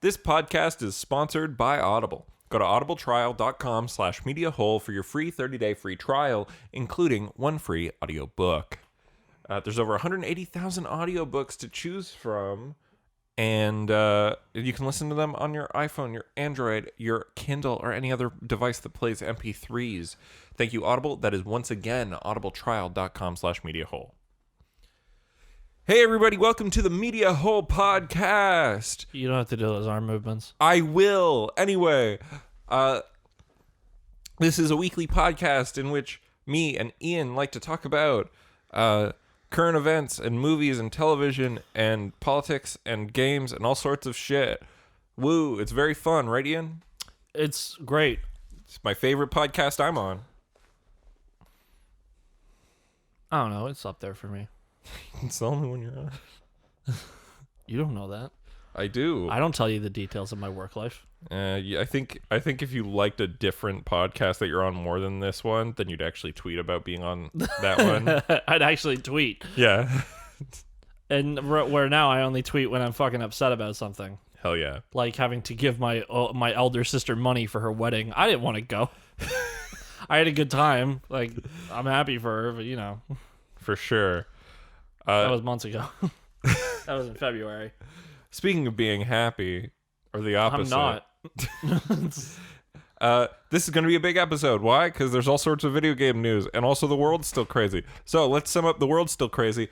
This podcast is sponsored by Audible. Go to audibletrial.com/mediahole for your free 30-day free trial, including one free audiobook. There's over 180,000 audiobooks to choose from, and you can listen to them on your iPhone, your Android, your Kindle, or any other device that plays MP3s. Thank you, Audible. That is once again audibletrial.com/mediahole. Hey, everybody. Welcome to the Media Hole Podcast. You don't have to do those arm movements. I will. Anyway, this is a weekly podcast in which me and Ian like to talk about current events and movies and television and politics and games and all sorts of shit. Woo. It's very fun, right, Ian? It's great. It's my favorite podcast I'm on. I don't know. It's up there for me. It's the only one you're on. You don't know that. I do. I don't tell you the details of my work life. Yeah, I think if you liked a different podcast that you're on more than this one, then you'd actually tweet about being on that one. I'd actually tweet. Yeah. And where now I only tweet when I'm fucking upset about something. Hell yeah. Like having to give my elder sister money for her wedding. I didn't want to go. I had a good time. Like, I'm happy for her, but you know. For sure. That was months ago. That was in February. Speaking of being happy, or the opposite. I'm not. This is going to be a big episode. Why? Because there's all sorts of video game news, and also the world's still crazy. So let's sum up the world's still crazy.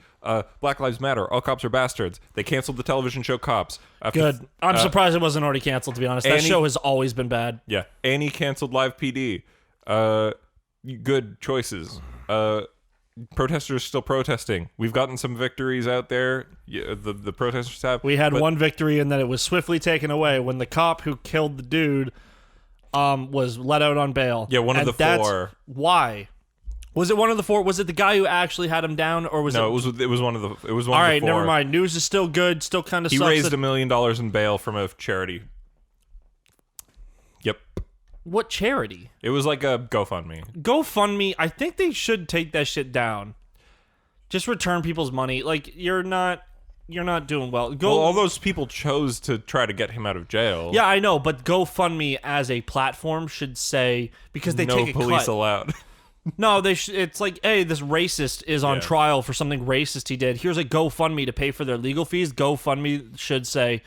Black Lives Matter. All cops are bastards. They canceled the television show Cops. Good. I'm surprised it wasn't already canceled, to be honest. That show has always been bad. Yeah. Annie canceled Live PD. Good choices. Protesters still protesting. We've gotten some victories out there. Yeah, the protesters have. We had one victory, and then it was swiftly taken away when the cop who killed the dude was let out on bail. Yeah, one of the four. Why? Was it one of the four? Was it the guy who actually had him down, or was it? No, it was one of the. It was one. All of the right, four. never mind. News is still good. Still kind of. He raised $1 million in bail from a charity. Yep. What charity? It was like a GoFundMe. GoFundMe, I think they should take that shit down. Just return people's money. Like, you're not doing well. Well, all those people chose to try to get him out of jail. Yeah, I know, but GoFundMe as a platform should say, because they take a cut. No police allowed. No, it's like, hey, this racist is on trial for something racist he did. Here's a GoFundMe to pay for their legal fees. GoFundMe should say,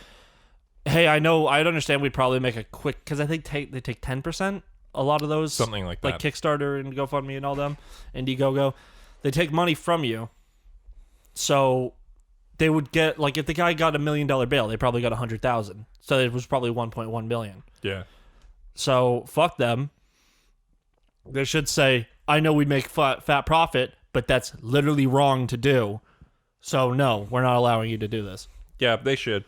hey, I understand we'd probably make a quick, because I think they take 10%, a lot of those. Something like that. Like Kickstarter and GoFundMe and all them, Indiegogo. They take money from you. So they would get, like, if the guy got $1 million bail, they probably got 100,000. So it was probably 1.1 million. Yeah. So fuck them. They should say, I know we'd make fat profit, but that's literally wrong to do. So no, we're not allowing you to do this. Yeah, they should.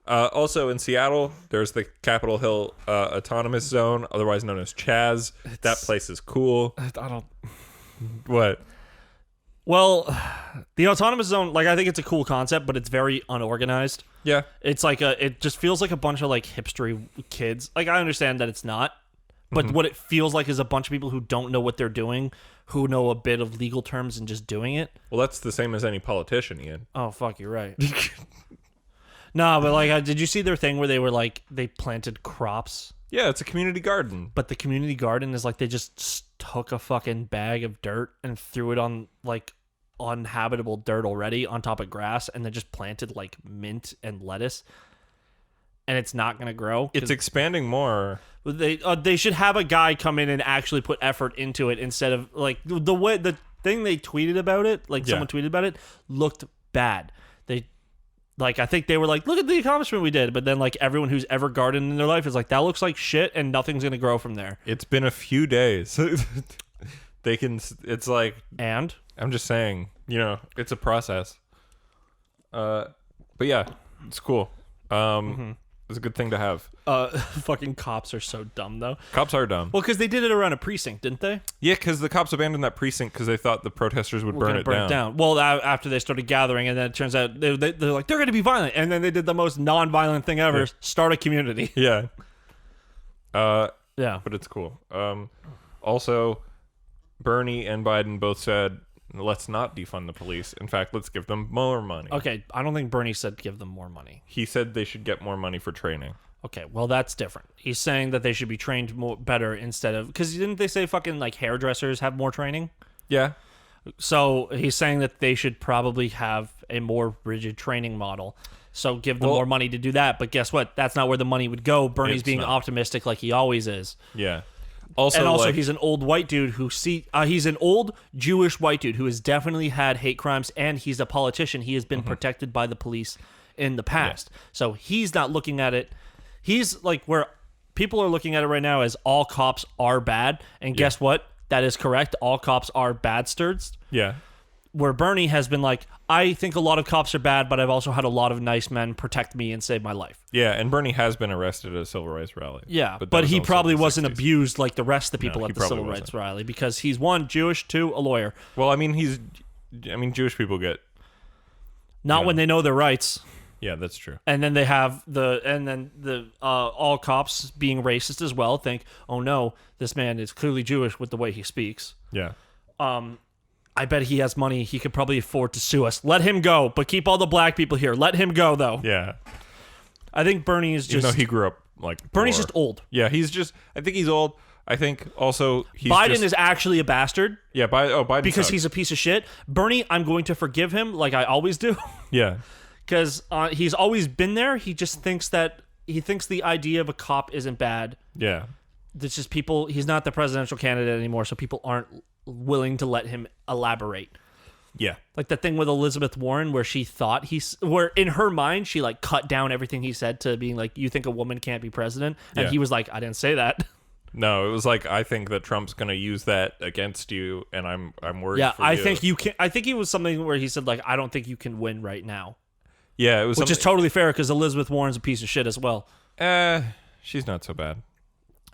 Also in Seattle, there's the Capitol Hill Autonomous Zone, otherwise known as CHAZ. That place is cool. I don't... What? Well, the Autonomous Zone, like, I think it's a cool concept, but it's very unorganized. Yeah. It's like it just feels like a bunch of, like, hipstery kids. Like, I understand that it's not, but what it feels like is a bunch of people who don't know what they're doing, who know a bit of legal terms and just doing it. Well, that's the same as any politician, Ian. Oh, fuck, you're right. No, but, like, did you see their thing where they were, like, they planted crops? Yeah, it's a community garden. But the community garden is, like, they just took a fucking bag of dirt and threw it on, like, uninhabitable dirt already on top of grass, and then just planted, like, mint and lettuce. And it's not going to grow. It's expanding more. They should have a guy come in and actually put effort into it instead of, like, the thing they tweeted about it, like, someone tweeted about it, looked bad. Like, I think they were like, look at the accomplishment we did. But then, like, everyone who's ever gardened in their life is like, that looks like shit and nothing's going to grow from there. It's been a few days. It's like... And? I'm just saying, you know, it's a process. But yeah, it's cool. It's a good thing to have. Fucking cops are so dumb, though. Cops are dumb. Well, because they did it around a precinct, didn't they? Yeah, because the cops abandoned that precinct because they thought the protesters would burn it down. Well, after they started gathering, and then it turns out they're like, they're going to be violent. And then they did the most non-violent thing ever, start a community. Yeah. Yeah. But it's cool. Also, Bernie and Biden both said, let's not defund the police. In fact, let's give them more money. Okay, I don't think Bernie said give them more money. He said they should get more money for training. Okay, well that's different. He's saying that they should be trained better instead of because didn't they say fucking like hairdressers have more training? Yeah. So he's saying that they should probably have a more rigid training model. So give them more money to do that. But guess what? That's not where the money would go. Bernie's being optimistic like he always is. Yeah. Also, he's an old white dude he's an old Jewish white dude who has definitely had hate crimes, and he's a politician. He has been protected by the police in the past. So he's not looking at it. He's like where people are looking at it right now as all cops are bad. And guess what? That is correct. All cops are badstards. Yeah. Where Bernie has been like, I think a lot of cops are bad, but I've also had a lot of nice men protect me and save my life. Yeah, and Bernie has been arrested at a civil rights rally. Yeah, but he probably wasn't abused like the rest of the people at the civil rights rally because he's one, Jewish, two, a lawyer. Well, I mean, Jewish people get... Not when they know their rights. Yeah, that's true. And then they have the all cops being racist as well think, oh no, this man is clearly Jewish with the way he speaks. Yeah. I bet he has money. He could probably afford to sue us. Let him go, but keep all the black people here. Let him go, though. Yeah. I think Bernie is just... Even though he grew up, Bernie's poor. just old. Yeah, I think he's old. I think also he's Biden is actually a bastard. Yeah, Biden because sucks. he's a piece of shit. Bernie, I'm going to forgive him like I always do. Yeah. Because he's always been there. He just thinks the idea of a cop isn't bad. Yeah. It's just people... He's not the presidential candidate anymore, so people aren't willing to let him elaborate. Yeah. Like the thing with Elizabeth Warren where she thought where in her mind she like cut down everything he said to being like, you think a woman can't be president? And he was like, I didn't say that. No, it was like, I think that Trump's going to use that against you and I'm worried for I think you can. I think it was something where he said like, I don't think you can win right now. Yeah, it was which is totally fair because Elizabeth Warren's a piece of shit as well. She's not so bad.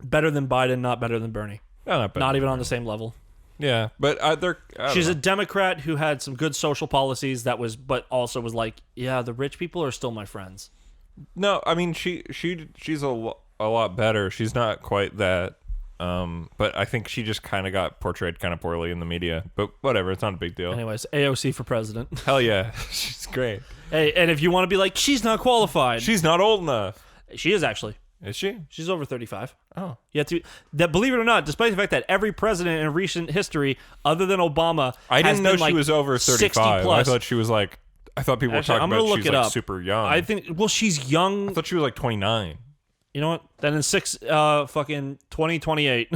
Better than Biden, not better than Bernie. No, not even on the same level. Yeah, but she's a Democrat who had some good social policies but also was like, yeah, the rich people are still my friends. No, I mean she's a lot better. She's not quite that, but I think she just kind of got portrayed kind of poorly in the media. But whatever, it's not a big deal. Anyways, AOC for president. Hell yeah, she's great. Hey, and if you want to be like, she's not qualified, she's not old enough. She is actually. Is she? She's over 35. Oh. You have to that. Believe it or not, despite the fact that every president in recent history, other than Obama, I didn't know she was over 35. I thought she was like. I thought people were talking about she's like super young. I think. Well, she's young. I thought she was like 29. You know what? Then in 2028,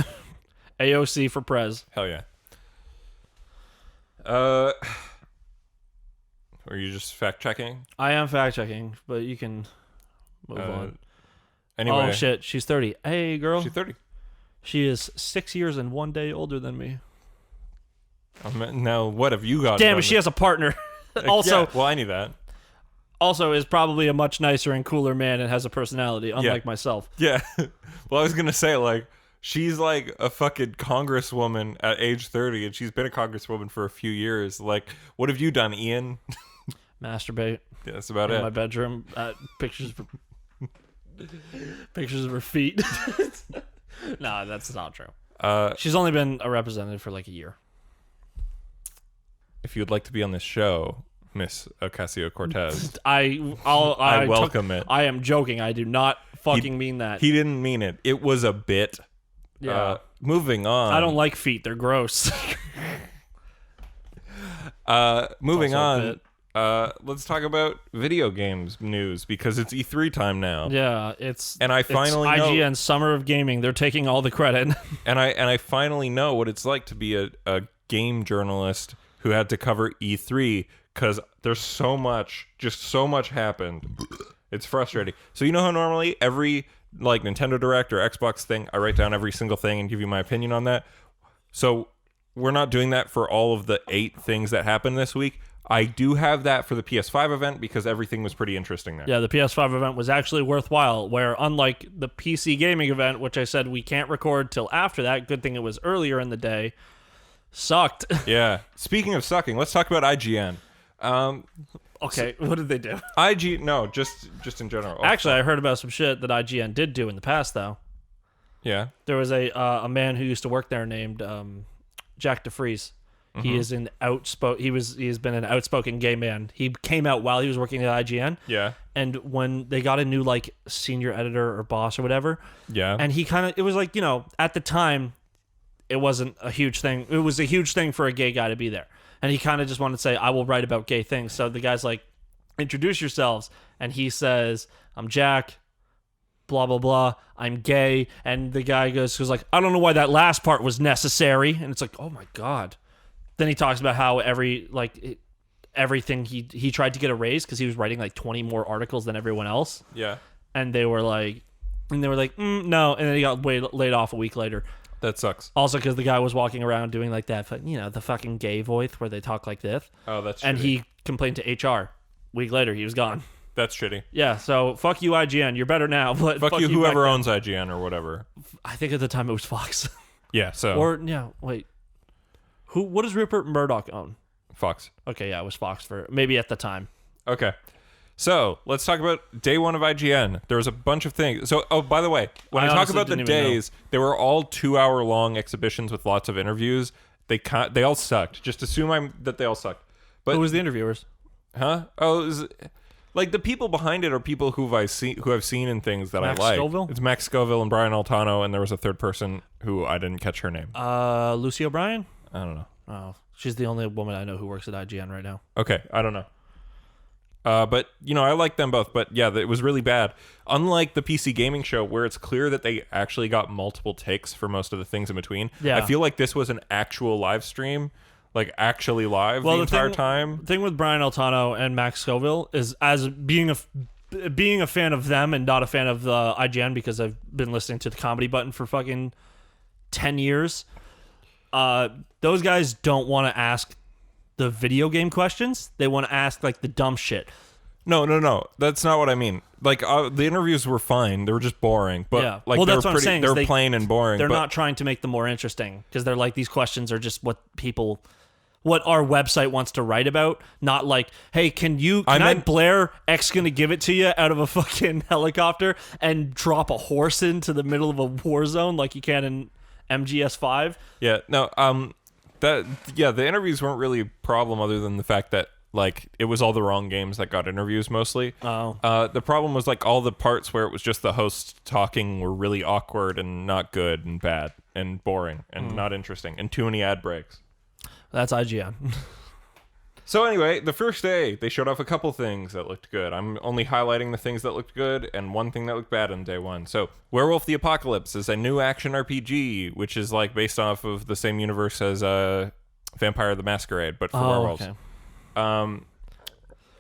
AOC for prez. Hell yeah. Are you just fact checking? I am fact checking, but you can move on. Anyway. Oh shit, she's 30. Hey girl. She's 30. She is 6 years and 1 day older than me. Now what have you got? Damn it, she has a partner. Also, well, I knew that. Also, is probably a much nicer and cooler man and has a personality, unlike myself. Yeah. Well, I was gonna say she's like a fucking congresswoman at age 30, and she's been a congresswoman for a few years. Like, what have you done, Ian? Masturbate. Yeah, that's about it. In my bedroom, pictures of her feet. No, that's not true. She's only been a representative for like a year. If you'd like to be on this show, Miss Ocasio-Cortez, I welcome it. I am joking. I do not fucking mean that. He didn't mean it. It was a bit. Yeah. Moving on. I don't like feet. They're gross. Moving on. Let's talk about video games news because it's E3 time now. Yeah, and I finally know IGN know, Summer of Gaming. They're taking all the credit. and I finally know what it's like to be a game journalist who had to cover E3 because there's so much happened. It's frustrating. So you know how normally every like Nintendo Direct or Xbox thing, I write down every single thing and give you my opinion on that. So we're not doing that for all of the 8 things that happened this week. I do have that for the PS5 event because everything was pretty interesting there. Yeah, the PS5 event was actually worthwhile, where unlike the PC gaming event, which I said we can't record till after that, good thing it was earlier in the day, sucked. Yeah. Speaking of sucking, let's talk about IGN. Okay, what did they do? Just in general. Actually, I heard about some shit that IGN did do in the past, though. Yeah. There was a man who used to work there named Jack DeFries. He is an he has been an outspoken gay man. He came out while he was working at IGN. Yeah. And when they got a new like senior editor or boss or whatever. Yeah. And he it was like, at the time, it wasn't a huge thing. It was a huge thing for a gay guy to be there. And he kind of just wanted to say, I will write about gay things. So the guy's like, introduce yourselves. And he says, I'm Jack, blah, blah, blah. I'm gay. And the guy goes like, I don't know why that last part was necessary. And it's like, oh my God. Then he talks about how everything he tried to get a raise because he was writing like 20 more articles than everyone else. Yeah. And they were like, no. And then he got laid off a week later. That sucks. Also, because the guy was walking around doing like that, the fucking gay voice where they talk like this. Oh, that's shitty. And he complained to HR. Week later, he was gone. That's shitty. Yeah, so fuck you, IGN. You're better now, but fuck you, whoever owns IGN or whatever. I think at the time it was Fox. Yeah, so. Wait. What does Rupert Murdoch own? Fox. Okay, yeah, it was Fox for maybe at the time. Okay. So, let's talk about day one of IGN. There was a bunch of things. So, oh, by the way, when I talk about the days, they were all 2-hour-long exhibitions with lots of interviews. They all sucked. Just assume that they all sucked. But who was the interviewers? Huh? Oh, like the people behind it are people who I've seen in things that Max I like. Scoville? It's Max Scoville and Brian Altano, and there was a third person who I didn't catch her name. Lucy O'Brien? I don't know. Oh, she's the only woman I know who works at IGN right now. Okay, I don't know. But, I like them both. But, yeah, it was really bad. Unlike the PC Gaming Show, where it's clear that they actually got multiple takes for most of the things in between. Yeah. I feel like this was an actual live stream, like actually live the entire time. The thing with Brian Altano and Max Scoville is, as being a fan of them and not a fan of the IGN, because I've been listening to the Comedy Button for fucking 10 years, those guys don't want to ask the video game questions. They want to ask like the dumb shit. No. That's not what I mean. Like the interviews were fine. They were just boring. But yeah. like that's what I'm saying. They're plain and boring. They're not trying to make them more interesting because they're like, these questions are just what our website wants to write about. Not like, hey, can I Blair X gonna give it to you out of a fucking helicopter and drop a horse into the middle of a war zone like you can in MGS5? Yeah. No. The interviews weren't really a problem other than the fact that like it was all the wrong games that got interviews mostly. Oh. The problem was like all the parts where it was just the host talking were really awkward and not good and bad and boring and not interesting and too many ad breaks. That's IGN. So anyway, the first day, they showed off a couple things that looked good. I'm only highlighting the things that looked good and one thing that looked bad on day one. So, Werewolf the Apocalypse is a new action RPG, which is like based off of the same universe as Vampire the Masquerade, but for werewolves. Okay.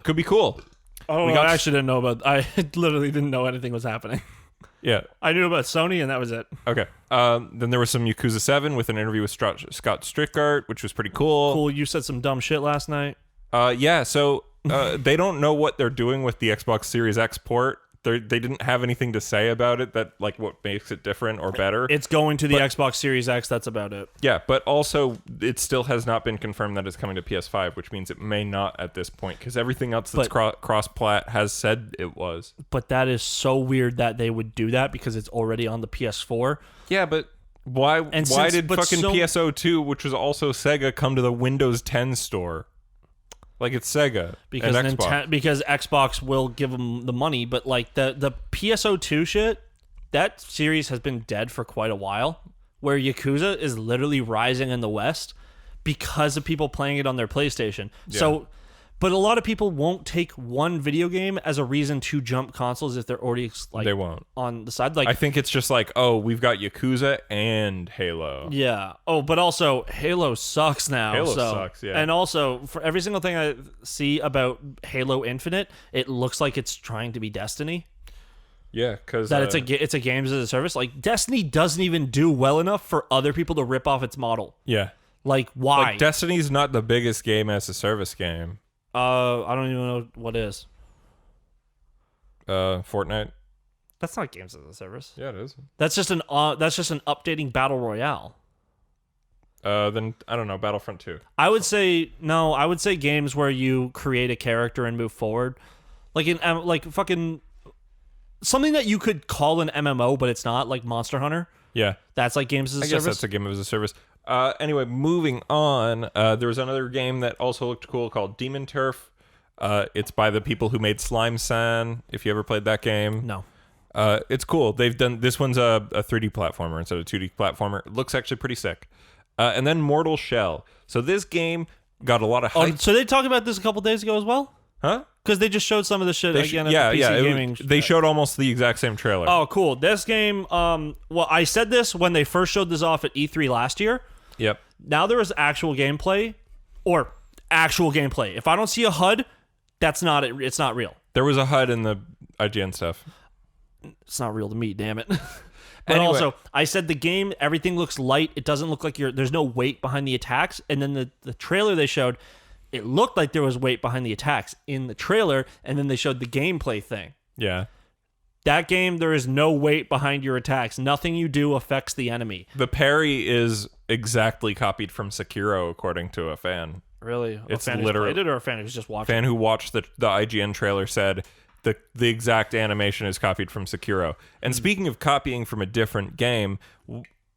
Could be cool. Oh, I actually didn't know about... I literally didn't know anything was happening. Yeah. I knew about Sony, and that was it. Okay. Then there was some Yakuza 7 with an interview with Scott Strickart, which was pretty cool. Cool. You said some dumb shit last night. Yeah, so they don't know what they're doing with the Xbox Series X port. They didn't have anything to say about it that like what makes it different or better. It's going to the Xbox Series X. That's about it. Yeah, but also it still has not been confirmed that it's coming to PS5, which means it may not at this point because everything else that's cross-plat has said it was. But that is so weird that they would do that because it's already on the PS4. Yeah, but why did PSO2, which was also Sega, come to the Windows 10 store? Like it's Sega because and Xbox. Because Xbox will give them the money, but like the PSO2 shit, that series has been dead for quite a while. Where Yakuza is literally rising in the West because of people playing it on their PlayStation. Yeah. So, but a lot of people won't take one video game as a reason to jump consoles if they're already like they won't on the side. Like I think it's just like, oh, we've got Yakuza and Halo. Yeah. Oh, but also Halo sucks now. Halo sucks. Yeah. And also for every single thing I see about Halo Infinite, it looks like it's trying to be Destiny. Yeah, because that it's a games as a service. Like Destiny doesn't even do well enough for other people to rip off its model. Yeah. Like why? Like Destiny's not the biggest game as a service game. I don't even know what is. Fortnite. That's not games as a service. Yeah, it is. That's just an updating battle royale. Then I don't know, Battlefront 2. I would say games where you create a character and move forward, like fucking something that you could call an MMO, but it's not, like Monster Hunter. Yeah, that's like games as a service. I guess that's a game as a service. Anyway, moving on. There was another game that also looked cool called Demon Turf. It's by the people who made Slime San. If you ever played that game, No. it's cool. They've done this one's a 3D platformer instead of a 2D platformer. It looks actually pretty sick. And then Mortal Shell. So this game got a lot of hype. Oh, so they talked about this a couple days ago as well? Huh? Because they just showed some of the shit again at yeah, the PC yeah. gaming. They showed almost the exact same trailer. Oh, cool. This game, well, I said this when they first showed this off at E3 last year. Yep. Now there is actual gameplay, or actual gameplay. If I don't see a HUD, that's not it. It's not real. There was a HUD in the IGN stuff. It's not real to me, damn it. But Anyway. also, I said the game, everything looks light. It doesn't look like there's no weight behind the attacks. And then the trailer they showed, it looked like there was weight behind the attacks in the trailer. And then they showed the gameplay thing. Yeah. That game, there is no weight behind your attacks. Nothing you do affects the enemy. The parry is exactly copied from Sekiro, according to a fan. Really? It's a fan literally- who's played it or a fan who's just watching? Fan who watched the IGN trailer said the exact animation is copied from Sekiro. And speaking of copying from a different game,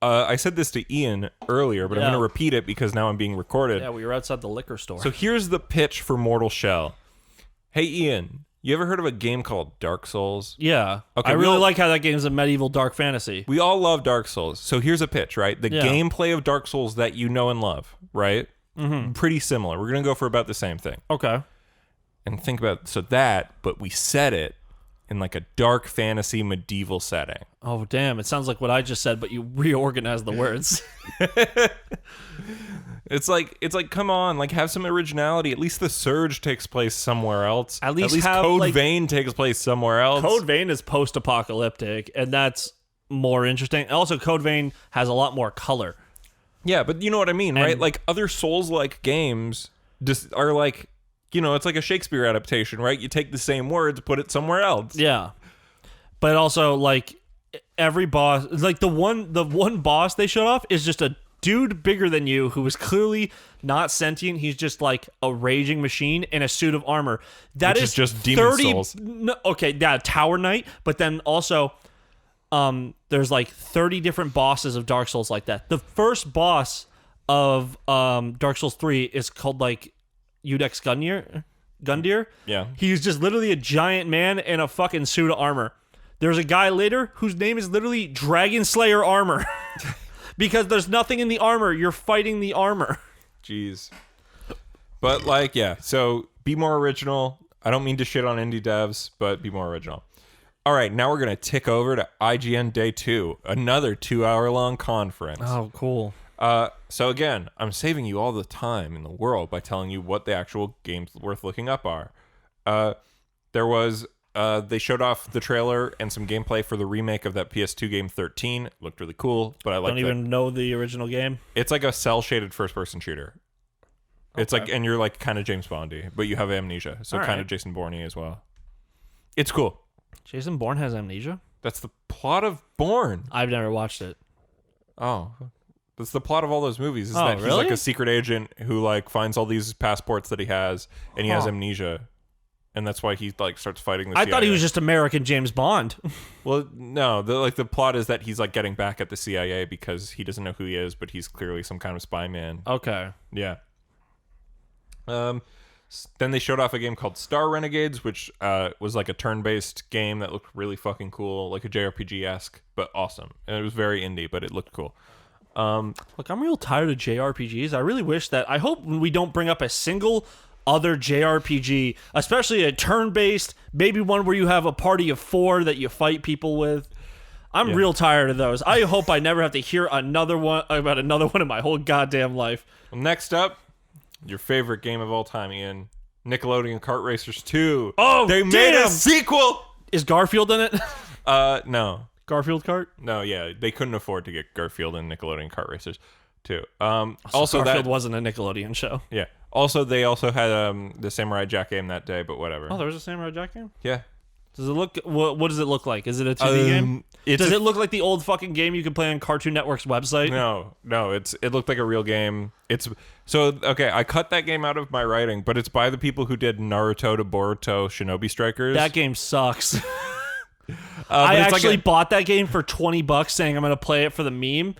I said this to Ian earlier, but I'm Yeah. going to repeat it because now I'm being recorded. Yeah, we were outside the liquor store. So here's the pitch for Mortal Shell. Hey, Ian, you ever heard of a game called Dark Souls? yeah. Okay, I we really all- like how that game's a medieval dark fantasy. We all love Dark Souls. So here's a pitch, right? The Yeah. gameplay of Dark Souls that you know and love, right? Mm-hmm. Pretty similar. We're going to go for about the same thing. Okay. And think about but we set it in like a dark fantasy medieval setting. Oh, damn. It sounds like what I just said, but you reorganized the words. It's like come on, like have some originality. At least the Surge takes place somewhere else. At least have, Code like- Vein takes place somewhere else. Code Vein is post-apocalyptic, and that's more interesting. Also, Code Vein has a lot more color. Yeah, but you know what I mean, right? Like other Souls-like games just are like, it's like a Shakespeare adaptation, right? You take the same words, put it somewhere else. Yeah. But also, like, every boss, like the one boss they showed off is just a dude bigger than you who is clearly not sentient. He's just like a raging machine in a suit of armor. That Which is just Demon Souls. No, okay, yeah, Tower Knight, but then also there's like 30 different bosses of Dark Souls like that. The first boss of Dark Souls 3 is called like Udex Gundyr. Yeah. He's just literally a giant man in a fucking suit of armor. There's a guy later whose name is literally Dragon Slayer Armor. Because there's nothing in the armor. You're fighting the armor. Jeez. But like, yeah, so be more original. I don't mean to shit on indie devs, but be more original. All right, now we're going to tick over to IGN Day 2, another 2-hour-long conference. Oh, cool. So again, I'm saving you all the time in the world by telling you what the actual games worth looking up are. They showed off the trailer and some gameplay for the remake of that PS2 game 13. It looked really cool, but I like Don't even know the original game. It's like a cel-shaded first-person shooter. It's like, and you're like kind of James Bondy, but you have amnesia, so All kind right. of Jason Bourne as well. It's cool. Jason Bourne has amnesia? That's the plot of Bourne. I've never watched it. Oh, that's the plot of all those movies. Is Oh, that he's really? like a secret agent who like finds all these passports that he has, and he has Huh. amnesia, and that's why he like starts fighting the I CIA. thought he was just American James Bond. Well, no, the plot is that he's like getting back at the CIA because he doesn't know who he is, but he's clearly some kind of spy man. Okay. Yeah. Then they showed off a game called Star Renegades, which was like a turn-based game that looked really fucking cool, like a JRPG-esque, but awesome. And it was very indie, but it looked cool. Look, I'm real tired of JRPGs. I really wish that. I hope we don't bring up a single other JRPG, especially a turn-based, maybe one where you have a party of 4 that you fight people with. I'm real tired of those. I hope I never have to hear another one about another one in my whole goddamn life. Well, next up, your favorite game of all time, Ian. Nickelodeon Kart Racers 2. Oh, they made damn! a sequel! Is Garfield in it? No. Garfield Kart? No, yeah. They couldn't afford to get Garfield in Nickelodeon Kart Racers 2. Also, Garfield that... wasn't a Nickelodeon show. Yeah. Also, they also had the Samurai Jack game that day, but whatever. Oh, there was a Samurai Jack game? Yeah. Does it look? What does it look like? Is it a 2D game? Does a- it look like the old fucking game you could play on Cartoon Network's website? No, it looked like a real game. Okay, I cut that game out of my writing, but it's by the people who did Naruto to Boruto Shinobi Strikers. That game sucks. but I it's actually like bought that game for $20 saying I'm going to play it for the meme.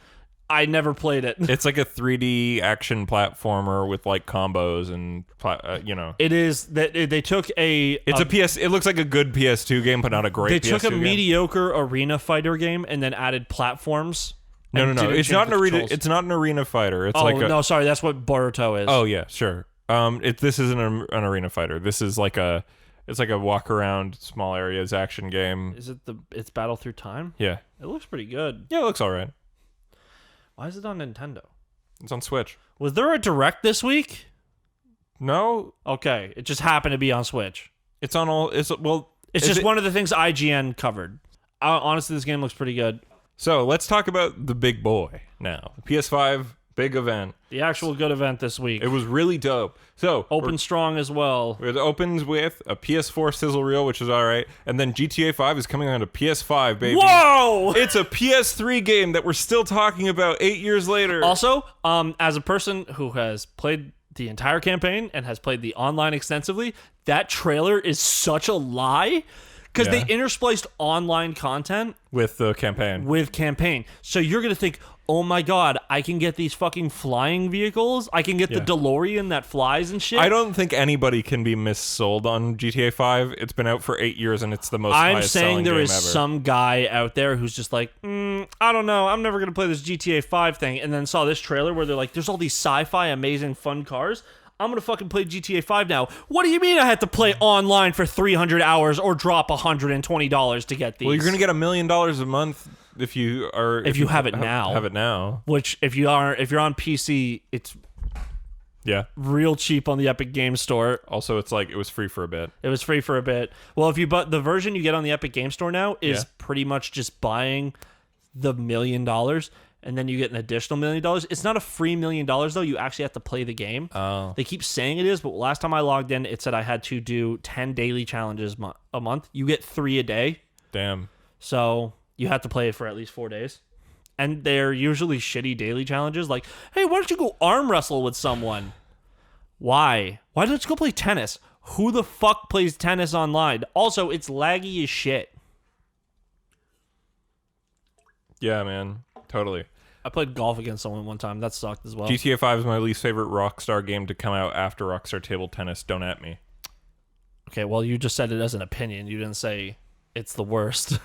I never played it. It's like a 3D action platformer with like combos and It is that they took a. It's a PS. It looks like a good PS2 game, but not a great. They PS2 took a game. mediocre arena fighter game and then added platforms. No. It's not an arena. Controls. It's not an arena fighter. It's no, sorry, that's what Boruto is. Oh yeah, sure. This isn't an arena fighter. This is like a. It's like a walk around small areas action game. Is it It's Battle Through Time? Yeah. It looks pretty good. Yeah, it looks all right. Why is it on Nintendo? It's on Switch. Was there a Direct this week? No. Okay, it just happened to be on Switch. It's on all. It's just one of the things IGN covered. Honestly, this game looks pretty good. So let's talk about the big boy now. The PS5 big event. The actual good event this week. It was really dope. So Open strong as well. It opens with a PS4 sizzle reel, which is all right, and then GTA 5 is coming on to PS5, baby. Whoa! It's a PS3 game that we're still talking about 8 years later. Also, as a person who has played the entire campaign and has played the online extensively, that trailer is such a lie. Because they interspliced online content with the campaign. So you're going to think, oh my god, I can get these fucking flying vehicles. I can get the DeLorean that flies and shit. I don't think anybody can be missold on GTA 5. It's been out for 8 years and it's the most I'm highest saying selling there game is ever. some guy out there who's just like, I don't know, I'm never going to play this GTA 5 thing. And then saw this trailer where they're like, there's all these sci-fi amazing fun cars. I'm going to fucking play GTA 5 now. What do you mean I have to play online for 300 hours or drop $120 to get these? Well, you're going to get $1 million a month if you have it now. Have it now. Which if you're on PC, it's real cheap on the Epic Games Store. Also, it's like it was free for a bit. It was free for a bit. Well, if you bought the version you get on the Epic Games Store now is pretty much just buying the $1 million. And then you get an additional $1 million. It's not a free $1 million, though. You actually have to play the game. Oh. They keep saying it is, but last time I logged in, it said I had to do 10 daily challenges a month. You get 3 a day. Damn. So you have to play it for at least 4 days. And they're usually shitty daily challenges. Like, hey, why don't you go arm wrestle with someone? Why? Why don't you go play tennis? Who the fuck plays tennis online? Also, it's laggy as shit. Yeah, man. Totally. I played golf against someone one time. That sucked as well. GTA 5 is my least favorite Rockstar game to come out after Rockstar Table Tennis. Don't at me. Okay, well, you just said it as an opinion. You didn't say it's the worst.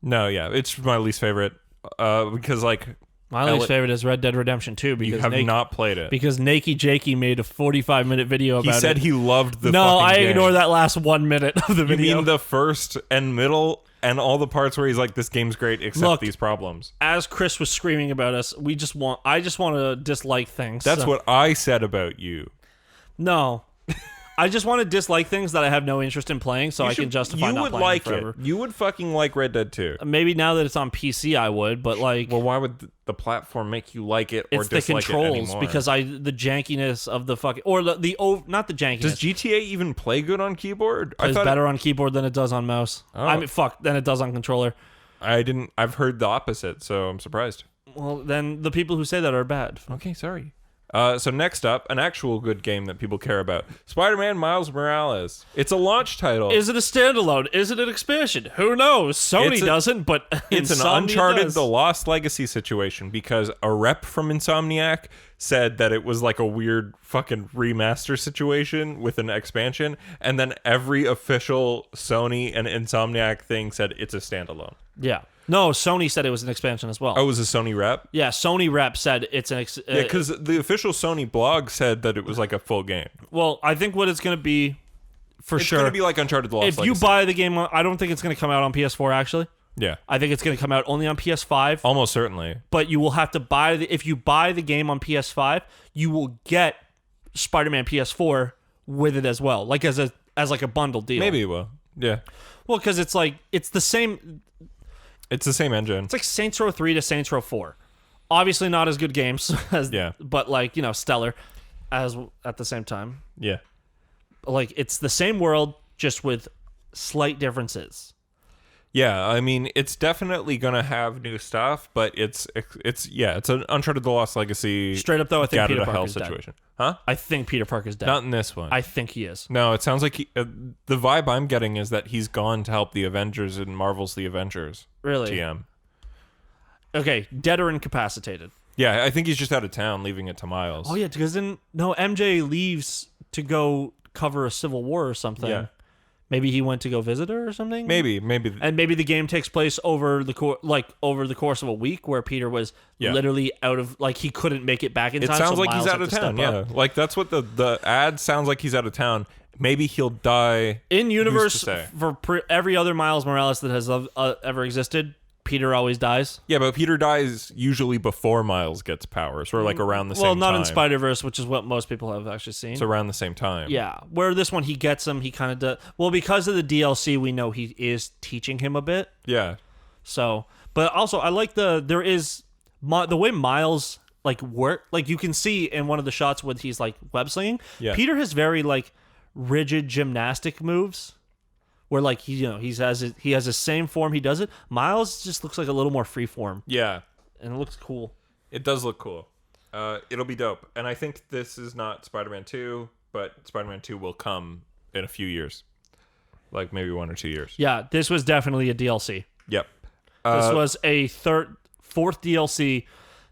No, yeah. It's my least favorite because, like... My least favorite is Red Dead Redemption 2. Because you have not played it. Because Nakey Jakey made a 45-minute video about it. He said he loved the No, fucking I game. ignore that last 1 minute of the video. You mean the first and middle... And all the parts where he's like, "This game's great, except these problems." As Chris was screaming about us, I just want to dislike things. That's what I said about you. No, I just want to dislike things that I have no interest in playing, so I can justify not playing it forever. You would fucking like Red Dead 2. Maybe now that it's on PC, I would, but like, well, why would the platform make you like it or it's the dislike controls it anymore? because the jankiness of the fucking not the jankiness. Does GTA even play good on keyboard? It's better on keyboard than it does on mouse. Oh. I mean, than it does on controller. I've heard the opposite, so I'm surprised. Well, then the people who say that are bad. Okay, sorry. So next up, an actual good game that people care about. Spider-Man Miles Morales. It's a launch title. Is it a standalone? Is it an expansion? Who knows? Sony doesn't, but it's Insomnia an Uncharted does. The Lost Legacy situation because a rep from Insomniac said that it was like a weird fucking remaster situation with an expansion, and then every official Sony and Insomniac thing said it's a standalone. Yeah. No, Sony said it was an expansion as well. Oh, it was a Sony rep? Yeah, Sony rep said it's an... yeah, because the official Sony blog said that it was like a full game. Well, I think what it's going to be, sure... It's going to be like Uncharted The Lost Legacy. If you buy the game, I don't think it's going to come out on PS4, actually. Yeah. I think it's going to come out only on PS5. Almost certainly. But you will have to buy... if you buy the game on PS5, you will get Spider-Man PS4 with it as well, like as like a bundle deal. Maybe it will. Yeah. Well, because it's like... It's the same... It's the same engine. It's like Saints Row 3 to Saints Row 4. Obviously not as good games as but like, stellar as at the same time. Yeah. Like it's the same world just with slight differences. Yeah, I mean, it's definitely going to have new stuff, but it's an Uncharted The Lost Legacy. Straight up though, I think Peter Parker's situation. Dead. Huh? I think Peter Parker's dead. Not in this one. I think he is. No, it sounds like the vibe I'm getting is that he's gone to help the Avengers in Marvel's The Avengers. Really? GM. Okay, dead or incapacitated. Yeah, I think he's just out of town, leaving it to Miles. Oh yeah, because MJ leaves to go cover a civil war or something. Yeah. Maybe he went to go visit her or something. Maybe. And maybe the game takes place over the course of a week, where Peter was literally out of, like, he couldn't make it back in time. It sounds so like Miles he's out of town. Yeah, like that's what the ad sounds like. He's out of town. Maybe he'll die in universe for every other Miles Morales that has ever existed. Peter always dies. Yeah, but Peter dies usually before Miles gets powers, or like around the same time. Well, not in Spider-Verse, which is what most people have actually seen. It's around the same time. Yeah, where this one he gets him, he kind of does. Well, because of the DLC, we know he is teaching him a bit. Yeah. So, but also I like the way Miles like work. Like you can see in one of the shots when he's like web slinging. Yeah. Peter has very like rigid gymnastic moves. Where like he has the same form he does it. Miles just looks like a little more free form. Yeah. And it looks cool. It does look cool. It'll be dope. And I think this is not Spider-Man 2, but Spider-Man 2 will come in a few years. Like maybe 1 or 2 years. Yeah, this was definitely a DLC. Yep. This was a fourth DLC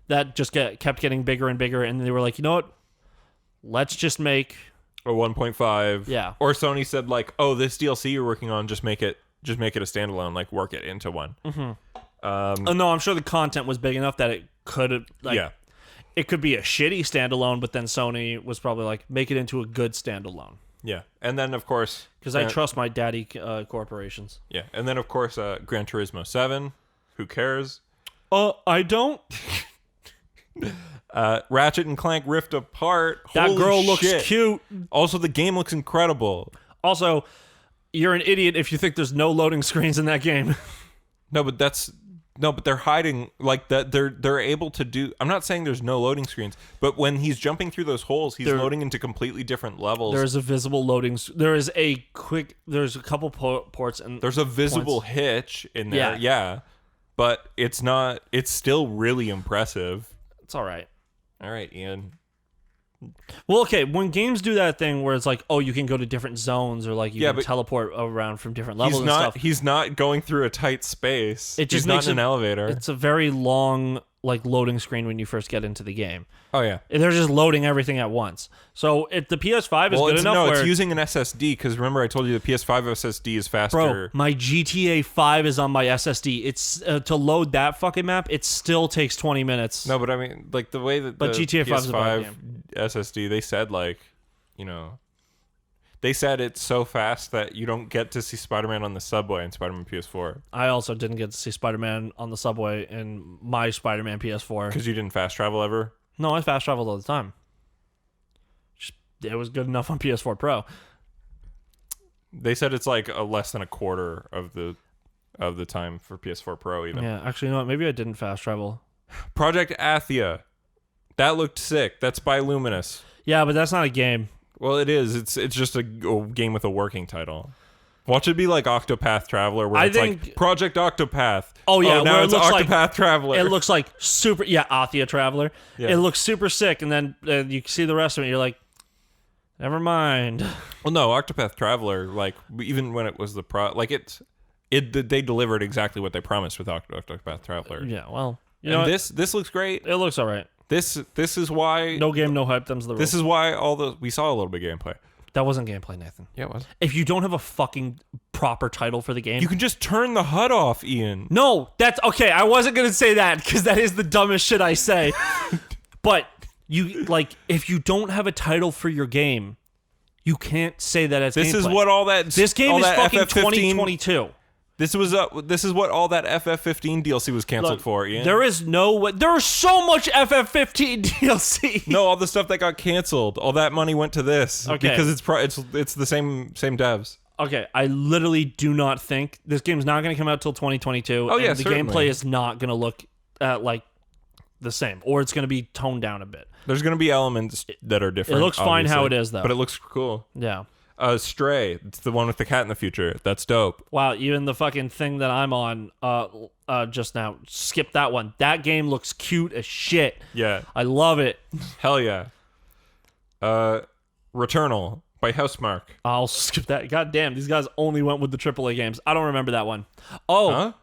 that just kept getting bigger and bigger, and they were like, you know what? Let's just make or 1.5. Yeah. Or Sony said like, "Oh, this DLC you're working on, just make it a standalone, like work it into one." Mm-hmm. No, I'm sure the content was big enough that it could it could be a shitty standalone, but then Sony was probably like, make it into a good standalone. Yeah. And then of course, because I trust my daddy corporations. Yeah. And then of course, Gran Turismo 7. Who cares? I don't. Ratchet and Clank Rift Apart. That Holy girl shit. looks cute. Also, the game looks incredible. Also, you're an idiot if you think there's no loading screens in that game. No, but they're hiding like that. They're able to do. I'm not saying there's no loading screens, but when he's jumping through those holes, he's loading into completely different levels. There's a visible loading. There's a couple ports and there's a visible hitch in there. Yeah, but it's not. It's still really impressive. It's all right. All right, Ian. Well, okay, when games do that thing where it's like, oh, you can go to different zones or like you can teleport around from different levels and stuff. He's not going through a tight space. It just he's not in an elevator. It's a very long like loading screen when you first get into the game. Oh yeah. They're just loading everything at once. So if the PS5 is good enough. No, it's using an SSD because remember I told you the PS5 SSD is faster. Bro, my GTA 5 is on my SSD. It's to load that fucking map, it still takes 20 minutes. No, but I mean like the way that but the GTA 5 is a bad game. SSD, they said like, they said it's so fast that you don't get to see Spider-Man on the subway in Spider-Man PS4. I also didn't get to see Spider-Man on the subway in my Spider-Man PS4. Because you didn't fast travel ever? No, I fast traveled all the time. It was good enough on PS4 Pro. They said it's like less than a quarter of the time for PS4 Pro even. Yeah, actually, you know what? Maybe I didn't fast travel. Project Athia. That looked sick. That's by Luminous. Yeah, but that's not a game. Well, it is. It's just a game with a working title. Watch it be like Octopath Traveler, where it's like Project Octopath. Oh yeah, now it's Octopath Traveler. It looks like super. Yeah, Athia Traveler. Yeah. It looks super sick, and then you see the rest of it. You're like, never mind. Well, no, Octopath Traveler. Like even when it was they delivered exactly what they promised with Octopath Traveler. Yeah. Well, this looks great. It looks all right. This is why no game, no hype. Them's the rules. This is why we saw a little bit of gameplay. That wasn't gameplay, Nathan. Yeah, it was. If you don't have a fucking proper title for the game, you can just turn the HUD off, Ian. No, that's okay. I wasn't gonna say that because that is the dumbest shit I say. But if you don't have a title for your game, you can't say that it's this gameplay. Is what all that. This game is fucking FF15, 2022. This is what all that FF15 DLC was canceled for, Ian. There is so much FF15 DLC. No, all the stuff that got canceled, all that money went to this because it's the same devs. Okay, I literally do not think this game's not going to come out till 2022. Oh yeah, the gameplay is not going to look like the same, or it's going to be toned down a bit. There's going to be elements that are different. It looks fine how it is, though. But it looks cool. Yeah. Stray. It's the one with the cat in the future. That's dope. Wow, even the fucking thing that I'm on just now, skip that one. That game looks cute as shit. Yeah. I love it. Hell yeah. Returnal by Housemarque. I'll skip that. God damn, these guys only went with the AAA games. I don't remember that one. Oh.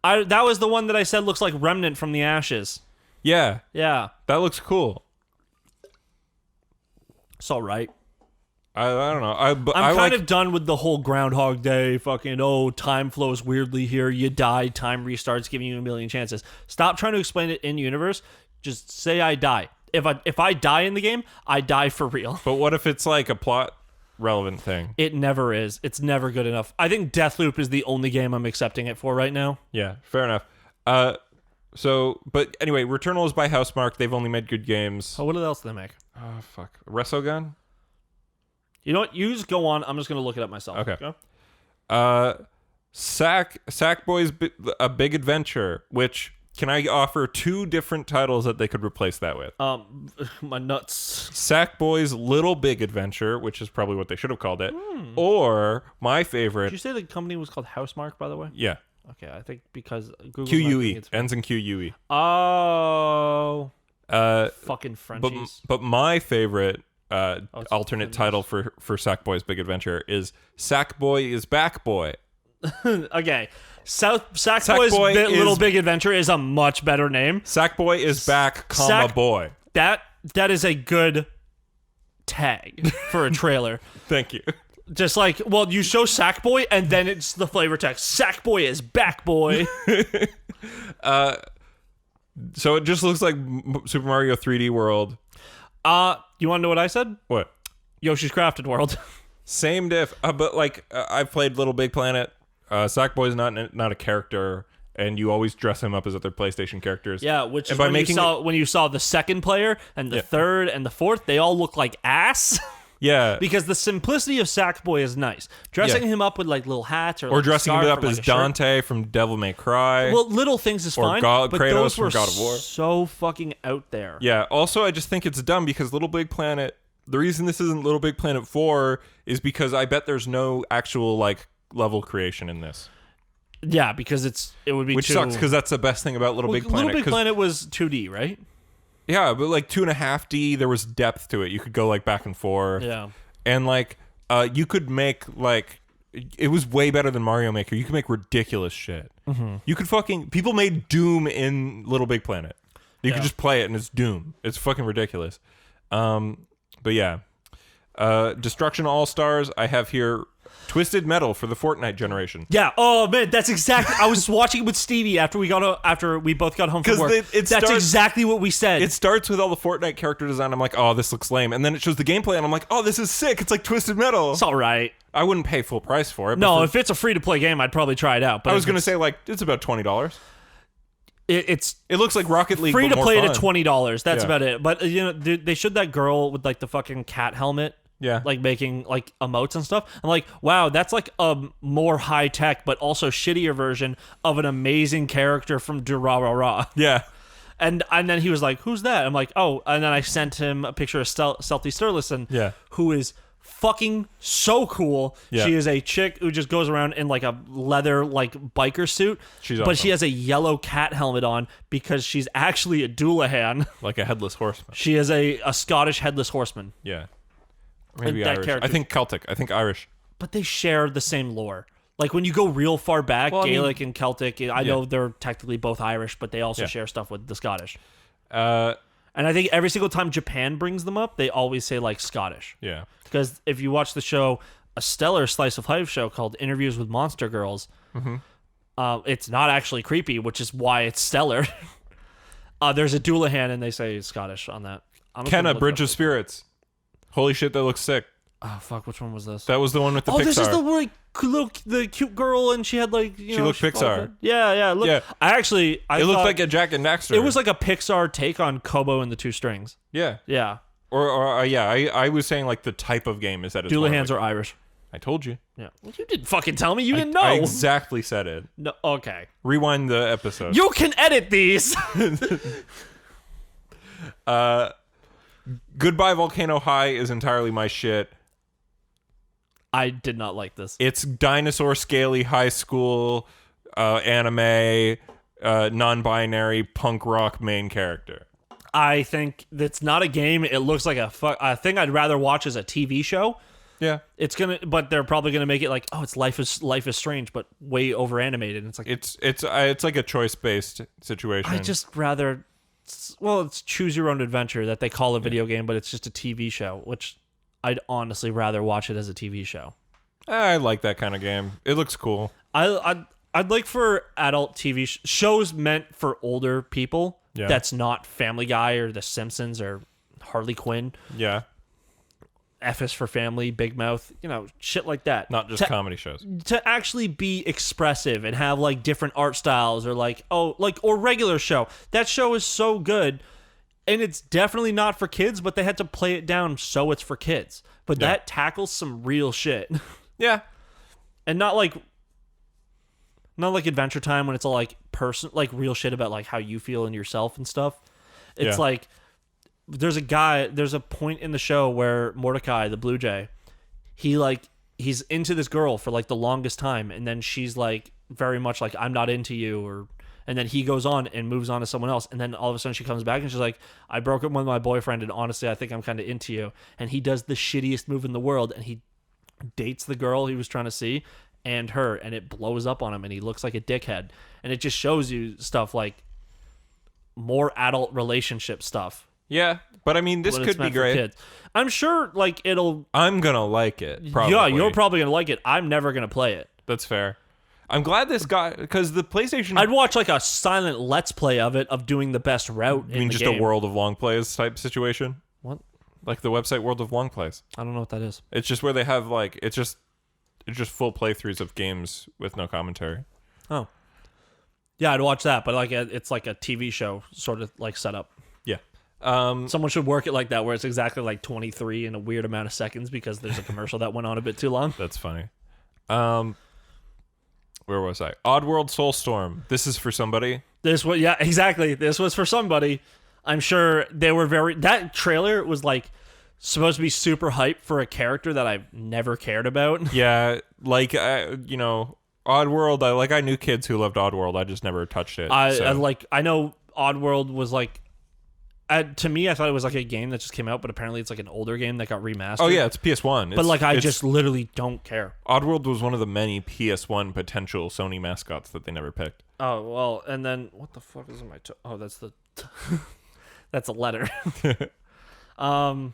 That was the one that I said looks like Remnant from the Ashes. Yeah, Yeah. that looks cool. It's all right. I don't know. I'm kind of done with the whole Groundhog Day fucking, time flows weirdly here. You die, time restarts, giving you a million chances. Stop trying to explain it in universe. Just say I die. If I die in the game, I die for real. But what if it's like a plot relevant thing? It never is. It's never good enough. I think Deathloop is the only game I'm accepting it for right now. Yeah, fair enough. But anyway, Returnal is by Housemarque. They've only made good games. Oh, what else did they make? Oh, fuck. Resogun? You know what? You just go on. I'm just going to look it up myself. Okay. Sackboy's A Big Adventure, which... Can I offer 2 different titles that they could replace that with? My nuts. Sackboy's Little Big Adventure, which is probably what they should have called it. Or my favorite... Did you say the company was called Housemarque, by the way? Yeah. Okay, I think because Google QUE. Ends in QUE. Oh. Fucking Frenchies. But my favorite alternate title for Sackboy's Big Adventure is Sackboy is Back Boy. Okay. Sackboy's Little Big Adventure is a much better name. Sackboy is back, boy. That is a good tag for a trailer. Thank you. Just like, well, you show Sackboy and then it's the flavor text. Sackboy is back, boy. So it just looks like Super Mario 3D World. You want to know what I said? What? Yoshi's Crafted World. Same diff. But like, I've played Little Big Planet. Sackboy's not a character, and you always dress him up as other PlayStation characters. Yeah, which is when you saw the second player and the third and the fourth, they all look like ass. Yeah, because the simplicity of Sackboy is nice. Dressing him up with like little hats or dressing him up as Dante from Devil May Cry. Well, little things is fine. Or but Kratos those from were God of War. So fucking out there. Yeah. Also, I just think it's dumb because Little Big Planet. The reason this isn't Little Big Planet 4 is because I bet there's no actual like level creation in this. Yeah, because it would be which sucks because that's the best thing about Little Big Planet. Little Big Planet was 2D, right? Yeah, but like 2.5D, there was depth to it. You could go like back and forth. Yeah, and like you could make like it was way better than Mario Maker. You could make ridiculous shit. Mm-hmm. You could people made Doom in Little Big Planet. You could just play it and it's Doom. It's fucking ridiculous. But yeah, Destruction All Stars. I have here. Twisted Metal for the Fortnite generation. Yeah. Oh man, that's exactly. I was watching it with Stevie after we both got home from work. That's exactly what we said. It starts with all the Fortnite character design. I'm like, oh, this looks lame, and then it shows the gameplay, and I'm like, oh, this is sick. It's like Twisted Metal. It's all right. I wouldn't pay full price for it. No, if it's a free to play game, I'd probably try it out. But I was gonna say like it's about $20. It looks like Rocket League. Free to play at $20. That's about it. But they showed that girl with like the fucking cat helmet. Yeah. Like making like emotes and stuff. I'm like, wow, that's like a more high tech but also shittier version of an amazing character from Durarara. Yeah. And then he was like, who's that? I'm like, oh, and then I sent him a picture of Stealthy Sturluson, who is fucking so cool. Yeah. She is a chick who just goes around in like a leather like biker suit. She's but awesome. She has a yellow cat helmet on because she's actually a Doulahan. Like a headless horseman. She is a Scottish headless horseman. Yeah. Maybe that Irish. character. I think Celtic. I think Irish. But they share the same lore. Like when you go real far back, Gaelic and Celtic, I know they're technically both Irish, but they also share stuff with the Scottish. And I think every single time Japan brings them up, they always say like Scottish. Yeah. Because if you watch the show, a stellar slice of life show called Interviews with Monster Girls, it's not actually creepy, which is why it's stellar. There's a Doulahan and they say Scottish on that. Kenna, Bridge of Spirits. Holy shit, that looks sick. Oh fuck, which one was this? That was the one with the Pixar. This is the like the cute girl, and she had like she looked Pixar. Yeah. Look, yeah. I it looked like a Jack and Daxter. It was like a Pixar take on Kobo and the Two Strings. Yeah. Or I was saying like the type of game is that it's Doulahans are Irish. I told you. Yeah. Well, you didn't fucking tell me. You didn't know. I exactly said it. No. Okay. Rewind the episode. You can edit these. Goodbye Volcano High is entirely my shit. I did not like this. It's dinosaur scaly high school anime non-binary punk rock main character. I think that's not a game. It looks like a thing I'd rather watch as a TV show. Yeah. But they're probably gonna make it like, oh, it's Life is Strange, but way over animated. And it's like it's like a choice based situation. I just rather, well, it's choose your own adventure that they call a video game, but it's just a TV show, which I'd honestly rather watch it as a TV show. I like that kind of game. It looks cool. I'd like for adult TV shows meant for older people. Yeah. That's not Family Guy or The Simpsons or Harley Quinn. Yeah. F is for Family, Big Mouth, shit like that. Not just comedy shows. To actually be expressive and have like different art styles or or regular show. That show is so good, and it's definitely not for kids, but they had to play it down so it's for kids. But that tackles some real shit. Yeah. And not like Adventure Time when it's all like real shit about like how you feel in yourself and stuff. It's like there's a point in the show where Mordecai, the Blue Jay, he's into this girl for like the longest time, and then she's like very much like, I'm not into you, and then he goes on and moves on to someone else, and then all of a sudden she comes back and she's like, I broke up with my boyfriend, and honestly I think I'm kind of into you. And he does the shittiest move in the world, and he dates the girl he was trying to see and her, and it blows up on him, and he looks like a dickhead. And it just shows you stuff like more adult relationship stuff. Yeah, but I mean, this could be great. I'm sure, like, I'm gonna like it, probably. Yeah, you're probably gonna like it. I'm never gonna play it. That's fair. I'm glad this got, because the PlayStation... I'd watch, like, a silent Let's Play of it, of doing the best route in the game. You mean just a World of Long Plays type situation? What? Like the website World of Long Plays. I don't know what that is. It's just where they have, like, it's just full playthroughs of games with no commentary. Oh. Yeah, I'd watch that, but, like, it's like a TV show sort of, like, setup. Yeah. Someone should work it like that, where it's exactly like 23 in a weird amount of seconds because there's a commercial that went on a bit too long. That's funny. Where was I? Oddworld Soulstorm. This is for somebody. Yeah, exactly. This was for somebody. I'm sure they were that trailer was like supposed to be super hype for a character that I've never cared about. Yeah, like Oddworld. I knew kids who loved Oddworld. I just never touched it. I know Oddworld was like. To me, I thought it was like a game that just came out, but apparently it's like an older game that got remastered. Oh yeah, it's PS1. But I just literally don't care. Oddworld was one of the many PS1 potential Sony mascots that they never picked. Oh well, and then what the fuck is in my? Oh, that's the. That's a letter. Yeah,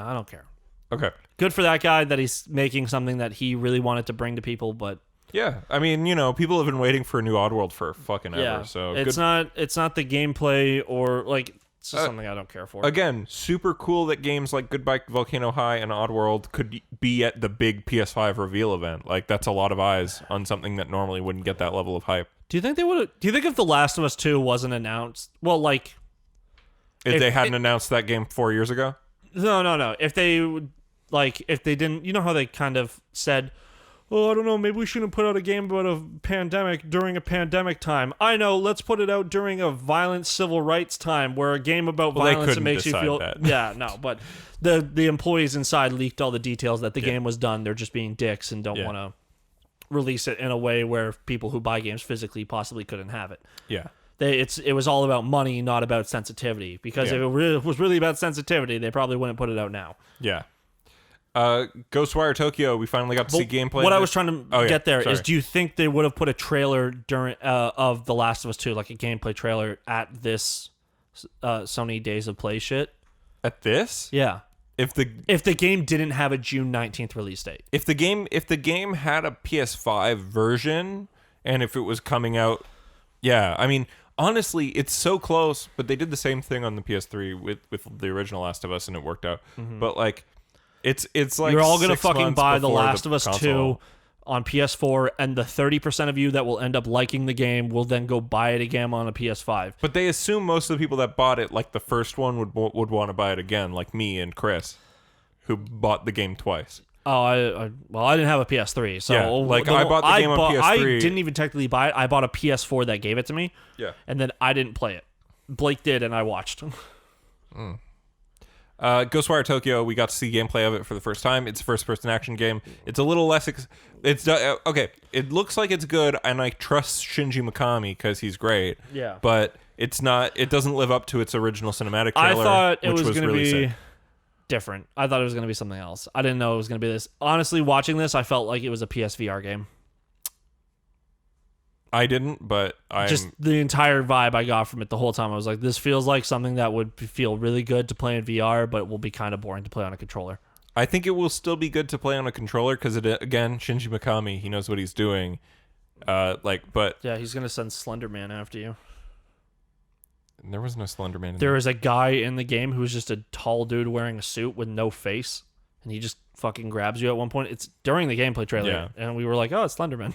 I don't care. Okay. Good for that guy that he's making something that he really wanted to bring to people, but. Yeah, I mean, people have been waiting for a new Oddworld for fucking ever. So it's not the gameplay or like it's just something I don't care for. Again, super cool that games like Goodbye Volcano High and Oddworld could be at the big PS5 reveal event. Like that's a lot of eyes on something that normally wouldn't get that level of hype. Do you think they would? Do you think if The Last of Us 2 wasn't announced, well, like if they hadn't announced that game 4 years ago? No. If they didn't, you know how they kind of said, oh, I don't know, maybe we shouldn't put out a game about a pandemic during a pandemic time. I know, let's put it out during a violent civil rights time where a game about violence that makes you feel... That. Yeah, no, but the employees inside leaked all the details that the game was done. They're just being dicks and don't want to release it in a way where people who buy games physically possibly couldn't have it. Yeah. It was all about money, not about sensitivity. Because if it was really about sensitivity, they probably wouldn't put it out now. Yeah. Ghostwire Tokyo, we finally got to see gameplay. What I was trying to get there is, do you think they would have put a trailer during of The Last of Us 2, like a gameplay trailer at this Sony Days of Play shit? At this? Yeah. If the game didn't have a June 19th release date. If the game had a PS5 version and if it was coming out, yeah, I mean, honestly, it's so close, but they did the same thing on the PS3 with the original Last of Us and it worked out. Mm-hmm. But like it's like you're all gonna fucking buy The Last of Us 2 on PS4, and the 30% of you that will end up liking the game will then go buy it again on a PS5. But they assume most of the people that bought it, like the first one, would want to buy it again, like me and Chris, who bought the game twice. Oh, I didn't have a PS3, so I bought the game on PS3. I didn't even technically buy it. I bought a PS4 that gave it to me. Yeah, and then I didn't play it. Blake did, and I watched. Ghostwire Tokyo, we got to see gameplay of it for the first time. It's a first-person action game. It's a little less... okay, it looks like it's good, and I trust Shinji Mikami because he's great. Yeah. But it's not... It doesn't live up to its original cinematic trailer, I thought it was going to really be... sick. different. I thought it was going to be something else. I didn't know it was going to be this. Honestly, watching this, I felt like it was a PSVR game. I didn't, but Just the entire vibe I got from it the whole time. I was like, this feels like something that would feel really good to play in VR, but it will be kind of boring to play on a controller. I think it will still be good to play on a controller because, again, Shinji Mikami, he knows what he's doing. But yeah, he's going to send Slender Man after you. There was no Slender Man. There is a guy in the game who's just a tall dude wearing a suit with no face, and he just fucking grabs you at one point. It's during the gameplay trailer, and we were like, oh, it's Slenderman.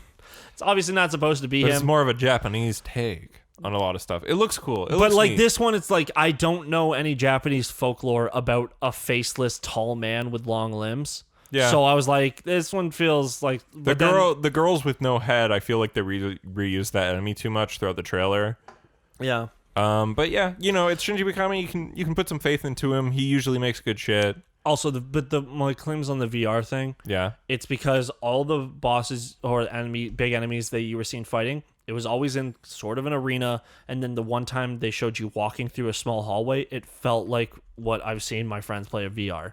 It's obviously not supposed to be him. It's more of a Japanese take on a lot of stuff. It looks cool. But like neat. This one, it's like, I don't know any Japanese folklore about a faceless tall man with long limbs. Yeah. So I was like, this one feels like... The girls with no head, I feel like they reused that enemy too much throughout the trailer. Yeah. But yeah, it's Shinji Mikami. You can put some faith into him. He usually makes good shit. Also, my claims on the VR thing. Yeah, it's because all the bosses or big enemies that you were seen fighting, it was always in sort of an arena, and then the one time they showed you walking through a small hallway, it felt like what I've seen my friends play at VR.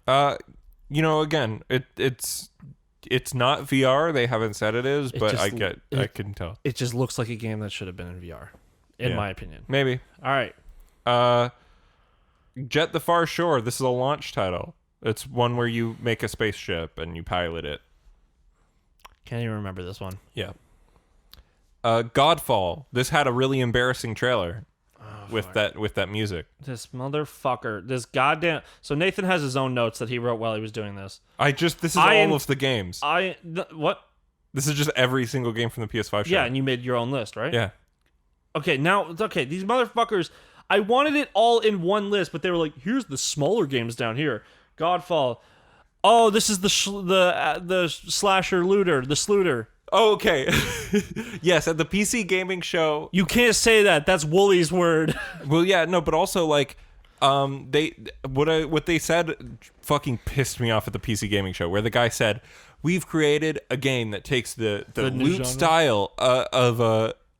Again, it's not VR. They haven't said it is, but I can tell. It just looks like a game that should have been in VR, in my opinion. Maybe. All right. Jet the Far Shore. This is a launch title. It's one where you make a spaceship and you pilot it. Can't even remember this one. Yeah. Godfall. This had a really embarrassing trailer with that music. This motherfucker. This goddamn. So Nathan has his own notes that he wrote while he was doing this. This is all of the games. What? This is just every single game from the PS5 show. Yeah, and you made your own list, right? Yeah. Okay, these motherfuckers. I wanted it all in one list, but they were like, here's the smaller games down here. Godfall. Oh, this is the slasher looter, the slooter. Oh, okay. Yes, at the PC gaming show. You can't say that. That's Wooly's word. Well, yeah, no, but also like what they said fucking pissed me off at the PC gaming show, where the guy said, "We've created a game that takes the loot style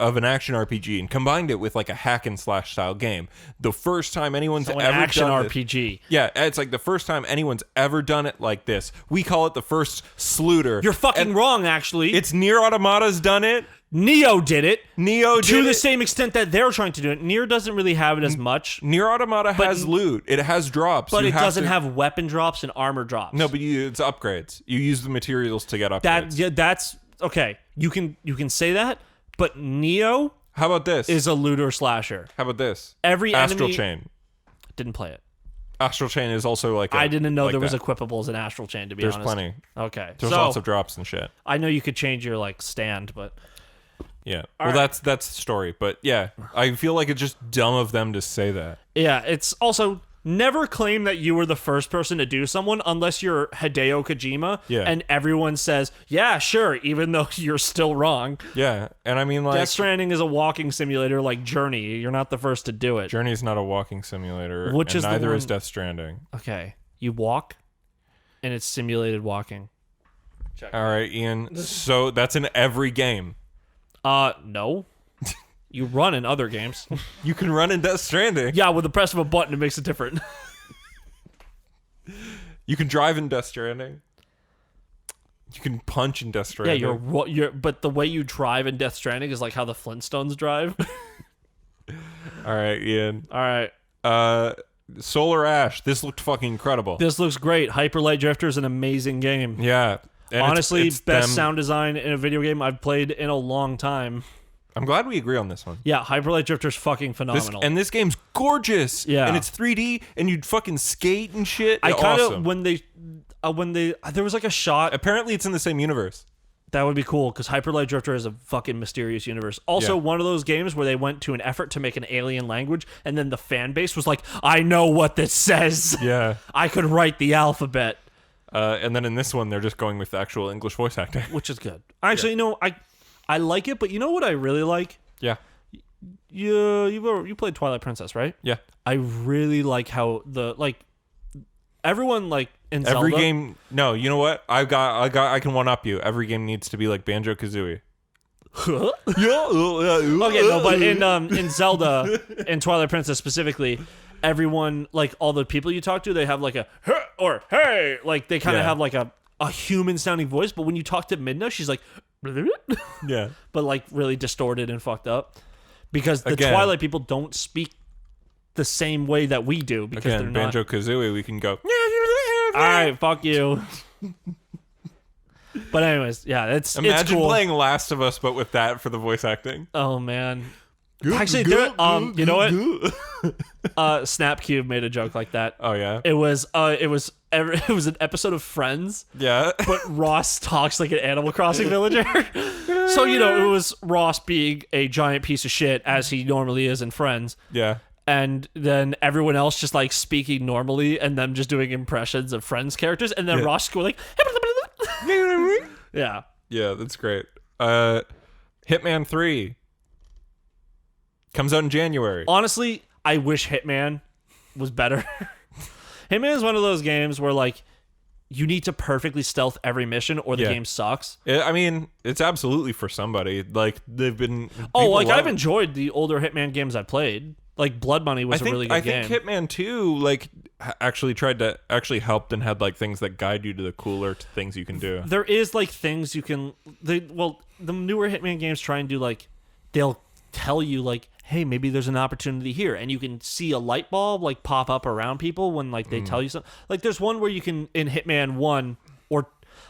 of an action RPG and combined it with like a hack and slash style game. The first time anyone's ever action done RPG. Yeah, it's like the first time anyone's ever done it like this. We call it the first Slooter. You're fucking wrong, actually. It's Nier Automata's done it. Neo did it. To the same extent that they're trying to do it. Nier doesn't really have it as much. Nier Automata has loot. It has drops. But it doesn't have weapon drops and armor drops. No, but it's upgrades. You use the materials to get upgrades. That's okay. You can say that, but Neo How about this? Is a looter slasher. How about this? Every Astral enemy... Chain. Didn't play it. Astral Chain is also like I didn't know there was equipables in Astral Chain, to be honest. There's plenty. Okay. There's lots of drops and shit. I know you could change your stand, but... Yeah. That's the story. But yeah, I feel like it's just dumb of them to say that. Yeah, it's also... Never claim that you were the first person to do someone unless you're Hideo Kojima and everyone says, yeah, sure, even though you're still wrong. Yeah, and I mean, like... Death Stranding is a walking simulator like Journey. You're not the first to do it. Journey's not a walking simulator, and neither is Death Stranding. Okay, you walk, and it's simulated walking. All right, Ian, so that's in every game. No. You run in other games. You can run in Death Stranding. Yeah, with the press of a button, it makes it different. You can drive in Death Stranding. You can punch in Death Stranding. Yeah, but the way you drive in Death Stranding is like how the Flintstones drive. All right, Ian. All right. Solar Ash. This looked fucking incredible. This looks great. Hyper Light Drifter is an amazing game. Yeah. And honestly, it's best sound design in a video game I've played in a long time. I'm glad we agree on this one. Yeah, Hyper Light Drifter's fucking phenomenal. This game's gorgeous. Yeah. And it's 3D, and you'd fucking skate and shit. I kind of, when they, there was like a shot. Apparently it's in the same universe. That would be cool, because Hyper Light Drifter is a fucking mysterious universe. Also, one of those games where they went to an effort to make an alien language, and then the fan base was like, I know what this says. Yeah. I could write the alphabet. And then in this one, they're just going with the actual English voice acting. Which is good. Actually, I like it, but you know what I really like? Yeah. You played Twilight Princess, right? Yeah. I really like how everyone in Zelda. Every game. No, you know what? I can one up you. Every game needs to be like Banjo-Kazooie. Okay, no, but in Zelda, in Twilight Princess specifically, everyone, like all the people you talk to, they have like a "Huh," or hey, like they kind of have like a human sounding voice. But when you talk to Midna, she's like, Yeah. but like really distorted and fucked up because the Again. Twilight people don't speak the same way that we do because they're not. Banjo-Kazooie, we can go. All right, fuck you. But anyways, yeah, it's cool. Playing Last of Us, but with that for the voice acting. Oh man. Actually, you know what? Snapcube made a joke like that. Oh yeah. It was an episode of Friends. Yeah. But Ross talks like an Animal Crossing villager. So it was Ross being a giant piece of shit as he normally is in Friends. Yeah. And then everyone else just like speaking normally, and them just doing impressions of Friends characters, and then Ross going like, yeah. Yeah, that's great. Hitman 3 comes out in January. Honestly, I wish Hitman was better. Hitman is one of those games where like you need to perfectly stealth every mission or the game sucks. I mean, it's absolutely for somebody. Like they've been. I've enjoyed the older Hitman games I played. Like Blood Money was a really good game. I think Hitman 2 like actually helped and had like things that guide you to the cooler things you can do. There is like things you can. The newer Hitman games try and do like they'll tell you like, hey, maybe there's an opportunity here, and you can see a light bulb like pop up around people when like they tell you something. Like there's one where you can in Hitman 1 or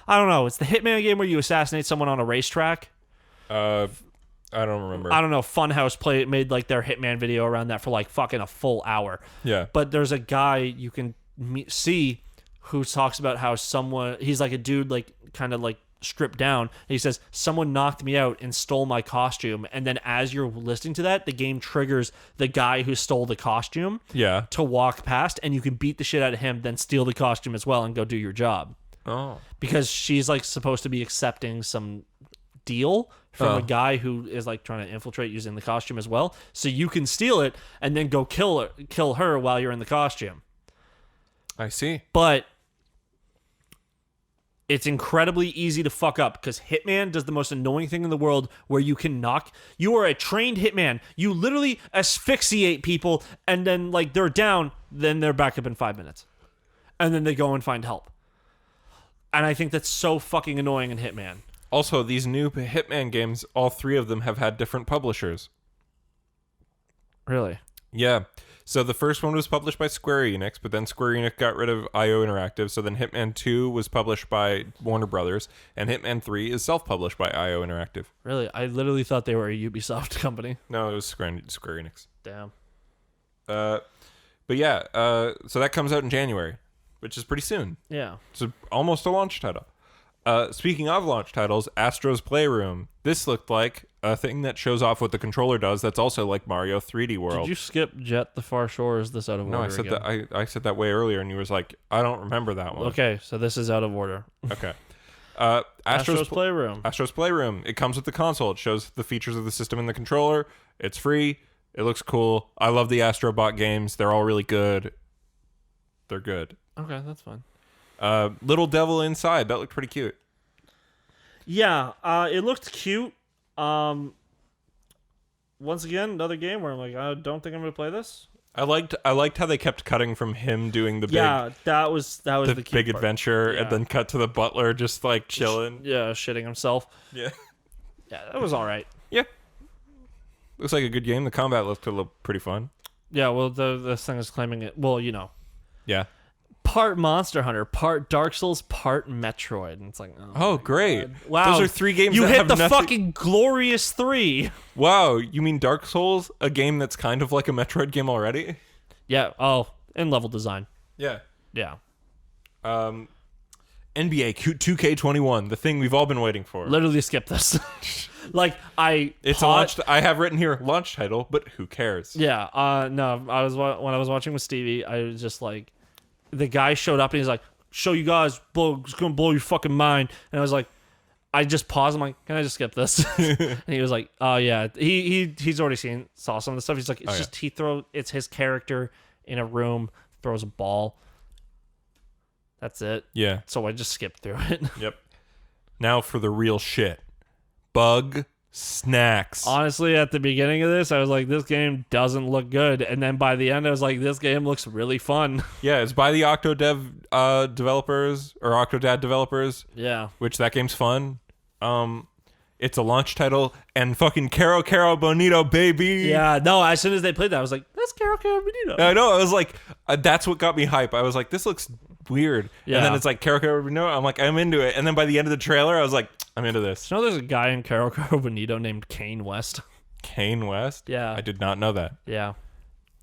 I don't know, it's the Hitman game where you assassinate someone on a racetrack. I don't remember. I don't know. Funhouse made like their Hitman video around that for like fucking a full hour. Yeah. But there's a guy you can see who talks about how he's like a dude like kind of like stripped down. And he says, someone knocked me out and stole my costume. And then as you're listening to that, the game triggers the guy who stole the costume to walk past, and you can beat the shit out of him, then steal the costume as well and go do your job. Oh. Because she's like supposed to be accepting some deal from a guy who is like trying to infiltrate using the costume as well. So you can steal it and then go kill her while you're in the costume. I see. But it's incredibly easy to fuck up because Hitman does the most annoying thing in the world where you are a trained Hitman. You literally asphyxiate people and then like they're down, then they're back up in 5 minutes. And then they go and find help. And I think that's so fucking annoying in Hitman. Also, these new Hitman games, all three of them have had different publishers. Really? Yeah. So the first one was published by Square Enix, but then Square Enix got rid of IO Interactive. So then Hitman 2 was published by Warner Brothers, and Hitman 3 is self-published by IO Interactive. Really? I literally thought they were a Ubisoft company. No, it was Square Enix. Damn. But yeah, so that comes out in January, which is pretty soon. Yeah. It's almost a launch title. Speaking of launch titles, Astro's Playroom. This looked like a thing that shows off what the controller does. That's also like Mario 3D World. Did you skip Jet the Far Shore? Or is this out of order? No, I said that. I said that way earlier, and you was like, I don't remember that one. Okay, so this is out of order. Okay. Astro's Playroom. Astro's Playroom. It comes with the console. It shows the features of the system and the controller. It's free. It looks cool. I love the Astrobot games. They're all really good. They're good. Okay, that's fine. Little Devil Inside. That looked pretty cute. Yeah, it looked cute. Once again, another game where I'm like, I don't think I'm gonna play this. I liked how they kept cutting from him doing the big that was the cute big part. adventure, Yeah. and then cut to the butler just like chilling. Shitting himself. Yeah, that was all right. Yeah, looks like a good game. The combat looked pretty fun. Yeah, well, this thing is claiming it. Well, Yeah. Part Monster Hunter, part Dark Souls, part Metroid. And it's like, oh great. God. Wow. Those are three games you that hit have the nothing... fucking glorious 3. Wow, you mean Dark Souls? A game that's kind of like a Metroid game already? Yeah, and level design. Yeah. Yeah. NBA 2K21, the thing we've all been waiting for. Literally skip this. It's a launch. I have written here launch title, but who cares? Yeah. No. When I was watching with Stevie, I was just like, the guy showed up and he's like, "Show you guys, it's gonna blow your fucking mind." And I was like, I just paused. I'm like, "Can I just skip this?" And he was like, "Oh yeah." He's already saw some of the stuff. He's like, it's his character in a room throws a ball. That's it. Yeah. So I just skipped through it. Yep. Now for the real shit. Bug snacks. Honestly, at the beginning of this, I was like, this game doesn't look good. And then by the end, I was like, this game looks really fun. Yeah, it's by the Octodev developers, or Octodad developers, Yeah. which that game's fun. It's a launch title, and fucking Caro Caro Bonito, baby. Yeah, no, as soon as they played that, I was like, that's Caro Caro Bonito. I know. I was like, that's what got me hype. I was like, this looks weird. Yeah. And then it's like Caro Caro Bonito. I'm like, I'm into it. And then by the end of the trailer, I was like, I'm into this. You know, there's a guy in Caro Caro Bonito named Kane West. Kane West? Yeah. I did not know that. Yeah.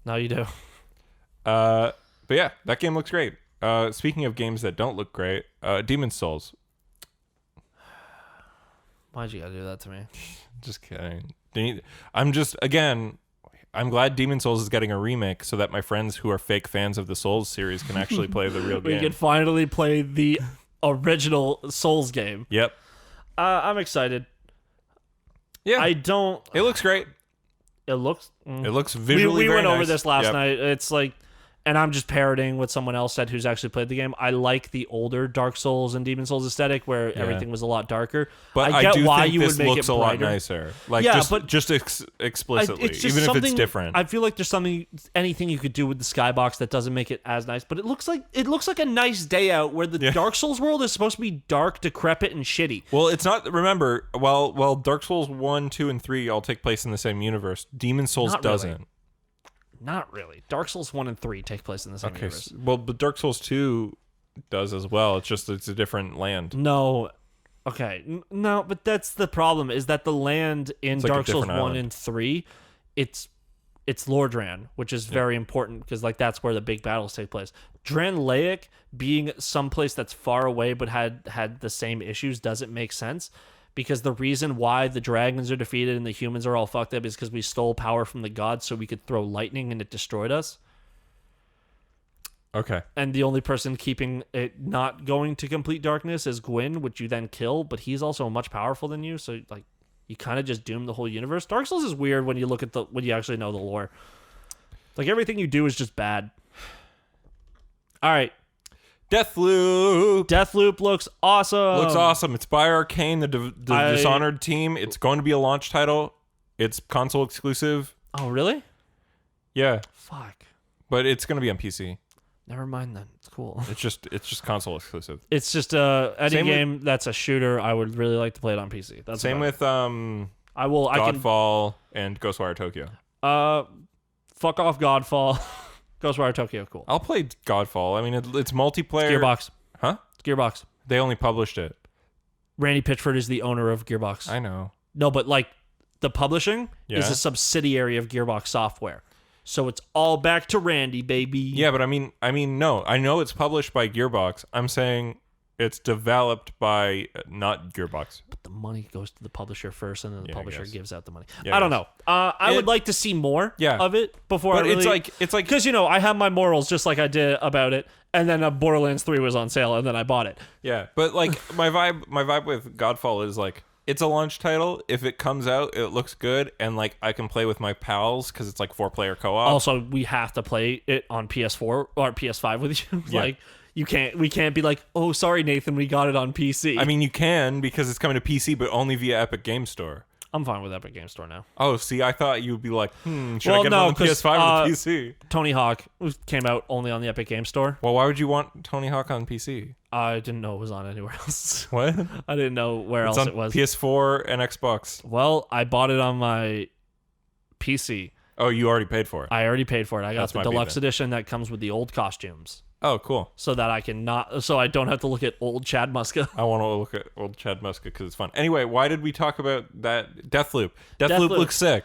Now you do. But yeah, that game looks great. Speaking of games that don't look great, Demon's Souls. Why'd you gotta do that to me? Just kidding. I'm glad Demon's Souls is getting a remake so that my friends who are fake fans of the Souls series can actually play the real game. We can finally play the original Souls game. Yep. I'm excited. Yeah. I don't. It looks great. It looks. It looks visually We very went over nice. this last Yep. night. It's like, and I'm just parroting what someone else said who's actually played the game. I like the older Dark Souls and Demon Souls aesthetic where everything was a lot darker. But I get do why think you this would make looks it a lot brighter. nicer. Like Yeah, just explicitly, It's just even if it's something- different. I feel like there's anything you could do with the skybox that doesn't make it as nice. But it looks like a nice day out where the Dark Souls world is supposed to be dark, decrepit, and shitty. Well, it's not. Remember, while Dark Souls 1, 2, and 3 all take place in the same universe, Demon Souls Not really. doesn't. Not really. Dark Souls 1 and 3 take place in the same universe. Well, but Dark Souls 2 does as well. It's a different land. No. Okay. No, but that's the problem is that the land in It's like a Dark Souls 1 different island. and 3, it's Lordran, which is very important because like that's where the big battles take place. Dranlaic being someplace that's far away but had the same issues doesn't make sense. Because the reason why the dragons are defeated and the humans are all fucked up is because we stole power from the gods so we could throw lightning and it destroyed us. Okay. And the only person keeping it not going to complete darkness is Gwyn, which you then kill, but he's also much powerful than you, so like you kind of just doom the whole universe. Dark Souls is weird when you look at when you actually know the lore. Like everything you do is just bad. All right. Deathloop looks awesome. looks awesome. It's by Arcane, the Dishonored team. It's going to be a launch title. It's console exclusive. Oh, really? Yeah, Fuck. but it's going to be on PC. Never mind then. It's cool. It's just console exclusive. It's just any Same game that's a shooter. I would really like to play it on PC. That's Same about with I will. I can. Godfall and Ghostwire Tokyo. Fuck off, Godfall. Ghostwire Tokyo, cool. I'll play Godfall. I mean, it's multiplayer. Gearbox. Huh? It's Gearbox. They only published it. Randy Pitchford is the owner of Gearbox. I know. No, but like the publishing is Yeah. a subsidiary of Gearbox Software. So it's all back to Randy, baby. Yeah, but I mean, no. I know it's published by Gearbox. I'm saying it's developed by not Gearbox. But the money goes to the publisher first, and then the Yeah, I publisher guess. gives out the money. Yeah, I don't I know. I would like to see more of it before But I really... it's like Because, I have my morals just like I did about it, and then Borderlands 3 was on sale, and then I bought it. yeah, but like my vibe with Godfall is like it's a launch title. If it comes out, it looks good, and like I can play with my pals because it's like 4-player co-op. Also, we have to play it on PS4 or PS5 with you. Yeah. Like, we can't be like, oh, sorry, Nathan, we got it on PC. I mean, you can because it's coming to PC, but only via Epic Game Store. I'm fine with Epic Game Store now. Oh, see, I thought you'd be like, should Well, I get no, it on the 'cause, PS5 or the PC? Tony Hawk came out only on the Epic Game Store. Well, why would you want Tony Hawk on PC? I didn't know it was on anywhere else. What? I didn't know where It's else on it was. PS4 and Xbox. Well, I bought it on my PC. Oh, you already paid for it. I already paid for it. I got That's the my deluxe beat edition that comes with the old costumes, Oh, cool. so that I don't have to look at old Chad Muska. I want to look at old Chad Muska because it's fun. Anyway, why did we talk about that? Deathloop. Deathloop looks sick.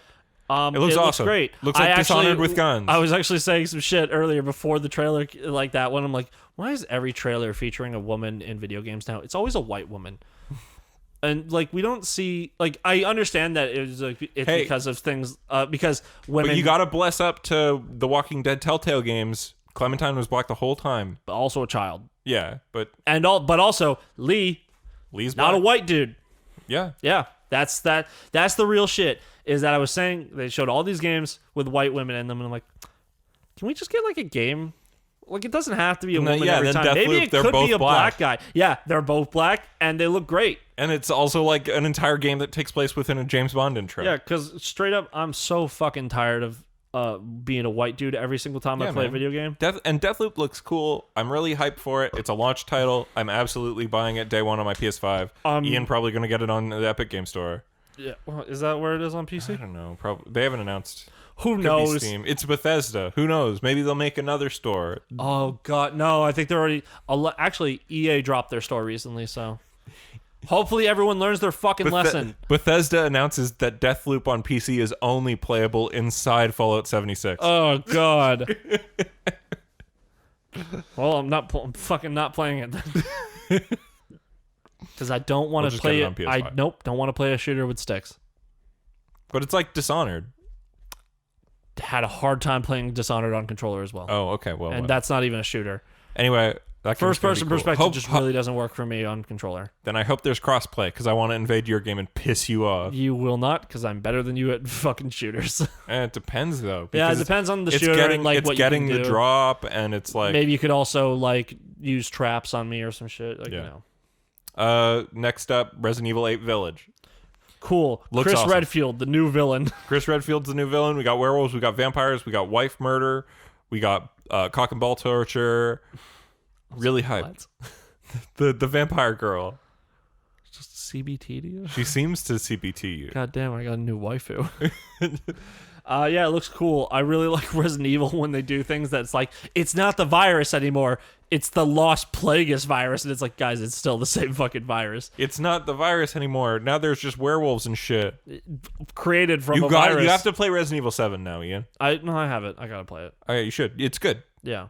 It looks awesome. Great. Looks like Dishonored with guns. I was actually saying some shit earlier before the trailer, like that one. I'm like, why is every trailer featuring a woman in video games now? It's always a white woman. And like we don't see, like I understand that it's because of things, because women. But you gotta bless up to the Walking Dead Telltale games. Clementine was black the whole time. but also a child, Yeah, but but also Lee's Lee's not black. a white dude. Yeah. Yeah, that's the real shit. Is that I was saying they showed all these games with white women in them, and I'm like, can we just get like a game Like, it doesn't have to be a And then- woman yeah, every then time. Maybe Deathloop, it they're could both be a black. black guy. Yeah, they're both black, and they look great. And it's also like an entire game that takes place within a James Bond intro. Yeah, because straight up, I'm so fucking tired of being a white dude every single time I play a video game. Deathloop looks cool. I'm really hyped for it. It's a launch title. I'm absolutely buying it day one on my PS5. Ian probably going to get it on the Epic Game Store. Yeah, well, is that where it is on I PC? don't know. Probably they haven't announced. Who Could be knows? Steam. It's Bethesda. Who knows? Maybe they'll make another store. Oh god, no! I think they're already. Actually, EA dropped their store recently, so hopefully everyone learns their fucking lesson. Bethesda announces that Deathloop on PC is only playable inside Fallout 76. Oh god. Well, I'm fucking not playing it then. Because I don't want to just play get it on PS5. Don't want to play a shooter with sticks. But it's like Dishonored. Had a hard time playing Dishonored on controller as well. Oh, okay. Well, And that's not even a shooter. anyway, that First person cool. perspective just really doesn't work for me on controller. Then I hope there's crossplay because I want to invade your game and piss you off. You will not, because I'm better than you at fucking shooters. And it depends though. Yeah, it because depends on the it's shooter getting, and like it's what getting you can the do. drop, and it's like Maybe you could also like use traps on me or some shit. Like, Yeah. you know. Next up, Resident Evil 8 Village. Cool. Looks Chris awesome. Redfield, the new villain. Chris Redfield's the new villain. We got werewolves. We got vampires. We got wife murder. We got cock and ball torture. Really hyped. The vampire girl. Just CBT to you? She seems to CBT you. God damn, I got a new waifu. Yeah, it looks cool. I really like Resident Evil when they do things that's like, it's not the virus anymore. It's the Lost Plagueis virus. And it's like, guys, it's still the same fucking virus. It's not the virus anymore. Now there's just werewolves and shit. Created from a virus. You have to play Resident Evil 7 now, Ian. No, I have it. I gotta play it. Okay, you should. It's good. Yeah.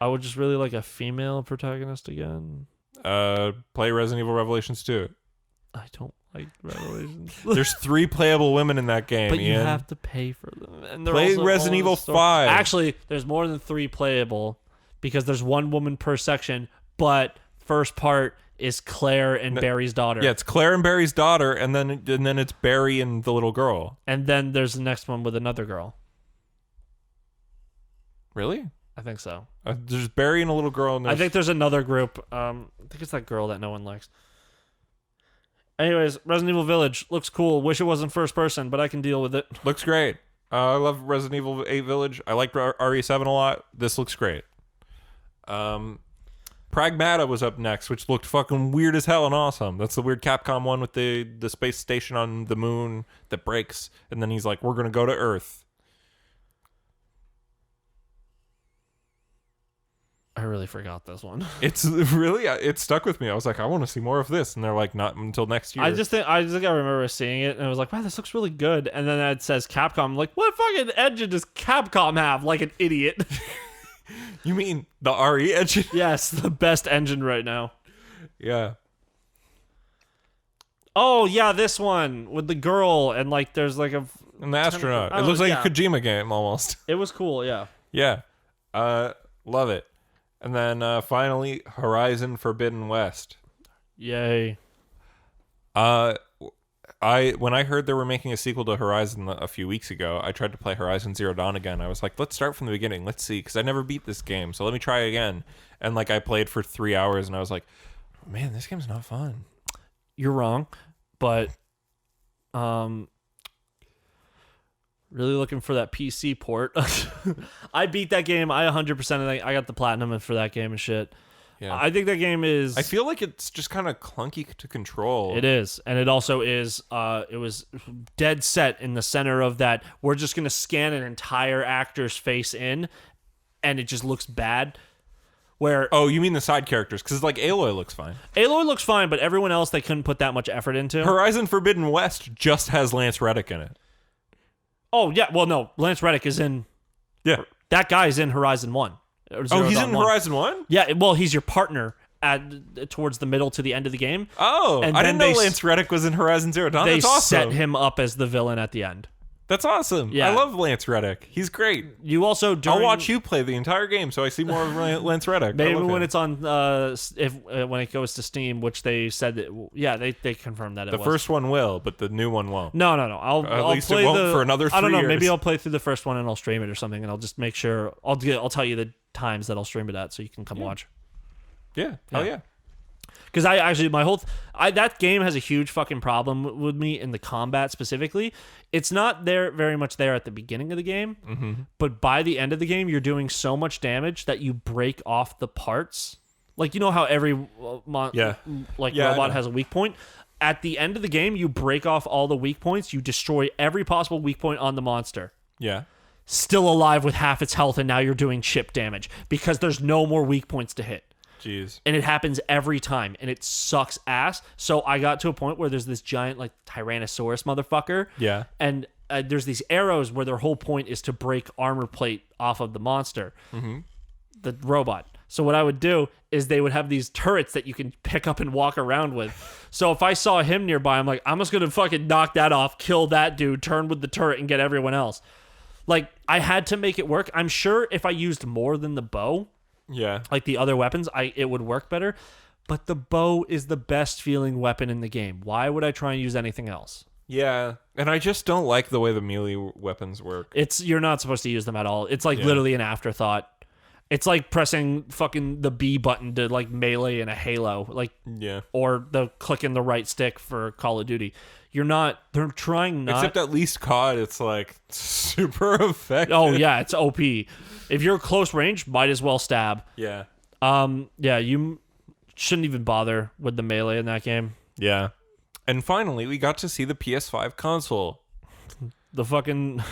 I would just really like a female protagonist again. Play Resident Evil Revelations 2. I don't like Revelations. There's 3 playable women in that game, But you Ian. have to pay for them. And they're Play also Resident all in Evil the store. 5. Actually, there's more than 3 playable because there's 1 woman per section, but first part is Claire and Barry's daughter. Yeah, it's Claire and Barry's daughter, and then it's Barry and the little girl. And then there's the next one with another girl. Really? I think so. There's Barry and a little girl. And I think there's another group. I think it's that girl that no one likes. Anyways, Resident Evil Village looks cool. Wish it wasn't first person, but I can deal with it. looks great. I love Resident Evil 8 Village. I liked RE7 a lot. This looks great. Pragmata was up next, which looked fucking weird as hell and awesome. That's the weird Capcom one with the space station on the moon that breaks, and then he's like, "We're gonna go to Earth." I really forgot this one. It's really it stuck with me. I was like, I want to see more of this, and they're like, not until next year. I think I remember seeing it and I was like, wow, this looks really good. And then it says Capcom. I'm like, what fucking engine does Capcom have? Like an idiot. You mean the RE engine? Yes, the best engine right now. Yeah. Oh yeah, this one with the girl and like there's like And the astronaut. I It don't looks know, like yeah. a Kojima game almost. It was cool, yeah. Yeah. Love it. And then finally, Horizon Forbidden West. Yay. When I heard they were making a sequel to Horizon a few weeks ago, I tried to play Horizon Zero Dawn again. I was like, let's start from the beginning. Let's see, because I never beat this game, so let me try again. And like I played for 3 hours, and I was like, man, this game's not fun. You're wrong, but really looking for that PC port. I beat that game. I 100% I got the platinum for that game and shit. Yeah. I think that game is. I feel like it's just kind of clunky to control. It is, and it also is. It was dead set in the center of that. We're just gonna scan an entire actor's face in, and it just looks bad. Where Oh, you mean the side characters? Because like Aloy looks fine. Aloy looks fine, but everyone else they couldn't put that much effort into. Horizon Forbidden West just has Lance Reddick in it. Oh yeah, well no, Lance Reddick is in. Yeah. That guy's in Horizon 1. Oh, he's in Horizon 1? Yeah, well, he's your partner towards the middle to the end of the game. Oh, And I then didn't know they Lance Reddick was in Horizon Zero Dawn. They That's awesome. set him up as the villain at the end. That's awesome. Yeah. I love Lance Reddick. He's great. You also I'll watch you play the entire game so I see more of Lance Reddick. Maybe I love when him. it's on, when it goes to Steam, which they said that, yeah, they confirmed that The first one will, but the new one won't. No. I'll least it play won't for another I don't 3 know. Maybe years. I'll play through the first one and I'll stream it or something, and I'll just make sure. I'll tell you times that I'll stream it at, so you can come watch. Yeah. Oh yeah. Because I actually, that game has a huge fucking problem with me in the combat specifically. It's not there very much there at the beginning of the game, but by the end of the game, you're doing so much damage that you break off the parts. Like, you know how every robot has a weak point? At the end of the game, you break off all the weak points. You destroy every possible weak point on the monster. Yeah. Still alive with half its health, and now you're doing chip damage because there's no more weak points to hit. Jeez. And it happens every time, and it sucks ass. So I got to a point where there's this giant, like, Tyrannosaurus motherfucker. Yeah. And there's these arrows where their whole point is to break armor plate off of the monster, the robot. So what I would do is they would have these turrets that you can pick up and walk around with. So if I saw him nearby, I'm like, I'm just going to fucking knock that off, kill that dude, turn with the turret, and get everyone else. Like, I had to make it work. I'm sure if I used more than the bow... Yeah. Like the other weapons, it would work better. But the bow is the best feeling weapon in the game. Why would I try and use anything else? Yeah. And I just don't like the way the melee weapons work. You're not supposed to use them at all. It's like literally an afterthought. It's like pressing fucking the B button to like melee in a Halo. Like, or the clicking the right stick for Call of Duty. They're trying not. Except at least COD, it's like super effective. Oh yeah, it's OP. If you're close range, might as well stab. Yeah. You shouldn't even bother with the melee in that game. Yeah. And finally, we got to see the PS5 console. The fucking...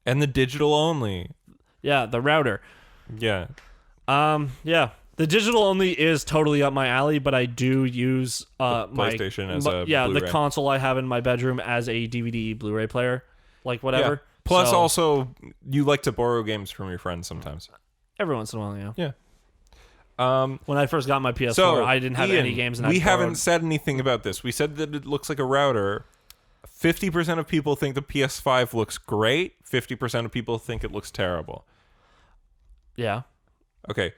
And the digital only. Yeah, the router. Yeah. Yeah. The digital only is totally up my alley, but I do use PlayStation as a Blu-ray. the console I have in my bedroom as a DVD Blu-ray player, like whatever. Yeah. Plus, also, you like to borrow games from your friends sometimes. Every once in a while, yeah. Yeah. When I first got my PS4, I didn't have any games. And we haven't said anything about this. We said that it looks like a router. 50% of people think the PS5 looks great. 50% of people think it looks terrible. Yeah. Okay.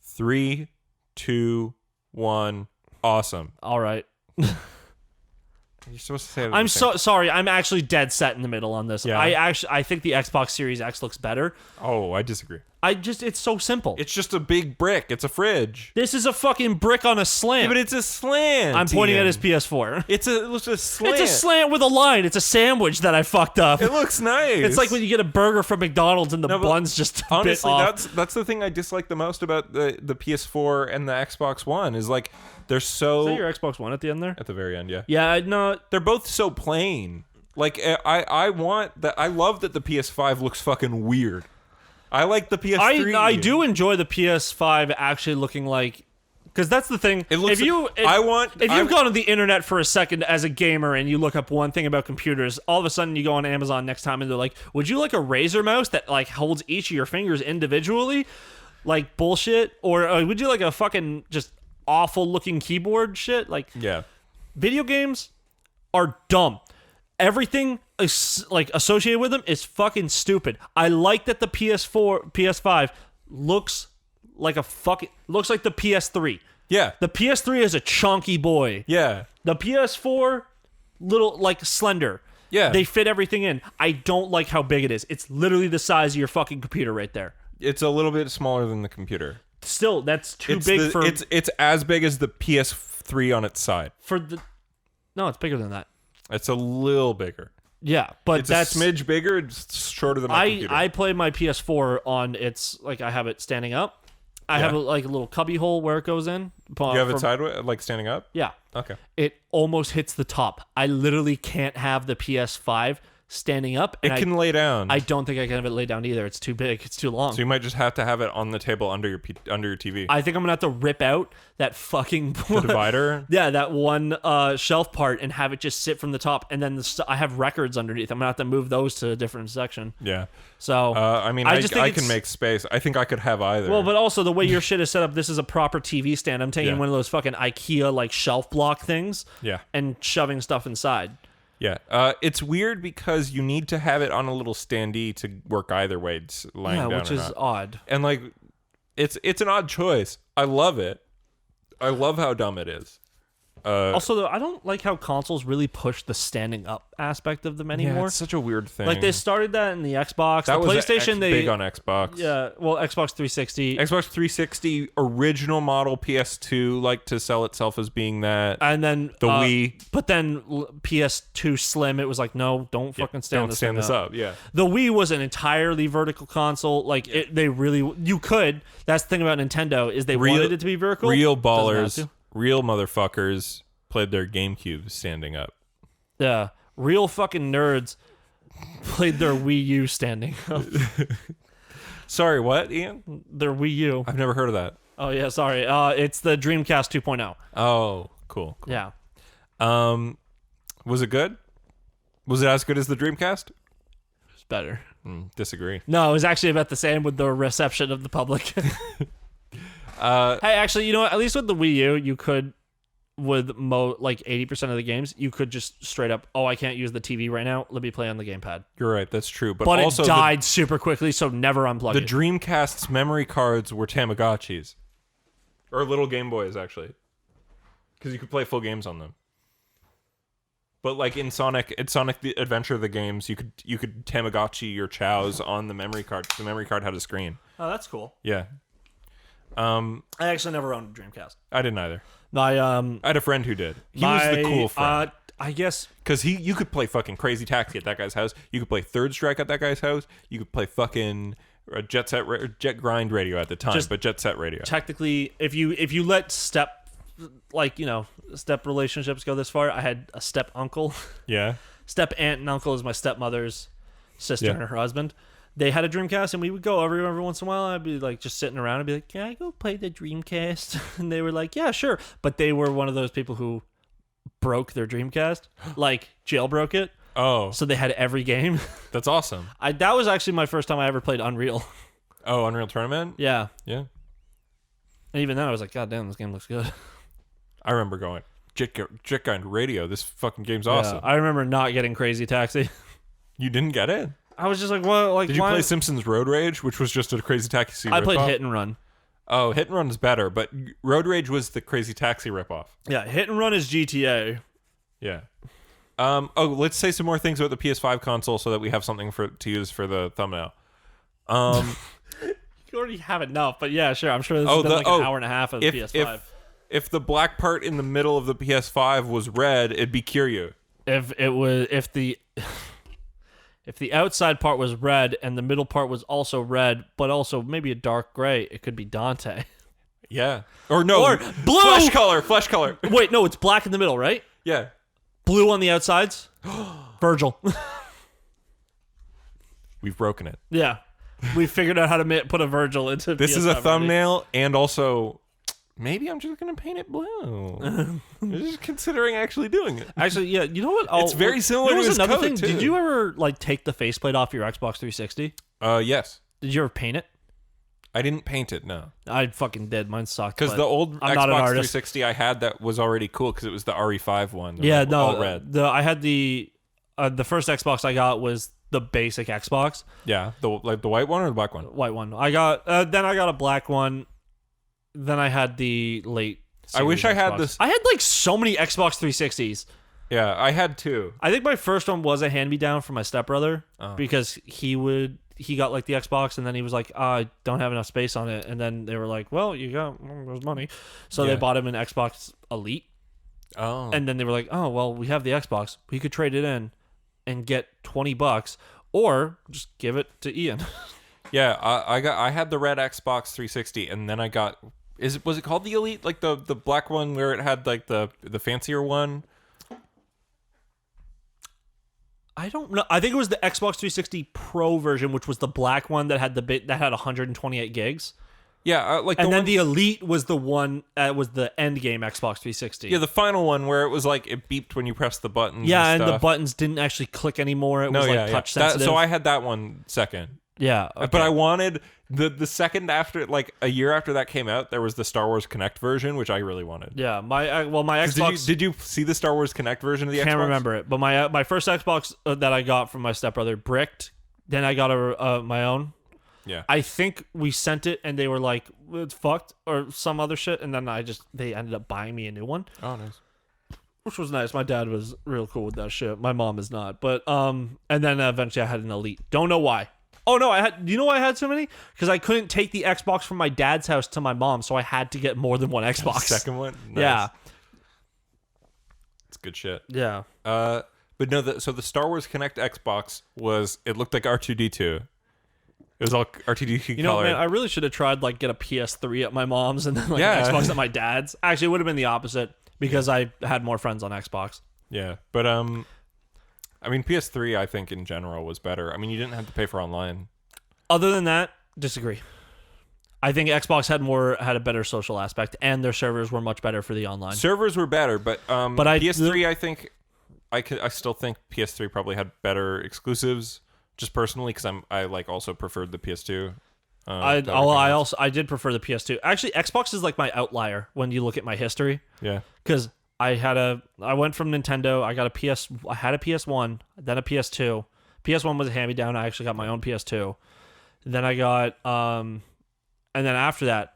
3, 2, 1. Awesome. All right. You're supposed to say it. I'm so sorry. I'm actually dead set in the middle on this. Yeah. I think the Xbox Series X looks better. Oh, I disagree. It's so simple. It's just a big brick. It's a fridge. This is a fucking brick on a slant. Yeah, but it's a slant. I'm pointing at his PS4. It looks a slant. It's a slant with a line. It's a sandwich that I fucked up. It looks nice. It's like when you get a burger from McDonald's and the bun's just a honestly, bit off. that's the thing I dislike the most about the PS4 and the Xbox One is like they're so. Is that your Xbox One at the end there? At the very end, yeah. Yeah, no, they're both so plain. Like I want that. I love that the PS5 looks fucking weird. I like the PS3. I do enjoy the PS5 actually looking like, because that's the thing. It looks. If you've gone to the internet for a second as a gamer and you look up one thing about computers, all of a sudden you go on Amazon next time and they're like, "Would you like a Razer mouse that like holds each of your fingers individually?" Like bullshit, or would you like a fucking just awful looking keyboard shit? Like, yeah, video games are dumb. Everything like associated with them is fucking stupid. I like that the PS5 looks like the PS3. Yeah. The PS3 is a chunky boy. Yeah. The PS4 little like slender. Yeah. They fit everything in. I don't like how big it is. It's literally the size of your fucking computer right there. It's a little bit smaller than the computer. Still, that's too big for it's as big as the PS3 on its side. No, it's bigger than that. It's a little bigger. Yeah, but that's a smidge bigger. It's shorter than my computer. I play my PS4 on its like I have it standing up. I have a little cubby hole where it goes in. You have it sideways, like standing up? Yeah. Okay. It almost hits the top. I literally can't have the PS5 standing up. And it can lay down. I don't think I can have it lay down either. It's too big. It's too long. So you might just have to have it on the table under your TV. I think I'm gonna have to rip out that fucking the divider. Yeah, that one shelf part and have it just sit from the top. And then I have records underneath. I'm gonna have to move those to a different section. Yeah. So I mean, I can make space. I think I could have either. Well, but also the way your shit is set up, this is a proper TV stand. I'm taking one of those fucking IKEA like shelf block things. Yeah. And shoving stuff inside. Yeah, it's weird because you need to have it on a little standee to work either way, lying down which is odd. And like, it's an odd choice. I love it. I love how dumb it is. Also, though, I don't like how consoles really push the standing up aspect of them anymore. Yeah, it's such a weird thing. Like they started that in the Xbox, that the was PlayStation. big on Xbox. Yeah, well, Xbox 360, Xbox 360 original model PS2 liked to sell itself as being that. and then The Wii. But then PS2 Slim, it was like, no, don't fucking stand this up. Yeah. The Wii was an entirely vertical console. Like they really, you could. That's the thing about Nintendo is they wanted it to be vertical. Real Doesn't have ballers, to. real motherfuckers played their GameCube standing up. Yeah, real fucking nerds played their Wii U standing up. Sorry, what, Ian? Their Wii U. I've never heard of that. Oh yeah, sorry. It's the Dreamcast 2.0. Oh, cool. Yeah. Was it good? Was it as good as the Dreamcast? It's better. Disagree. No, it was actually about the same with the reception of the public. Hey, actually, you know what? At least with the Wii U, you could, with like 80% of the games, you could just straight up, oh, I can't use the TV right now. Let me play on the gamepad. You're right. That's true. But But also it died super quickly, so never unplug the it. Dreamcast's memory cards were Tamagotchis. Or little Game Boys, actually. Because you could play full games on them. But like in Sonic the Adventure of the games, you could Tamagotchi your CHAZ on the memory card. The memory card had a screen. Oh, that's cool. Yeah. I actually never owned a Dreamcast. I didn't either. I I had a friend who did. He was the cool friend. I guess Because you could play fucking Crazy Taxi at that guy's house. You could play Third Strike at that guy's house. You could play fucking Jet Grind Radio at the time, but Jet Set Radio. technically, if you let step relationships go this far, I had a step uncle. Yeah. Step aunt and uncle is my stepmother's sister Yeah. and her husband. They had a Dreamcast, and we would go every once in a while. I'd be like just sitting around and be like, "Can I go play the Dreamcast?" And they were like, "Yeah, sure." But they were one of those people who broke their Dreamcast, like jailbroke it. Oh, So they had every game. that's awesome. That was actually my first time I ever played Unreal. Oh, Unreal Tournament? Yeah. Yeah. And even then, I was like, God damn, this game looks good. I remember going, Jet Grind Radio, this fucking game's awesome. Yeah, I remember not getting Crazy Taxi. You didn't get it? I was just like, what? Like, Did you why? play Simpsons Road Rage, which was just a Crazy Taxi I played ripoff? Hit and Run. Oh, Hit and Run is better, but Road Rage was the Crazy Taxi ripoff. Yeah, Hit and Run is GTA. Yeah. Let's say some more things about the PS5 console so that we have something to use for the thumbnail. You already have enough, but yeah, sure. I'm sure this has been like an hour and a half of PS5. If the black part in the middle of the PS5 was red, it'd be Kiryu. If the outside part was red and the middle part was also red, but also maybe a dark gray, it could be Dante. Yeah. Or no. Or blue! Flesh color. Wait, no, it's black in the middle, right? Yeah. Blue on the outsides. Vergil. We've broken it. Yeah. We figured out how to put a Vergil into This PS5 is a already. thumbnail, and also, maybe I'm just going to paint it blue. I'm just considering actually doing it. Actually, yeah, you know what? It's very similar to was his another code, thing. too. Did you ever like take the faceplate off your Xbox 360? Yes. Did you ever paint it? I didn't paint it, no. I fucking did. Mine sucked. Because but the old I'm Xbox not an artist. 360 I had that was already cool because it was the RE5 one. Yeah, like, no. all red. I had the first Xbox I got was the basic Xbox, Yeah, the white one or the black one? white one. I got then I got a black one. Then I had the late. I wish series I had Xbox. this- I had like so many Xbox 360s. Yeah, I had two. I think my first one was a hand-me-down from my stepbrother Oh. because he got like the Xbox and then he was like, I don't have enough space on it. And then they were like, well, there's money. So Yeah. they bought him an Xbox Elite. Oh. And then they were like, oh, well, we have the Xbox. We could trade it in and get $20 or just give it to Ian. Yeah, I had the red Xbox 360, and then I got was it called the Elite, like the black one where it had like the fancier one? I don't know. I think it was the Xbox 360 Pro version, which was the black one that had that had 128 gigs. Yeah, like And then one, the Elite was the one was the end game Xbox 360. the final one where it was like it beeped when you pressed the buttons. Yeah, and and the stuff. buttons didn't actually click anymore. It was like touch That, sensitive. so I had that one second. yeah, okay. But I wanted the second after, like a year after that came out, there was the Star Wars Connect version, which I really wanted. yeah, my Xbox. Did you see the Star Wars Connect version of the Xbox? Can't remember it, but my first Xbox that I got from my stepbrother bricked. Then I got my own. Yeah. I think we sent it, and they were like, "It's fucked" or some other shit, and then they ended up buying me a new one. Oh, nice. which was nice. My dad was real cool with that shit. My mom is not. But and then eventually I had an Elite. Don't know why. Oh no, I had. You know why I had so many? Because I couldn't take the Xbox from my dad's house to my mom, so I had to get more than one Xbox. Second one. Nice. Yeah, it's good shit. yeah. But no, so the Star Wars Kinect Xbox it looked like R2D2. It was all R2D2 You know, colored. man, I really should have tried like get a PS3 at my mom's and then like Yeah. an Xbox at my dad's. Actually, it would have been the opposite because I had more friends on Xbox. Yeah, but I mean, PS3 I think in general was better. I mean, you didn't have to pay for online. Other than that, disagree. I think Xbox had a better social aspect, and their servers were much better for the online. Servers were better, but PS3 I think I still think PS3 probably had better exclusives. Just personally, because I like also preferred the PS2. I did prefer the PS2. Actually, Xbox is like my outlier when you look at my history. Yeah, because I went from Nintendo. I had a PS1, then a PS2. PS1 was a hand-me-down. I actually got my own PS2. Then I got and then after that,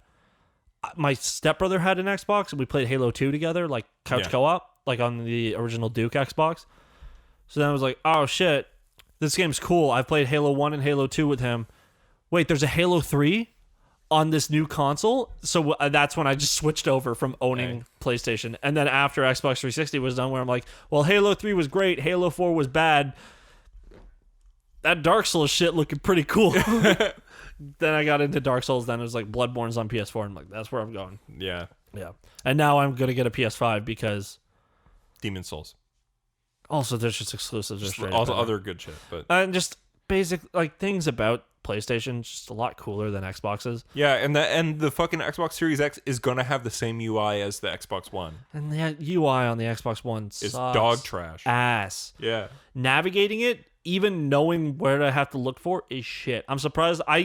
my stepbrother had an Xbox, and we played Halo 2 together, like couch co-op, like on the original Duke Xbox. So then I was like, oh shit, this game's cool. I've played Halo 1 and Halo 2 with him. Wait, there's a Halo 3 on this new console? So that's when I just switched over from owning PlayStation. And then after Xbox 360 was done, where I'm like, well, Halo 3 was great, Halo 4 was bad. That Dark Souls shit looking pretty cool. Then I got into Dark Souls. Then it was like Bloodborne's on PS4. I'm like, that's where I'm going. Yeah. And now I'm gonna get a PS5 because Demon Souls. Also, there's just exclusives. Just also other good shit, but and just basic like things about PlayStation just a lot cooler than Xbox's. Yeah, and the fucking Xbox Series X is gonna have the same UI as the Xbox One. And the UI on the Xbox One is sucks dog trash. Ass. Yeah. Navigating it, even knowing where to have to look for, is shit. I'm surprised. I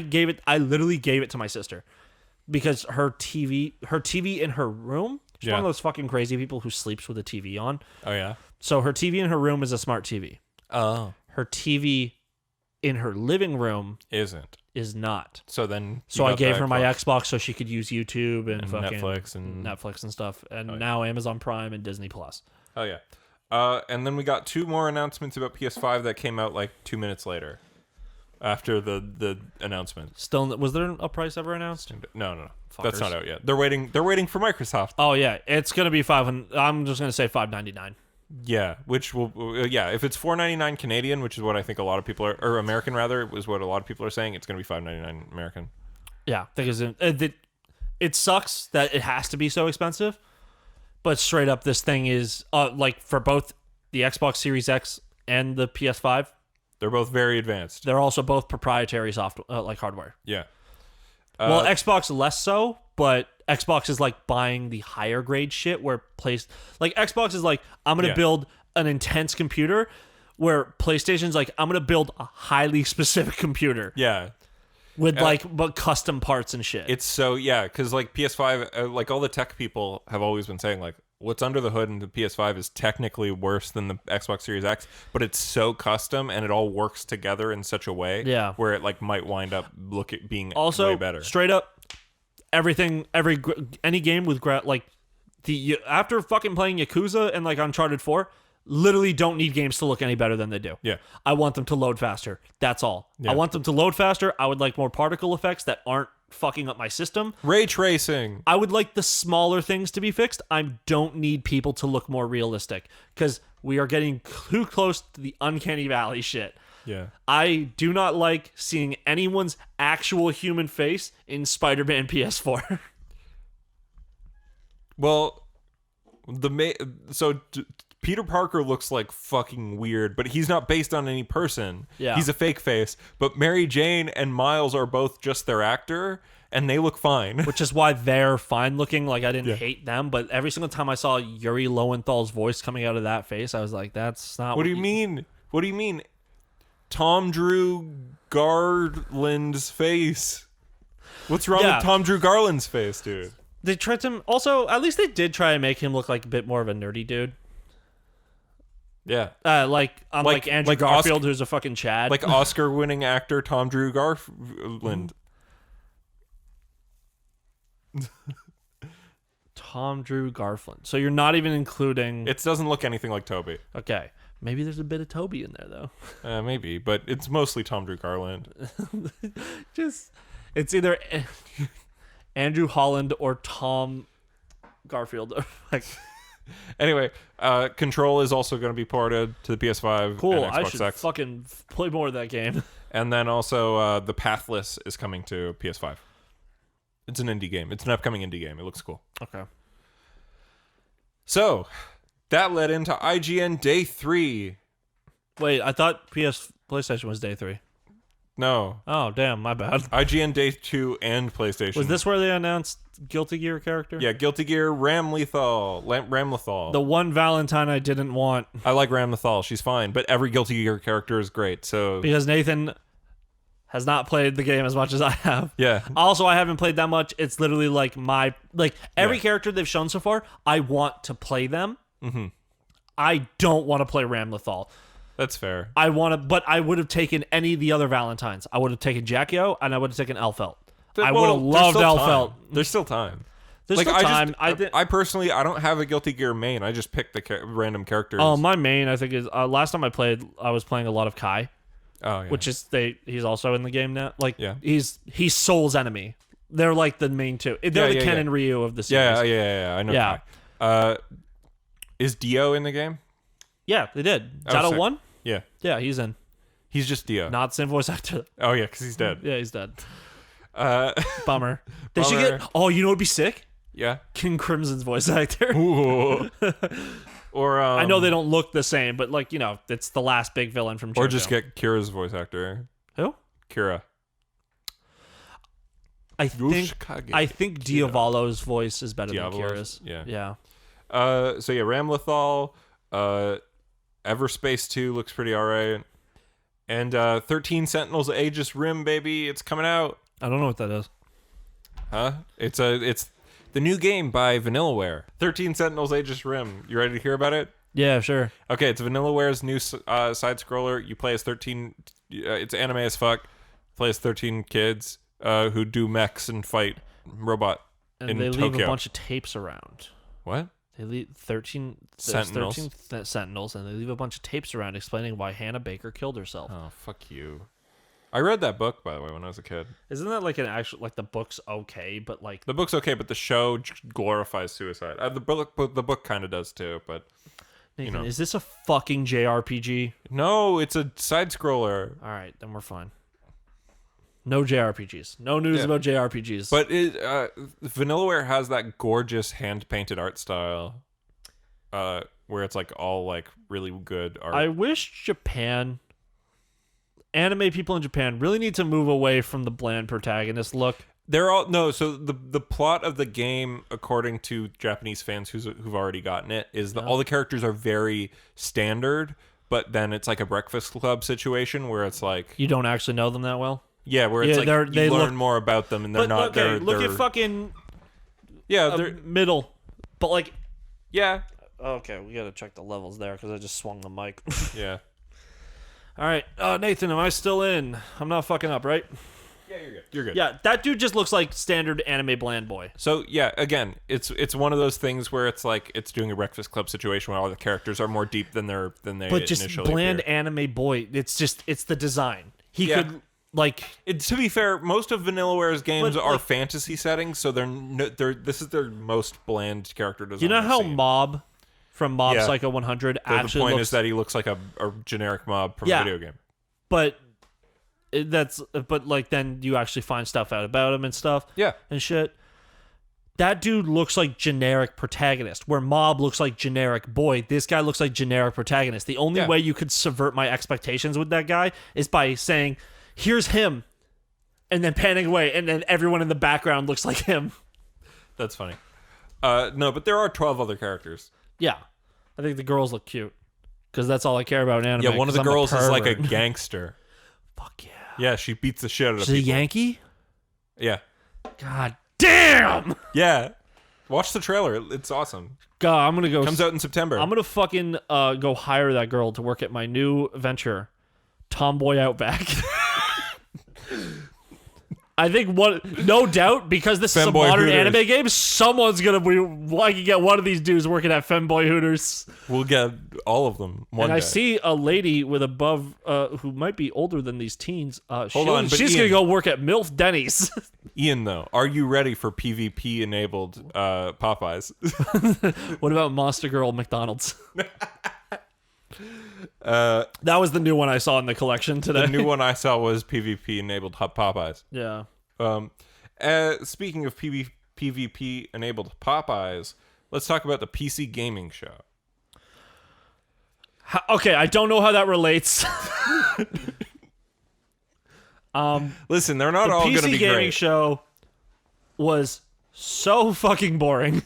literally gave it to my sister because her TV in her room. She's one of those fucking crazy people who sleeps with a TV on. Oh yeah. So her TV in her room is a smart TV. Oh. Her TV in her living room is not. So then I gave her my Xbox so she could use YouTube and fucking Netflix and stuff. And now Amazon Prime and Disney Plus. Oh yeah. And then we got 2 more announcements about PS5 that came out like 2 minutes later after the announcement. Still, was there a price ever announced? No. Fuckers. That's not out yet. They're waiting for Microsoft. Oh yeah, it's gonna be $500. I'm just gonna say $599. Yeah, which will if it's $4.99 Canadian, which is what I think a lot of people are, or American rather, was what a lot of people are saying. It's gonna be $5.99 American. Yeah, because it sucks that it has to be so expensive, but straight up, this thing is like for both the Xbox Series X and the PS5. They're both very advanced. They're also both proprietary software, like hardware. Yeah. Well, Xbox less so, but Xbox is like buying the higher grade shit where Xbox is like, I'm going to build an intense computer, where PlayStation's like, I'm going to build a highly specific computer. Yeah. With but custom parts and shit. It's so, because like PS5, like all the tech people have always been saying like, what's under the hood in the PS5 is technically worse than the Xbox Series X, but it's so custom and it all works together in such a way where it like might wind up being also way better. Straight up, any game with after fucking playing Yakuza and like Uncharted 4, literally don't need games to look any better than they do. Yeah. I want them to load faster. That's all. Yeah. I want them to load faster. I would like more particle effects that aren't fucking up my system. Ray tracing. I would like the smaller things to be fixed. I don't need people to look more realistic because we are getting too close to the uncanny valley shit. Yeah. I do not like seeing anyone's actual human face in Spider-Man PS4. Well, Peter Parker looks like fucking weird, but he's not based on any person. Yeah. He's a fake face. But Mary Jane and Miles are both just their actor, and they look fine. Which is why they're fine looking. Like, I didn't hate them, but every single time I saw Yuri Lowenthal's voice coming out of that face, I was like, that's not What do you mean? What do you mean? Tom Drew Garland's face. What's wrong with Tom Drew Garland's face, dude? They tried to... Also, at least they did try and make him look like a bit more of a nerdy dude. Yeah. Like Andrew Garfield, who's a fucking Chad. Like Oscar-winning actor Tom Drew Garland. Tom, Drew, Garfield. So you're not even including... It doesn't look anything like Toby. Okay. Maybe there's a bit of Toby in there, though. Maybe, but it's mostly Tom, Drew, Garland. It's either Andrew Holland or Tom Garfield. Like, anyway, Control is also going to be ported to the PS5 cool. and I Xbox should X. fucking play more of that game. And then also the Pathless is coming to PS5. It's an indie game. It's an upcoming indie game. It looks cool. Okay. So, that led into IGN Day 3. Wait, I thought PlayStation was Day 3. No. Oh, damn, my bad. IGN Day 2 and PlayStation. Was this where they announced Guilty Gear character? Yeah, Guilty Gear Ramlethal. The one Valentine I didn't want. I like Ramlethal. She's fine, but every Guilty Gear character is great. So Because Nathan has not played the game as much as I have. Yeah. Also, I haven't played that much. It's literally like every character they've shown so far, I want to play them. Mm-hmm. I don't want to play Ramlethal. That's fair. But I would have taken any of the other Valentines. I would have taken Jackio and I would have taken Elfelt. I would have loved Elfelt. There's still time. There's still time. I personally, I don't have a Guilty Gear main. I just pick the random characters. Oh, my main, I think, is last time I played, I was playing a lot of Kai. Oh, yeah. Which is he's also in the game now. Like, yeah. he's Soul's enemy. They're like the main two. They're the Ken and Ryu of the series. Yeah. I know. Yeah. Kai. Is Dio in the game? Yeah, they did. Shadow 1? Yeah. Yeah, he's in. He's just Dio. Not the same voice actor. Oh, yeah, because he's dead. Yeah, he's dead. Bummer. They should Bummer. get... Oh, you know what would be sick? Yeah. King Crimson's voice actor. Ooh. Or I know they don't look the same, but like, it's the last big villain from JoJo. Or just get Kira's voice actor. Who? Kira. I think Diavolo's voice is better than Kira's. Yeah. Yeah. So yeah, Ramlethal, Everspace 2 looks pretty alright. And 13 Sentinels Aegis Rim, baby, it's coming out. I don't know what that is. Huh? It's the new game by Vanillaware. 13 Sentinels Aegis Rim. You ready to hear about it? Yeah, sure. Okay, it's Vanillaware's new side scroller. You play as 13. It's anime as fuck. Play as 13 kids who do mechs and fight robot and in they Tokyo. leave a bunch of tapes around. What? They leave 13 Sentinels. 13 Sentinels, and they leave a bunch of tapes around explaining why Hannah Baker killed herself. Oh, fuck you. I read that book, by the way, when I was a kid. Isn't that like an actual, like the book's okay, but like... The book's okay, but the show glorifies suicide. The book kind of does too, but... Nathan, is this a fucking JRPG? No, it's a side-scroller. All right, then we're fine. No JRPGs. No news about JRPGs. But Vanillaware has that gorgeous hand-painted art style where it's like all like really good art. I wish anime people in Japan really need to move away from the bland protagonist look. They're all no. So the plot of the game, according to Japanese fans who've already gotten it, is that all the characters are very standard, but then it's like a Breakfast Club situation where it's like you don't actually know them that well. Yeah, where it's like you learn more about them, and they're not. Okay, look at fucking they're middle, but like yeah. Okay, we gotta check the levels there because I just swung the mic. Yeah. All right, Nathan, am I still in? I'm not fucking up, right? Yeah, you're good. You're good. Yeah, that dude just looks like standard anime bland boy. So yeah, again, it's one of those things where it's like it's doing a Breakfast Club situation where all the characters are more deep than they but just initially bland appear. anime boy. It's the design. He could like. To be fair, most of Vanillaware's games are fantasy settings, so this is their most bland character design. You know how I've seen. Mob from Mob Psycho 100 actually the point looks, is that he looks like a generic mob from a video game. But then you actually find stuff out about him and stuff. Yeah. And shit. That dude looks like generic protagonist, where Mob looks like generic boy. This guy looks like generic protagonist. The only way you could subvert my expectations with that guy is by saying, here's him, and then panning away, and then everyone in the background looks like him. That's funny. No, but there are 12 other characters. Yeah. I think the girls look cute, because that's all I care about in anime. Yeah, one of the girls is like a gangster. Fuck yeah. Yeah, she beats the shit out of She's people. a Yankee? Yeah. God damn! Yeah. Watch the trailer. It's awesome. God, I'm gonna go. Comes out in September. I'm gonna fucking go hire that girl to work at my new venture, Tomboy Outback. I think no doubt, because this is a Femboy modern Hooters. anime game, someone's gonna be. I can get one of these dudes working at Femboy Hooters. We'll get all of them one And day. I see a lady with who might be older than these teens. Hold on, but she's Ian- gonna go work at MILF Denny's. Ian, though, are you ready for PvP-enabled Popeyes? What about Monster Girl McDonald's? That was the new one I saw in the collection today. The new one I saw was PvP-enabled Popeyes. Yeah. Speaking of PvP-enabled Popeyes, let's talk about the PC gaming show. Okay, I don't know how that relates. Listen, they're not The all going to PC be gaming great. show was so fucking boring.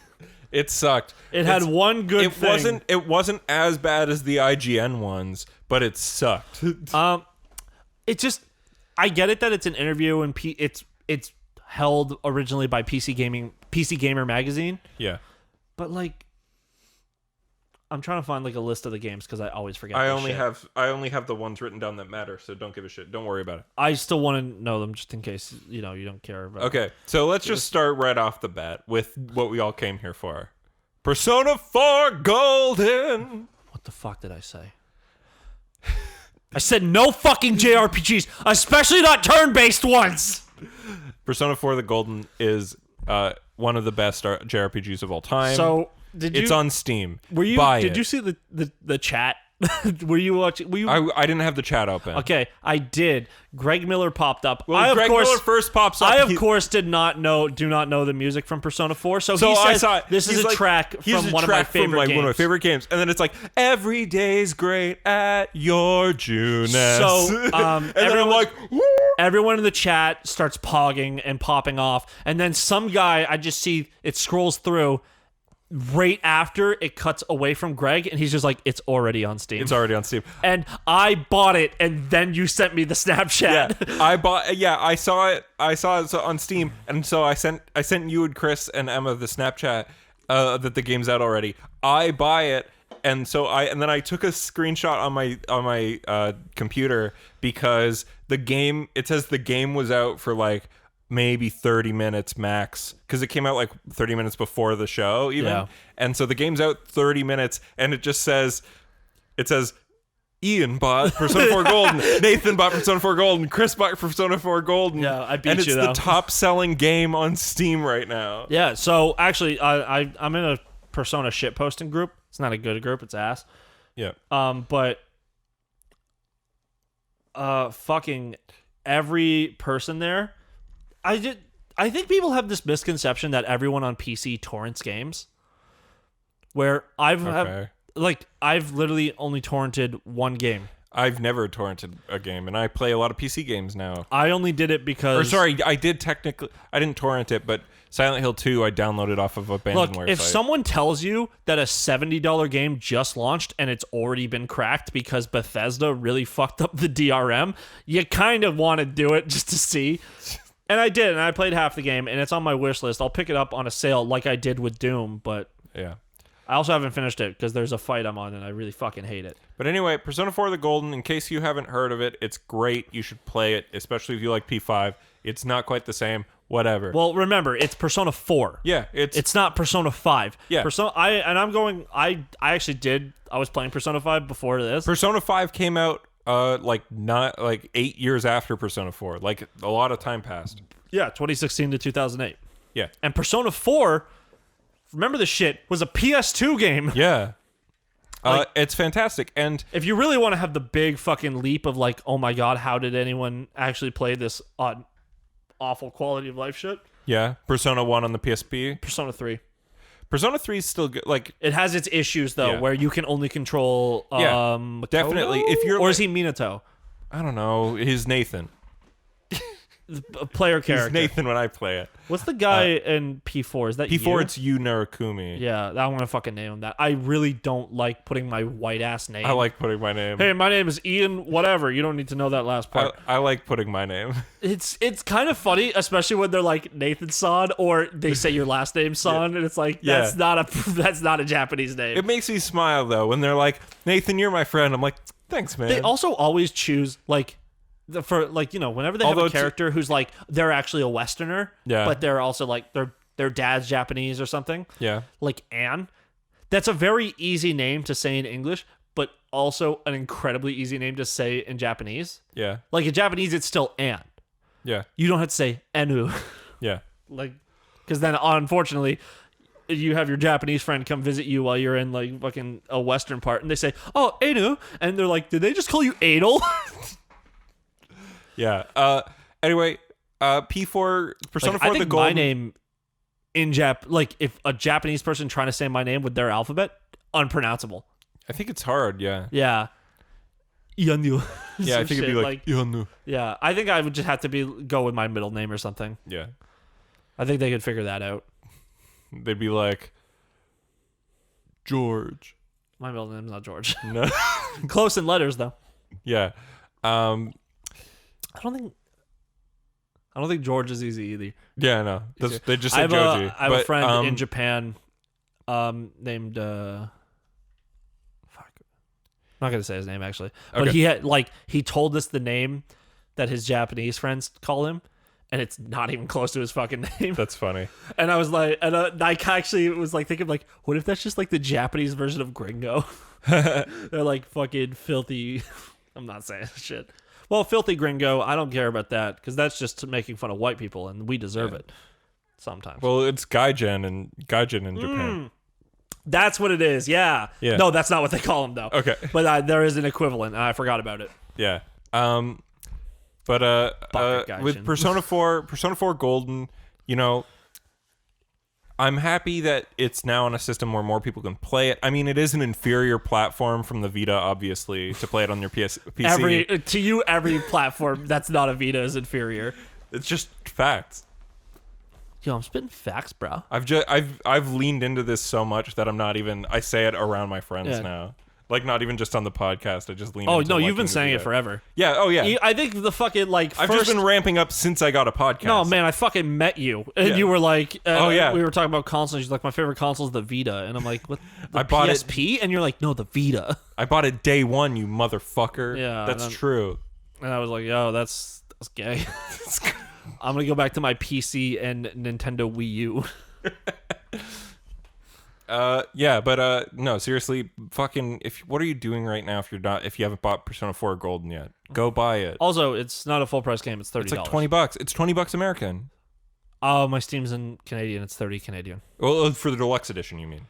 It sucked. It had one good thing. It wasn't as bad as the IGN ones, but it sucked. It just, I get it that it's an interview and it's held originally by PC Gamer magazine, Yeah. but like, I'm trying to find like a list of the games because I always forget. I this only shit. have the ones written down that matter, so don't give a shit. Don't worry about it. I still want to know them just in case you don't care about. Okay, so let's just start right off the bat with what we all came here for. Persona 4 Golden. What the fuck did I say? I said no fucking JRPGs, especially not turn-based ones. Persona 4 the Golden is one of the best JRPGs of all time. So it's on Steam. Were you? Buy did it. you see the chat? Were you watching? Were you? I didn't have the chat open. Okay, I did. Greg Miller popped up. Well, Greg Miller first pops up. I of course do not know the music from Persona 4. So he I says saw it. this is a track from one of my favorite games. One of my favorite games, and then it's like every day's great at your Junes. So and then I'm like, woo! Everyone in the chat starts pogging and popping off, and then some guy I just see it scrolls through. Right after it cuts away from Greg, and he's just like, "It's already on Steam." It's already on Steam. And I bought it, and then you sent me the Snapchat. Yeah, I saw it. I saw it on Steam, and so I sent you and Chris and Emma the Snapchat that the game's out already. I buy it, and then I took a screenshot on my computer because it says the game was out for like maybe 30 minutes max, because it came out like 30 minutes before the show even. Yeah. And so the game's out 30 minutes, and it says Ian bought Persona 4 Golden, Nathan bought Persona 4 Golden, Chris bought Persona 4 Golden. Yeah, I beat and it's you, the though. top selling game on Steam right now. Yeah, so actually, I'm in a Persona shit posting group. It's not a good group, it's ass. Yeah. But fucking every person there, I think people have this misconception that everyone on PC torrents games. Where I've literally only torrented one game. I've never torrented a game, and I play a lot of PC games now. I only did it because... Or sorry, I didn't torrent it, but Silent Hill 2 I downloaded off of a abandoned website. If someone tells you that a $70 game just launched and it's already been cracked because Bethesda really fucked up the DRM, you kind of want to do it just to see. And I did, and I played half the game, and it's on my wish list. I'll pick it up on a sale like I did with Doom, but yeah. I also haven't finished it because there's a fight I'm on, and I really fucking hate it. But anyway, Persona 4 the Golden, in case you haven't heard of it, it's great. You should play it, especially if you like P5. It's not quite the same. Whatever. Well, remember, it's Persona 4. Yeah, it's not Persona 5. Yeah. I was playing Persona 5 before this. Persona 5 came out not 8 years after Persona 4. Like, a lot of time passed. Yeah, 2016 to 2008. Yeah. And Persona 4, remember this shit, was a PS2 game. Yeah. It's fantastic. And if you really want to have the big fucking leap of like, oh my god, how did anyone actually play this awful quality of life shit? Yeah. Persona 1 on the PSP. Persona 3. Persona 3 is still good. Like, it has its issues though, Yeah. where you can only control Makoto? definitely. If you're or is he Minato? I don't know. He's Nathan. A player character. He's Nathan when I play it. What's the guy in P4? Is that P4, you? it's Yu Narakumi. Yeah, I'm gonna fucking name him that. I really don't like putting my white ass name. I like putting my name. Hey, my name is Ian. Whatever. You don't need to know that last part. I like putting my name. It's kind of funny, especially when they're like Nathan San or they say your last name San, and it's like that's not a Japanese name. It makes me smile though when they're like, Nathan, you're my friend. I'm like, thanks, man. They also always choose like for like, whenever they have Although a character who's like they're actually a Westerner, Yeah. but they're also like their dad's Japanese or something. Yeah. Like Anne. That's a very easy name to say in English, but also an incredibly easy name to say in Japanese. Yeah. Like in Japanese, it's still Anne. Yeah. You don't have to say Enu. Yeah. Like, because then unfortunately, you have your Japanese friend come visit you while you're in like fucking a Western part, and they say, "Oh, Enu," and they're like, "Did they just call you Adel?" Yeah. Anyway, P4 Persona Like, 4 I the think Golden. my name in like if a Japanese person trying to say my name with their alphabet, unpronounceable. I think it's hard. Yeah. Yeah. Yanu. Yeah. I think it'd be like Yonu. Yeah, I think I would just have to go with my middle name or something. Yeah. I think they could figure that out. They'd be like George. My middle name's not George. No. Close in letters though. Yeah. I don't think George is easy either. Yeah. No. They just I said have, Joji. I have a friend in Japan named fuck. I'm not gonna say his name actually. But Okay. he told us the name that his Japanese friends call him, and it's not even close to his fucking name. That's funny. And I was like, and I actually was like thinking like, what if that's just like the Japanese version of Gringo? They're like fucking filthy. I'm not saying shit. Well, filthy Gringo, I don't care about that because that's just making fun of white people, and we deserve it sometimes. Well, it's Gaijin in Japan. That's what it is. Yeah. Yeah. No, that's not what they call him though. Okay. But there is an equivalent. And I forgot about it. Yeah. But with Persona 4 Golden, I'm happy that it's now on a system where more people can play it. I mean, it is an inferior platform from the Vita, obviously, to play it on your PC. Every platform that's not a Vita is inferior. It's just facts. Yo, I'm spitting facts, bro. I've leaned into this so much that I say it around my friends now. Like, not even just on the podcast. I just lean into no, you've been liking saying the it Vita. forever. Yeah, oh yeah. I think the fucking like I've just been ramping up since I got a podcast. No, man, I fucking met you. And Yeah. you were like, Oh, yeah. we were talking about consoles. You're like, my favorite console is the Vita. And I'm like, what? The I bought it- PSP? And you're like, no, the Vita. I bought it day one, you motherfucker. Yeah, That's true. And I was like, yo, that's gay. I'm going to go back to my PC and Nintendo Wii U. Yeah, but no, seriously, fucking what are you doing right now if you haven't bought Persona 4 Golden yet? Go buy it. Also, it's not a full price game. It's $30. It's like $20. It's $20 American. Oh, my Steam's in Canadian. It's 30 Canadian. Well, for the deluxe edition, you mean?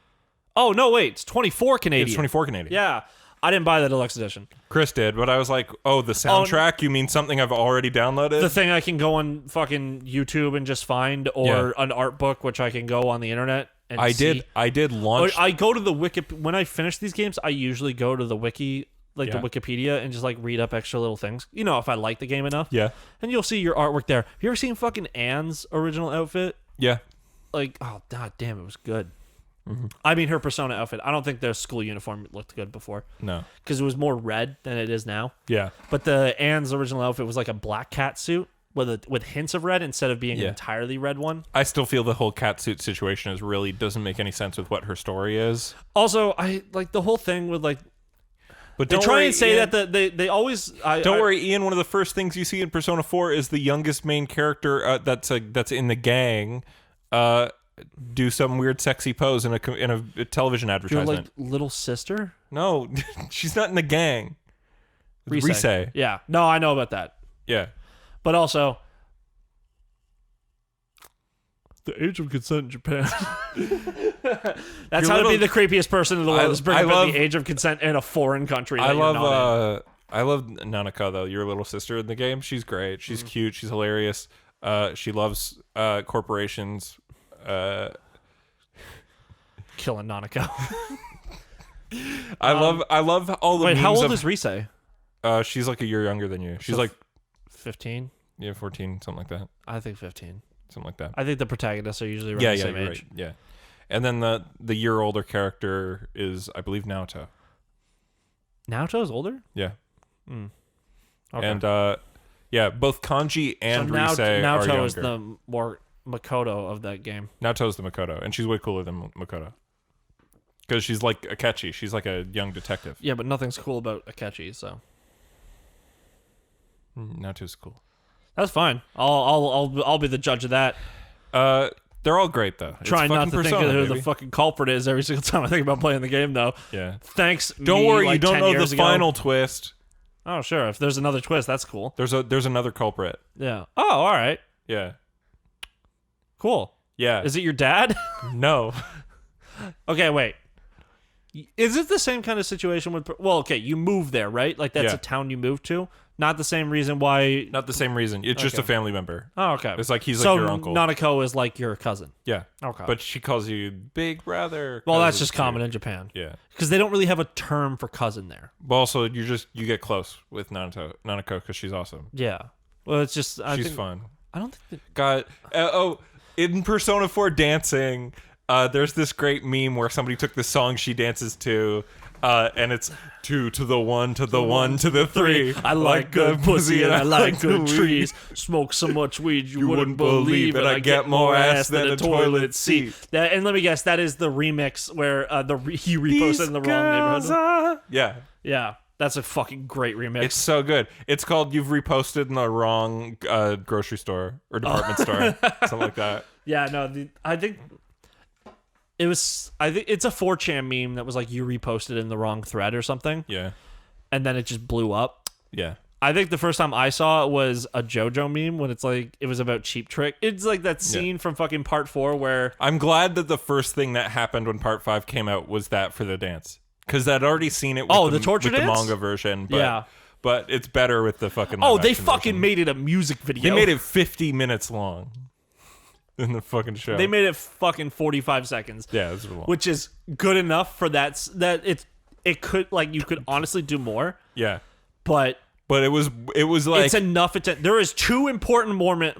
Oh, no, wait. It's 24 Canadian. It's 24 Canadian. Yeah. I didn't buy the deluxe edition. Chris did, but I was like, oh, the soundtrack? You mean something I've already downloaded? The thing I can go on fucking YouTube and just find, or an art book, which I can go on the internet and see. I did launch. I go to the wiki when I finish these games. I usually go to the wiki, like the Wikipedia, and just like read up extra little things. If I like the game enough. Yeah. And you'll see your artwork there. Have you ever seen fucking Anne's original outfit? Yeah. Like, oh god damn, it was good. Mm-hmm. I mean, her Persona outfit. I don't think their school uniform looked good before. No. Because it was more red than it is now. Yeah. But the Anne's original outfit was like a black cat suit with hints of red instead of being an entirely red one. I still feel the whole catsuit situation doesn't make any sense with what her story is. Also, I like the whole thing with like. But They try and say that they always. Don't worry, Ian. One of the first things you see in Persona 4 is the youngest main character that's in the gang. Do some weird sexy pose in a television Your advertisement. like little sister. No, she's not in the gang. Rise. Yeah. No, I know about that. Yeah. But also, the age of consent in Japan. That's how to be the creepiest person in the world. Is bring up the age of consent in a foreign country. I love Nanaka though. Your little sister in the game. She's great. She's cute. She's hilarious. She loves corporations. Killing Nanako. I love all the. Wait, memes how old of, is Rise? She's like a year younger than you. She's like 15. Yeah, 14, something like that. I think 15. Something like that. I think the protagonists are usually around the same age. Right. Yeah. And then the year older character is, I believe, Naoto. Naoto's older? Yeah. Okay. And both Kanji and Rise are Naoto younger. is the more Makoto of that game. Naoto's the Makoto, and she's way cooler than Makoto. Because she's like Akechi. She's like a young detective. Yeah, but nothing's cool about Akechi, so. Naruto's cool. That's fine. I'll be the judge of that. They're all great though. Trying not to Persona, think of who baby. the fucking culprit is every single time I think about playing the game, though. Yeah. Thanks. Don't me, worry, like, you don't 10 know years the ago. final twist. Oh, sure. If there's another twist, that's cool. There's another culprit. Yeah. Oh, all right. Yeah. Cool. Yeah. Is it your dad? No. Okay, wait. Is it the same kind of situation with? Well, okay, you moved there, right? Like that's Yeah. a town you moved to. Not the same reason why. Not the same reason. It's just a family member. Oh, okay. It's like he's so like your uncle. Nanako is like your cousin. Yeah. Okay. But she calls you big brother. Well, that's 'cause just it's common you. in Japan. Yeah. Because they don't really have a term for cousin there. But also, you get close with Nanako because she's awesome. Yeah. Well, it's just She's fun. I don't think. God. In Persona 4 dancing, there's this great meme where somebody took the song she dances to. And it's 2 to the 1 to the 1 to the 3. I like good pussy and I like good trees. Smoke so much weed you wouldn't believe it. I get more ass than a toilet seat. That, and let me guess, that is the remix where he reposted in the wrong neighborhood. Yeah. Yeah, that's a fucking great remix. It's so good. It's called You've Reposted in the Wrong Grocery Store or Department Store. Something like that. Yeah, no, I think it's a 4chan meme that was like you reposted in the wrong thread or something. Yeah. And then it just blew up. Yeah. I think the first time I saw it was a JoJo meme when it's like it was about Cheap Trick. It's like that scene from fucking Part 4 where I'm glad that the first thing that happened when Part 5 came out was that for the dance. Because I'd already seen it with, the torture with the dance? manga version. But, Yeah. But it's better with the fucking they live-action fucking version. made it a music video. They made it 50 minutes long in the fucking show. They made it fucking 45 seconds. Yeah, it's long. Which is good enough for that it could like you could honestly do more, Yeah. but it was like it's enough. There is two important Mormons.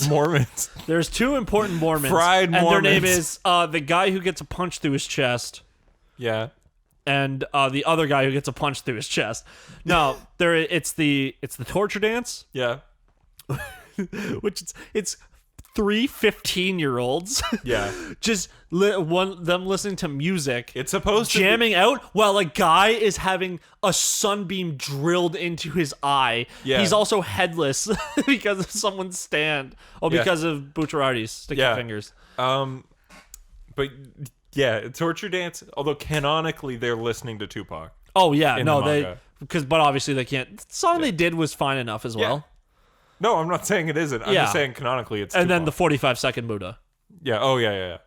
Mormons. There's two important Mormons. Fried and Mormons. their name is the guy who gets a punch through his chest. Yeah. And the other guy who gets a punch through his chest. No, it's the torture dance, Yeah. which it's 3 15-year-olds. Yeah. Just them listening to music. It's supposed to jamming out while a guy is having a sunbeam drilled into his eye. Yeah. He's also headless because of someone's stand. Because of Bucciarati's sticky fingers. But yeah, torture dance. Although canonically they're listening to Tupac. Oh yeah, in no, the manga. but obviously they can't. The song they did was fine enough as well. No, I'm not saying it isn't. I'm just saying canonically it's And Tupac. then the 45-second Buddha. Yeah. Oh yeah.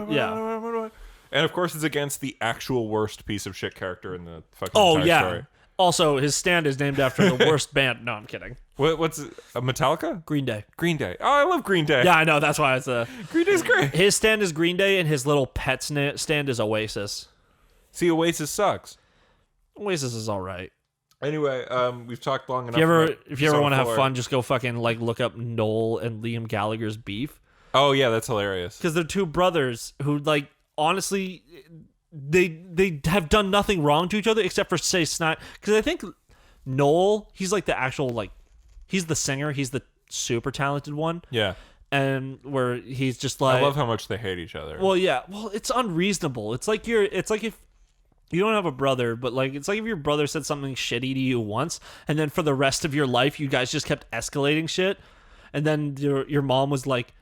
Yeah. And of course it's against the actual worst piece of shit character in the fucking Oh entire yeah. story. Also, his stand is named after the worst band. No, I'm kidding. What's Metallica? Green Day. Green Day. Oh, I love Green Day. Yeah, I know. That's why it's Green Day's great. his stand is Green Day, and his little pet stand is Oasis. See, Oasis sucks. Oasis is all right. Anyway, we've talked long enough. If you ever want to have fun, just go fucking like look up Noel and Liam Gallagher's beef. Oh yeah, that's hilarious. Because they're two brothers who, like, honestly, they have done nothing wrong to each other except for say snot. Because I think Noel, he's like the actual like, he's the singer, he's the super talented one. Yeah. And where he's just like, I love how much they hate each other. well, yeah, well, it's unreasonable. It's like if you don't have a brother, but like it's like if your brother said something shitty to you once, and then for the rest of your life you guys just kept escalating shit, and then your mom was like,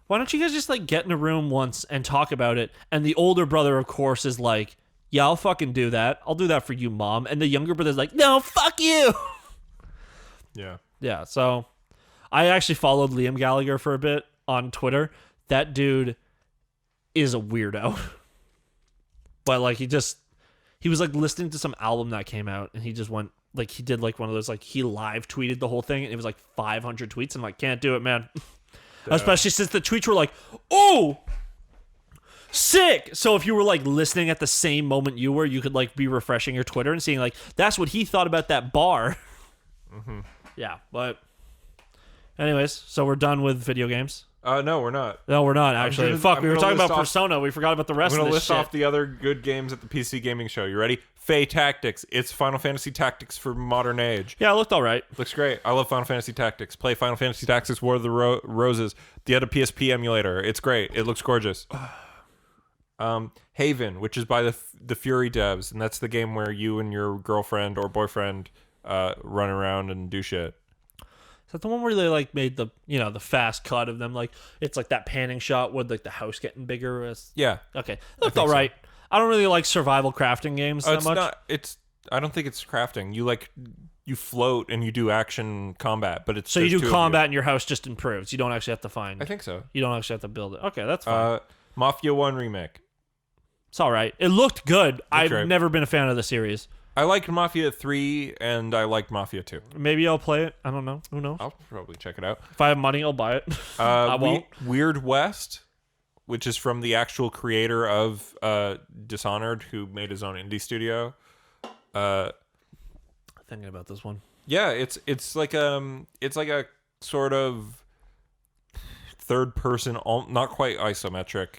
why don't you guys just like get in a room once and talk about it? And the older brother, of course, is like, yeah, I'll fucking do that. I'll do that for you, mom. And the younger brother's like, no, fuck you. Yeah. Yeah, so I actually followed Liam Gallagher for a bit on Twitter. That dude is a weirdo. But like he was like listening to some album that came out, and he just went like he did like one of those like he live tweeted the whole thing, and it was like 500 tweets. I'm like, can't do it, man. Especially since the tweets were like, oh, sick. So if you were like listening at the same moment you were, you could like be refreshing your Twitter and seeing like that's what he thought about that bar. Mm-hmm. Yeah, but anyways, so we're done with video games. No, we're not. No, we're not actually. I'm We were gonna talking list about off- Persona. We forgot about the rest I'm of going to this list shit. off the other good games at the PC Gaming Show. You ready? Fae Tactics. It's Final Fantasy Tactics for modern age. Yeah, it looked all right. Looks great. I love Final Fantasy Tactics. Play Final Fantasy Tactics War of the Roses. The other PSP emulator. It's great. It looks gorgeous. Haven, which is by the Fury devs, and that's the game where you and your girlfriend or boyfriend run around and do shit. Is that the one where they like made the the fast cut of them? Like it's like that panning shot with like the house getting bigger. Yeah. Okay, looked all right. So. I don't really like survival crafting games that much. I don't think it's crafting. You float and you do action combat, but it's so you do combat and your house just improves. You don't actually have to find. I think so. You don't actually have to build it. Okay, that's fine. Mafia 1 remake. It's all right. It looked good. I've never been a fan of the series. I liked Mafia 3 and I liked Mafia 2. Maybe I'll play it. I don't know. Who knows? I'll probably check it out. If I have money, I'll buy it. I won't. Weird West, which is from the actual creator of Dishonored, who made his own indie studio. Thinking about this one. Yeah, it's like a sort of third person, not quite isometric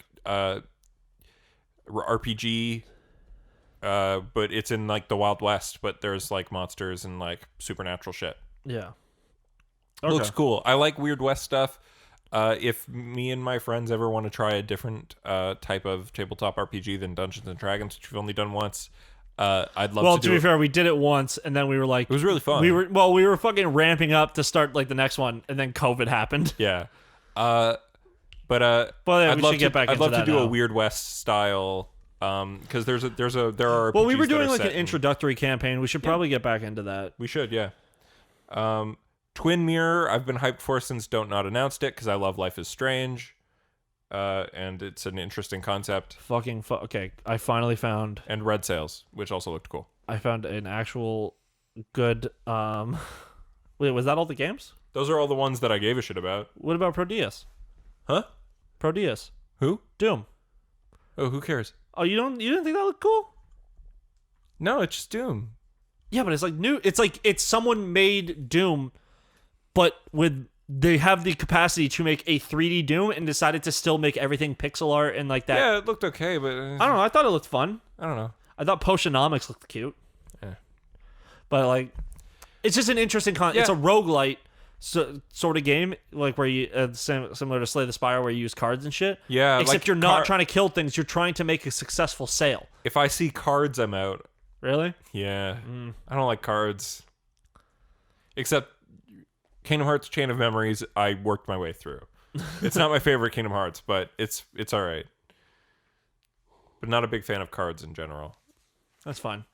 RPG. But it's in like the Wild West, but there's like monsters and like supernatural shit. Yeah. Okay. Looks cool. I like Weird West stuff. If me and my friends ever want to try a different type of tabletop RPG than Dungeons and Dragons, which we've only done once, I'd love to do it. Well, to be fair, we did it once, and then we were like... It was really fun. We were fucking ramping up to start like the next one, and then COVID happened. Yeah. But yeah, I'd love to do a Weird West style... because there are well, we were doing like an introductory campaign. We should probably get back into that. We should, yeah. Twin Mirror, I've been hyped for since Don't Not announced it because I love Life is Strange, and it's an interesting concept. Okay, I finally found and Red Sails, which also looked cool. I found an actual good. Wait, was that all the games? Those are all the ones that I gave a shit about. What about Prodeus? Huh? Prodeus. Who? Doom. Oh, who cares? Oh, you didn't think that looked cool? No, it's just Doom. Yeah, but it's like new. It's like it's someone made Doom, but they have the capacity to make a 3D Doom and decided to still make everything pixel art and like that. Yeah, it looked okay, but I don't know. I thought it looked fun. I don't know. I thought Potionomics looked cute. Yeah. But like, it's just an interesting It's a roguelite sort of game, like where you similar to Slay the Spire, where you use cards and shit. Yeah, except like you're not trying to kill things. You're trying to make a successful sale. If I see cards, I'm out. Really? Yeah. I don't like cards. Except Kingdom Hearts Chain of Memories, I worked my way through. It's not my favorite Kingdom Hearts, but it's all right. But not a big fan of cards in general. That's fine.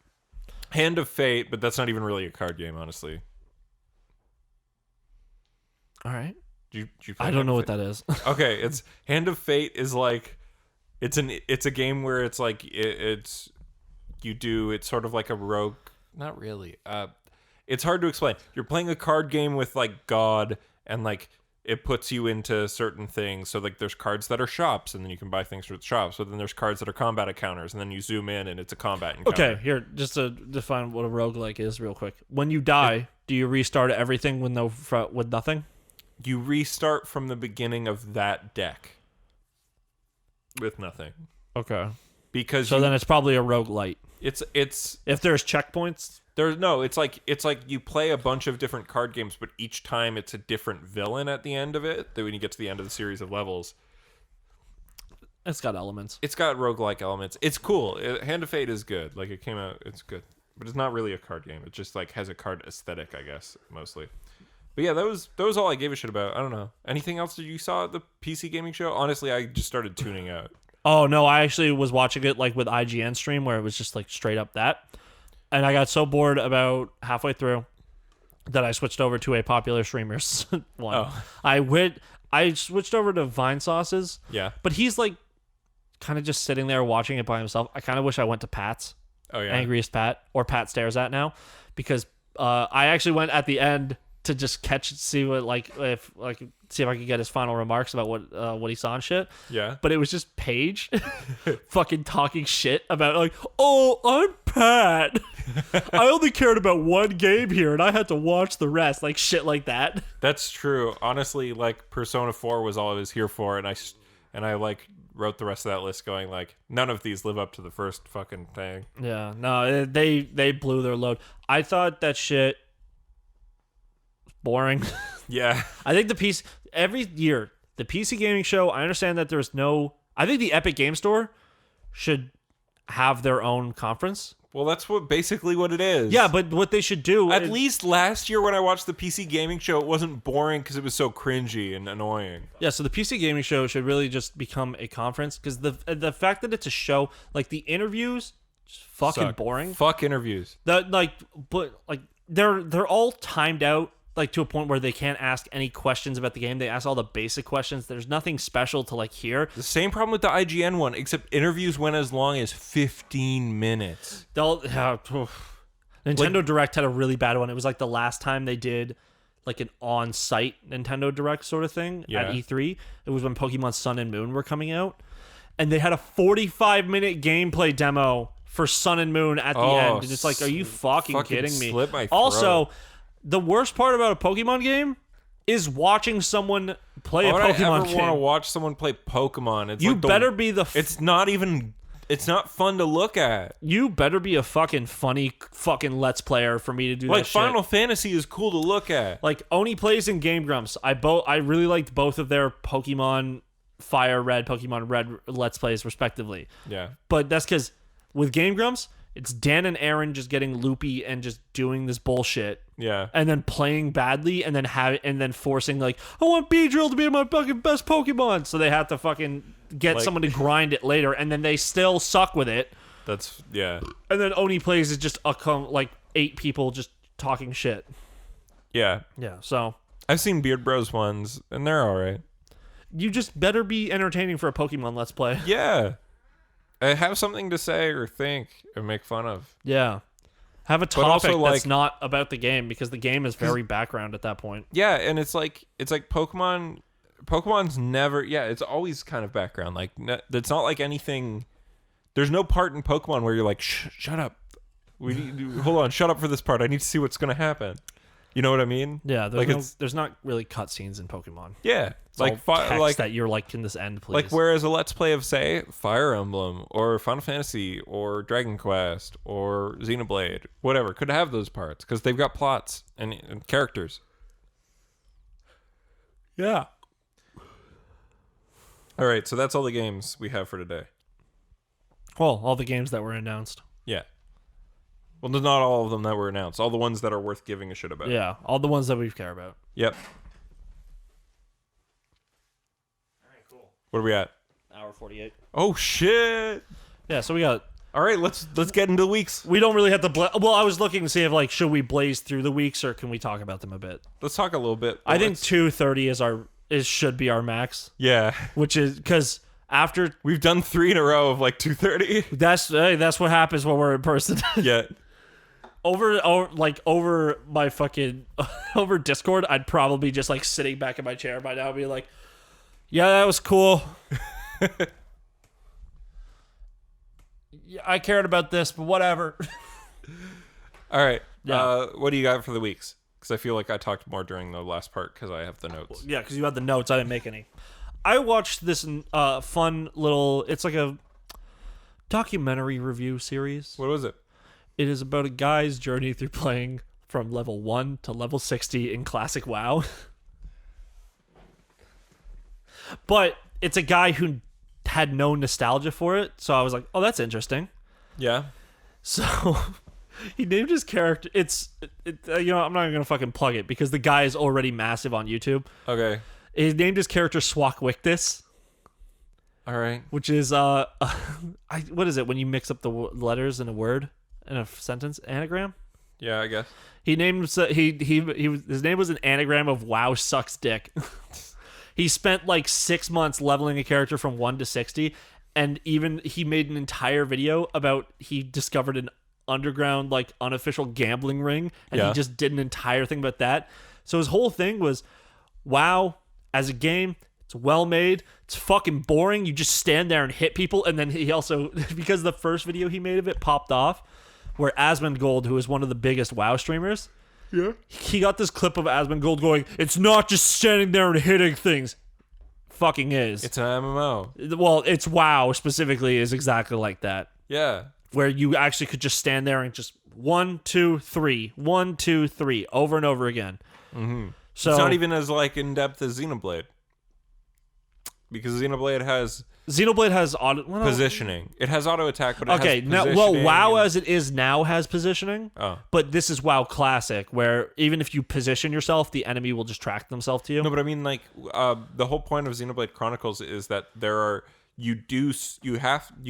Hand of Fate, but that's not even really a card game, honestly. All right. I don't know what that is. Okay, it's Hand of Fate is like it's a game where it's like it's sort of like a rogue. Not really. It's hard to explain. You're playing a card game with like God, and like it puts you into certain things. So like there's cards that are shops, and then you can buy things from the shops. So then there's cards that are combat encounters, and then you zoom in, and it's a combat encounter. Okay, here, just to define what a roguelike is real quick. When you die, do you restart everything with nothing? You restart from the beginning of that deck with nothing. Okay. Because then it's probably a roguelite. It's if there's checkpoints. It's like you play a bunch of different card games, but each time it's a different villain at the end of it. That when you get to the end of the series of levels, it's got elements. It's got roguelike elements. It's cool. Hand of Fate is good. Like it came out, it's good, but it's not really a card game. It just like has a card aesthetic, I guess, mostly. But yeah, that was all I gave a shit about. I don't know. Anything else that you saw at the PC gaming show? Honestly, I just started tuning out. Oh no, I actually was watching it like with IGN stream where it was just like straight up that. And I got so bored about halfway through that I switched over to a popular streamer's one. Oh. I switched over to Vine Sauces. Yeah. But he's like kind of just sitting there watching it by himself. I kind of wish I went to Pat's. Oh yeah. Angriest Pat, or Pat Stares At now, because I actually went at the end to just see what see if I could get his final remarks about what he saw and shit. Yeah. But it was just Paige fucking talking shit about like, oh, I'm Pat. I only cared about one game here and I had to watch the rest, like shit like that. That's true. Honestly, like Persona 4 was all I was here for, and I like wrote the rest of that list going like, none of these live up to the first fucking thing. Yeah. No, they blew their load. I thought that shit boring. Yeah. I think every year, the PC gaming show, I understand that I think the Epic Game Store should have their own conference. Well, that's basically what it is. Yeah, but what they should do... At least last year when I watched the PC Gaming Show, it wasn't boring because it was so cringy and annoying. Yeah, so the PC Gaming Show should really just become a conference, because the fact that it's a show, like the interviews, just fucking boring. Fuck interviews. They're all timed out, like to a point where they can't ask any questions about the game. They ask all the basic questions. There's nothing special to like hear. The same problem with the IGN one, except interviews went as long as 15 minutes. Nintendo Direct had a really bad one. It was like the last time they did like an on-site Nintendo Direct sort of thing at E3. It was when Pokemon Sun and Moon were coming out. And they had a 45-minute gameplay demo for Sun and Moon at the end. And it's like, are you fucking kidding me? Slit my throat. Also, the worst part about a Pokemon game is watching someone play a Pokemon game. I ever want to watch someone play Pokemon. It's you like better be the... It's not fun to look at. You better be a fucking funny fucking Let's Player for me to do that shit. Like, Final Fantasy is cool to look at. Like, Oni Plays and Game Grumps. I really liked both of their Pokemon Fire Red, Pokemon Red Let's Plays, respectively. Yeah. But that's because with Game Grumps, it's Dan and Aaron just getting loopy and just doing this bullshit. Yeah. And then playing badly and then forcing, like, I want Beedrill to be my fucking best Pokemon. So they have to fucking get someone to grind it later, and then they still suck with it. Yeah. And then Oni Plays is just like 8 people just talking shit. Yeah. Yeah, so I've seen Beard Bros ones, and they're all right. You just better be entertaining for a Pokemon Let's Play. Yeah. Have something to say or think and make fun of. Yeah. Have a topic also, that's not about the game, because the game is very background at that point. Yeah, and it's like Pokemon's never... Yeah, it's always kind of background. Like, it's not like anything... There's no part in Pokemon where you're like, shut up. Hold on, shut up for this part. I need to see what's going to happen. You know what I mean? Yeah, there's not really cutscenes in Pokemon. Yeah. It's like text that you're like, in this end, please. Like, whereas a Let's Play of, say, Fire Emblem or Final Fantasy or Dragon Quest or Xenoblade, whatever, could have those parts because they've got plots and characters. Yeah. All right, so that's all the games we have for today. Well, all the games that were announced. Yeah. Well, there's not all of them that were announced. All the ones that are worth giving a shit about. Yeah, all the ones that we care about. Yep. All right, cool. What are we at? Hour 48. Oh, shit. Yeah, so we got... All right, let's get into the weeks. We don't really have to... Well, I was looking to see if, like, should we blaze through the weeks, or can we talk about them a bit? Let's talk a little bit. I think 2:30 should be our max. Yeah. Which is... Because... After we've done 3 in a row of like 2:30. That's what happens when we're in person. Yeah. over my fucking over Discord, I'd probably just like sitting back in my chair by now and be like, yeah, that was cool. Yeah, I cared about this, but whatever. All right. Yeah. What do you got for the weeks? Because I feel like I talked more during the last part because I have the notes. Yeah, because you had the notes. I didn't make any. I watched this fun little... It's like a documentary review series. What was it? It is about a guy's journey through playing from level 1 to level 60 in Classic WoW. But it's a guy who had no nostalgia for it, so I was like, oh, that's interesting. Yeah. So he named his character... I'm not even going to fucking plug it because the guy is already massive on YouTube. Okay. He named his character Swackwictus. All right. Which is what is it when you mix up the letters in a word in a sentence? Anagram? Yeah, I guess. He named his name was an anagram of "Wow sucks dick." He spent like 6 months leveling a character from 1 to 60, and even he made an entire video about he discovered an underground like unofficial gambling ring, and he just did an entire thing about that. So his whole thing was, WoW as a game, it's well made. It's fucking boring. You just stand there and hit people. And then he also, because the first video he made of it popped off, where Asmongold, who is one of the biggest WoW streamers, he got this clip of Asmongold going, "It's not just standing there and hitting things." Fucking is. It's an MMO. Well, it's WoW specifically is exactly like that. Yeah. Where you actually could just stand there and just 1, 2, 3, 1, 2, 3 over and over again. Mm-hmm. So it's not even as like in depth as Xenoblade. because Xenoblade has auto positioning. It has auto attack, but it okay, has now, positioning. WoW as it is now has positioning. Oh. But this is WoW Classic, where even if you position yourself, the enemy will just track themselves to you. No, but I mean, like, the whole point of Xenoblade Chronicles is that you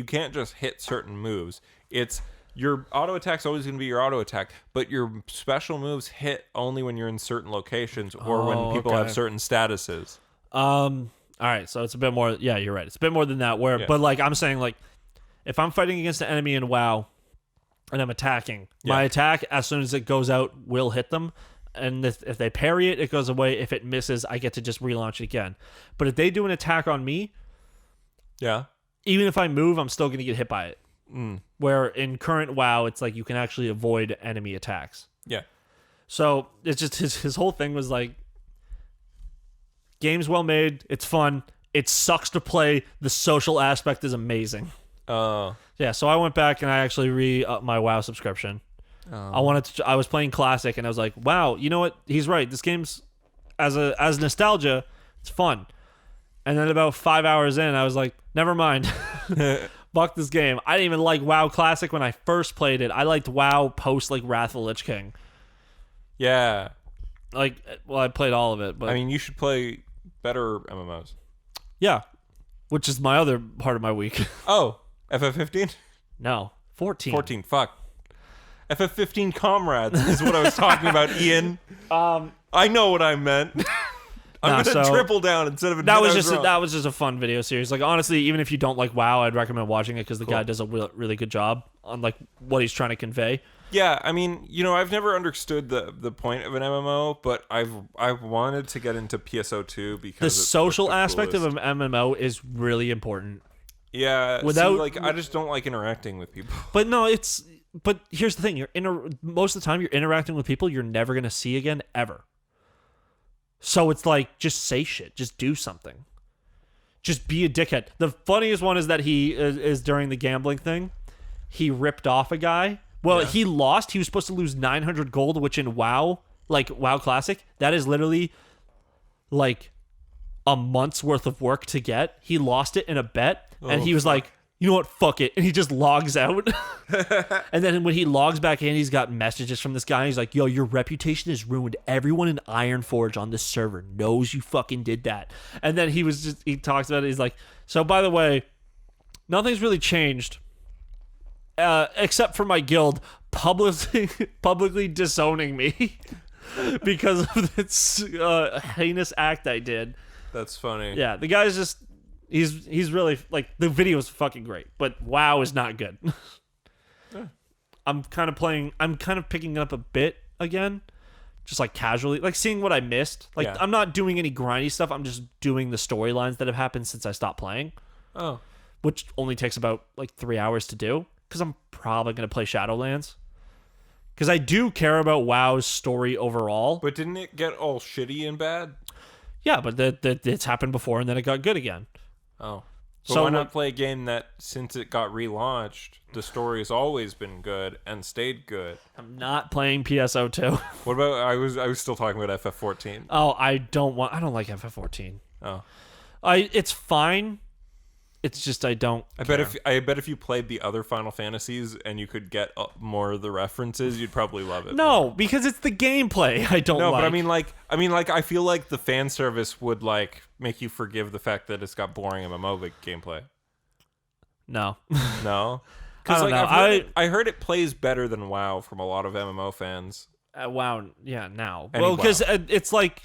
can't just hit certain moves. It's your auto attack's always going to be your auto attack, but your special moves hit only when you're in certain locations or when people have certain statuses. All right, so it's a bit more. Yeah, you're right. It's a bit more than that. But like I'm saying, like if I'm fighting against an enemy in WoW and I'm attacking, my attack as soon as it goes out will hit them, and if they parry it, it goes away. If it misses, I get to just relaunch it again. But if they do an attack on me, even if I move, I'm still gonna get hit by it. Where in current WoW, it's like you can actually avoid enemy attacks. Yeah. So it's just his whole thing was like, game's well made, it's fun, it sucks to play, the social aspect is amazing. Yeah, so I went back and I actually re-upped my WoW subscription. I was playing Classic and I was like, wow, you know what? He's right. This game's as nostalgia, it's fun. And then about 5 hours in, I was like, never mind. Fuck this game. I didn't even like WoW Classic when I first played it. I liked WoW post like Wrath of the Lich King. Yeah. Like, well, I played all of it, but I mean, you should play better MMOs. Yeah, which is my other part of my week. Oh, FF15? No, 14. 14. Fuck. FF15 Comrades is what I was talking about, Ian. I know what I meant. I'm gonna triple down instead of that was just a fun video series. Like honestly, even if you don't like WoW, I'd recommend watching it because the guy does a really good job on like what he's trying to convey. Yeah, I mean, I've never understood the point of an MMO, but I've wanted to get into PSO2 because the social aspect of an MMO is really important. Yeah, I just don't like interacting with people. But no, but here's the thing: most of the time you're interacting with people you're never gonna see again ever. So it's like, just say shit. Just do something. Just be a dickhead. The funniest one is that he is during the gambling thing. He ripped off a guy. Well, he lost. He was supposed to lose 900 gold, which in WoW, like WoW Classic, that is literally like a month's worth of work to get. He lost it in a bet, and he was like, you know what, fuck it. And he just logs out. And then when he logs back in, he's got messages from this guy. He's like, yo, your reputation is ruined. Everyone in Ironforge on this server knows you fucking did that. And then he talks about it. He's like, so by the way, nothing's really changed. Except for my guild publicly disowning me because of this heinous act I did. That's funny. Yeah, the guy's just... He's really like, the video is fucking great, but WoW is not good. I'm kind of picking it up a bit again, just like casually, like seeing what I missed. Like I'm not doing any grindy stuff. I'm just doing the storylines that have happened since I stopped playing. Oh, which only takes about like 3 hours to do because I'm probably gonna play Shadowlands. Because I do care about WoW's story overall. But didn't it get all shitty and bad? Yeah, but it's happened before and then it got good again. Oh. So why not play a game that, since it got relaunched, the story has always been good and stayed good? I'm not playing PSO2. What about, I was still talking about FF14. Oh, I don't like FF14. Oh. It's fine. It's just I don't care. I bet if you played the other Final Fantasies and you could get more of the references, you'd probably love it. No, because it's the gameplay I don't like. No, but I mean, I feel like the fan service would like make you forgive the fact that it's got boring MMO gameplay. No. No? Because I heard it plays better than WoW from a lot of MMO fans. WoW, yeah, now. Well, because it's like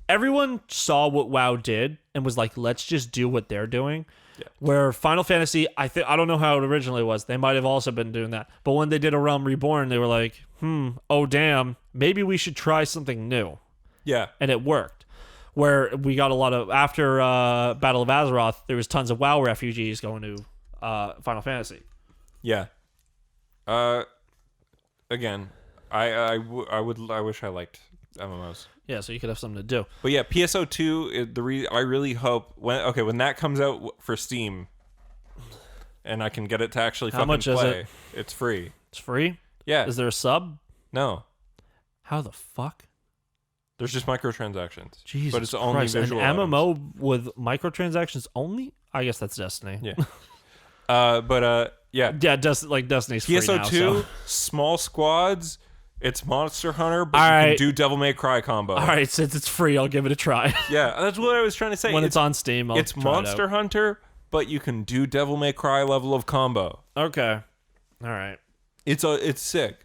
everyone saw what WoW did and was like, let's just do what they're doing. Yeah. Where Final Fantasy, I don't know how it originally was. They might have also been doing that. But when they did A Realm Reborn, they were like, oh damn, maybe we should try something new. Yeah. And it worked. Where we got a lot of, after Battle of Azeroth, there was tons of WoW refugees going to Final Fantasy. Yeah. Again, I wish I liked MMOs. Yeah, so you could have something to do. But yeah, PSO2, I really hope when that comes out for Steam and I can get it to actually How much is it? It's free. It's free? Yeah. Is there a sub? No. How the fuck? There's just microtransactions. Jesus but it's only Christ, visual an items. MMO with microtransactions only? I guess that's Destiny. Yeah. Yeah. Yeah, Destiny's free now. PSO2, So. small squads. It's Monster Hunter, but All you right. can do Devil May Cry combo. All right, since it's free, I'll give it a try. Yeah, that's what I was trying to say. When it's on Steam, I'll It's try Monster it out. Hunter, but you can do Devil May Cry level of combo. Okay. All right. It's sick.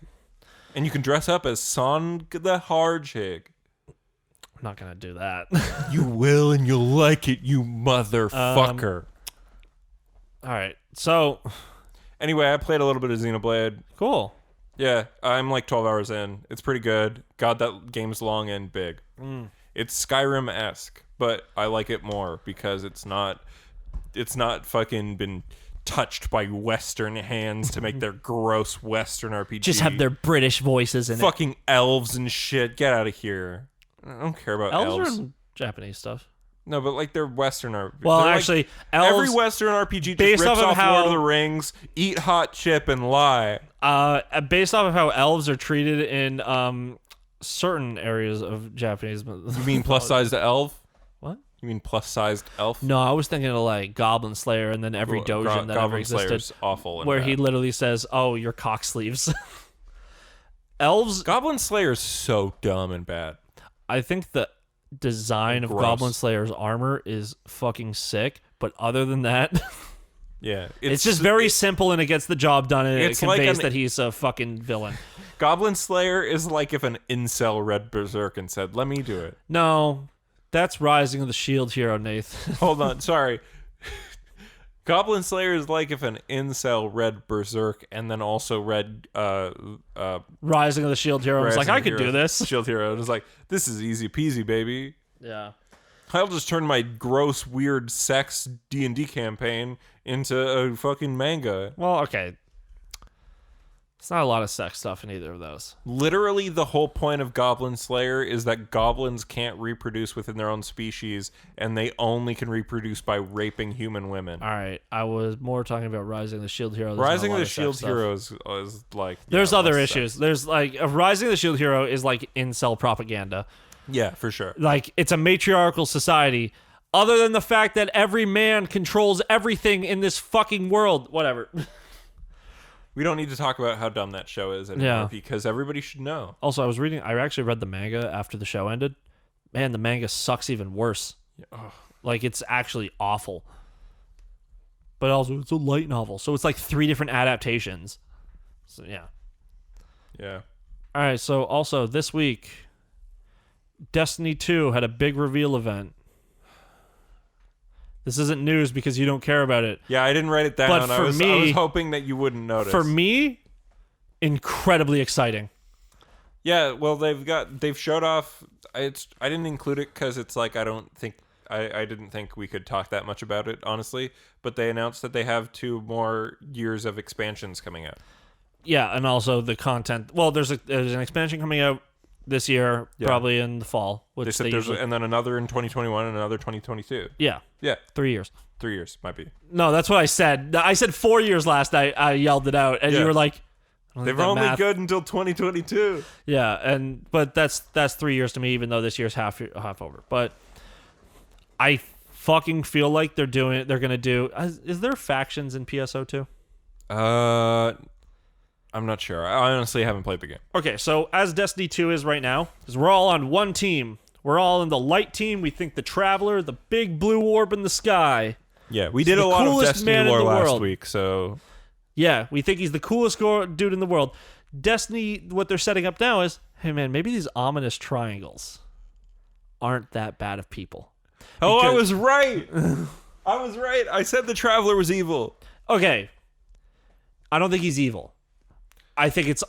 And you can dress up as Son the Hedgehog. I'm not going to do that. You will, and you'll like it, you motherfucker. All right. So, Anyway, I played a little bit of Xenoblade. cool. Yeah, I'm like 12 hours in. It's pretty good. God, that game's long and big. It's Skyrim-esque, but I like it more because it's not fucking been touched by Western hands to make their gross Western RPG. Just have their British voices in fucking elves and shit. Get out of here. I don't care about it. Elves elves. are in Japanese stuff. No, but like they're Western RPG. Well, They're actually, every elves, Western RPG just based rips off of off how- Lord of the Rings, eat hot chip, and lie. based off of how elves are treated in certain areas of Japanese. You mean plus-sized elf? What? You mean plus-sized elf? No, I was thinking of like Goblin Slayer and then every Well, doujin that ever Goblin existed. Slayer's awful. in Where that. he literally says, "Oh, your cock sleeves." Elves, Goblin Slayer's so dumb and bad. I think the design of Gross. Goblin Slayer's armor is fucking sick, but other than that, Yeah, it's just very simple and it gets the job done and it It's like conveys an- that he's a fucking villain. Goblin Slayer is like if an incel read Berserk and said, "Let me do it." No, that's Rising of the Shield Hero, Nath. Hold on, sorry. Goblin Slayer is like if an incel read Berserk and then also read Rising of the Shield Hero was like, I could do this. Shield Hero. And it's like, this is easy peasy, baby. Yeah. I'll just turn my gross, weird sex D&D campaign into a fucking manga. Well, okay. It's not a lot of sex stuff in either of those. Literally, the whole point of Goblin Slayer is that goblins can't reproduce within their own species, and they only can reproduce by raping human women. All right. I was more talking about Rising of the Shield Hero. There's not Rising a of lot the sex Shield stuff. Hero is like... There's yeah, other less issues. sex. There's like Rising of the Shield Hero is like incel propaganda. Yeah, for sure. Like it's a matriarchal society. Other than the fact that every man controls everything in this fucking world. Whatever. We don't need to talk about how dumb that show is anymore Yeah. because everybody should know. Also, I actually read the manga after the show ended. Man, the manga sucks even worse. Like it's actually awful. But also it's a light novel. So it's like 3 different adaptations. So yeah. Yeah. All right, so also this week Destiny 2 had a big reveal event. This isn't news because you don't care about it. Yeah, I didn't write it down. But I for was me- hoping that you wouldn't notice. For me, incredibly exciting. Yeah, well, they've showed off. I didn't include it because it's like I didn't think we could talk that much about it, honestly. But they announced that they have 2 more years of expansions coming out. Yeah, and also the content. Well, there's an expansion coming out this year, probably in the fall. Which They said and then another in 2021 and another 2022. yeah, Yeah, 3 years. 3 years might be. No, that's what I said. I said 4 years last night. I yelled it out, and Yeah. you were like, I don't They're think that only math- good until 2022. Yeah, but that's 3 years to me, even though this year's half over. But I fucking feel like they're gonna do. Is there factions in PSO2? I'm not sure. I honestly haven't played the game. Okay, so as Destiny 2 is right now, is we're all on one team. We're all in the light team. We think the Traveler, the big blue orb in the sky. Yeah, we did the a lot of coolest man Destiny in lore the last world. week, so Yeah, we think he's the coolest dude in the world. Destiny, what they're setting up now is, hey man, maybe these ominous triangles aren't that bad of people. I Because- was right. I was right. I said the Traveler was evil. Okay, I don't think he's evil. I think it's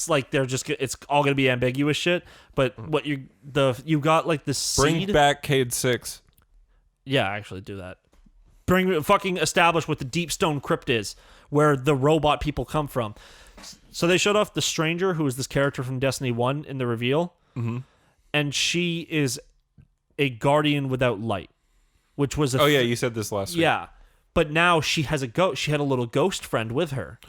like it's all gonna be ambiguous shit. But what you got like the Bring seed. back Cade 6. Yeah, actually do that. Fucking establish what the Deep Stone Crypt is, where the robot people come from. So they showed off the Stranger, who is this character from Destiny 1 in the reveal. Mm-hmm. And she is a guardian without light, which was Oh yeah, you said this last week. yeah. But now she has a ghost. She had a little ghost friend with her.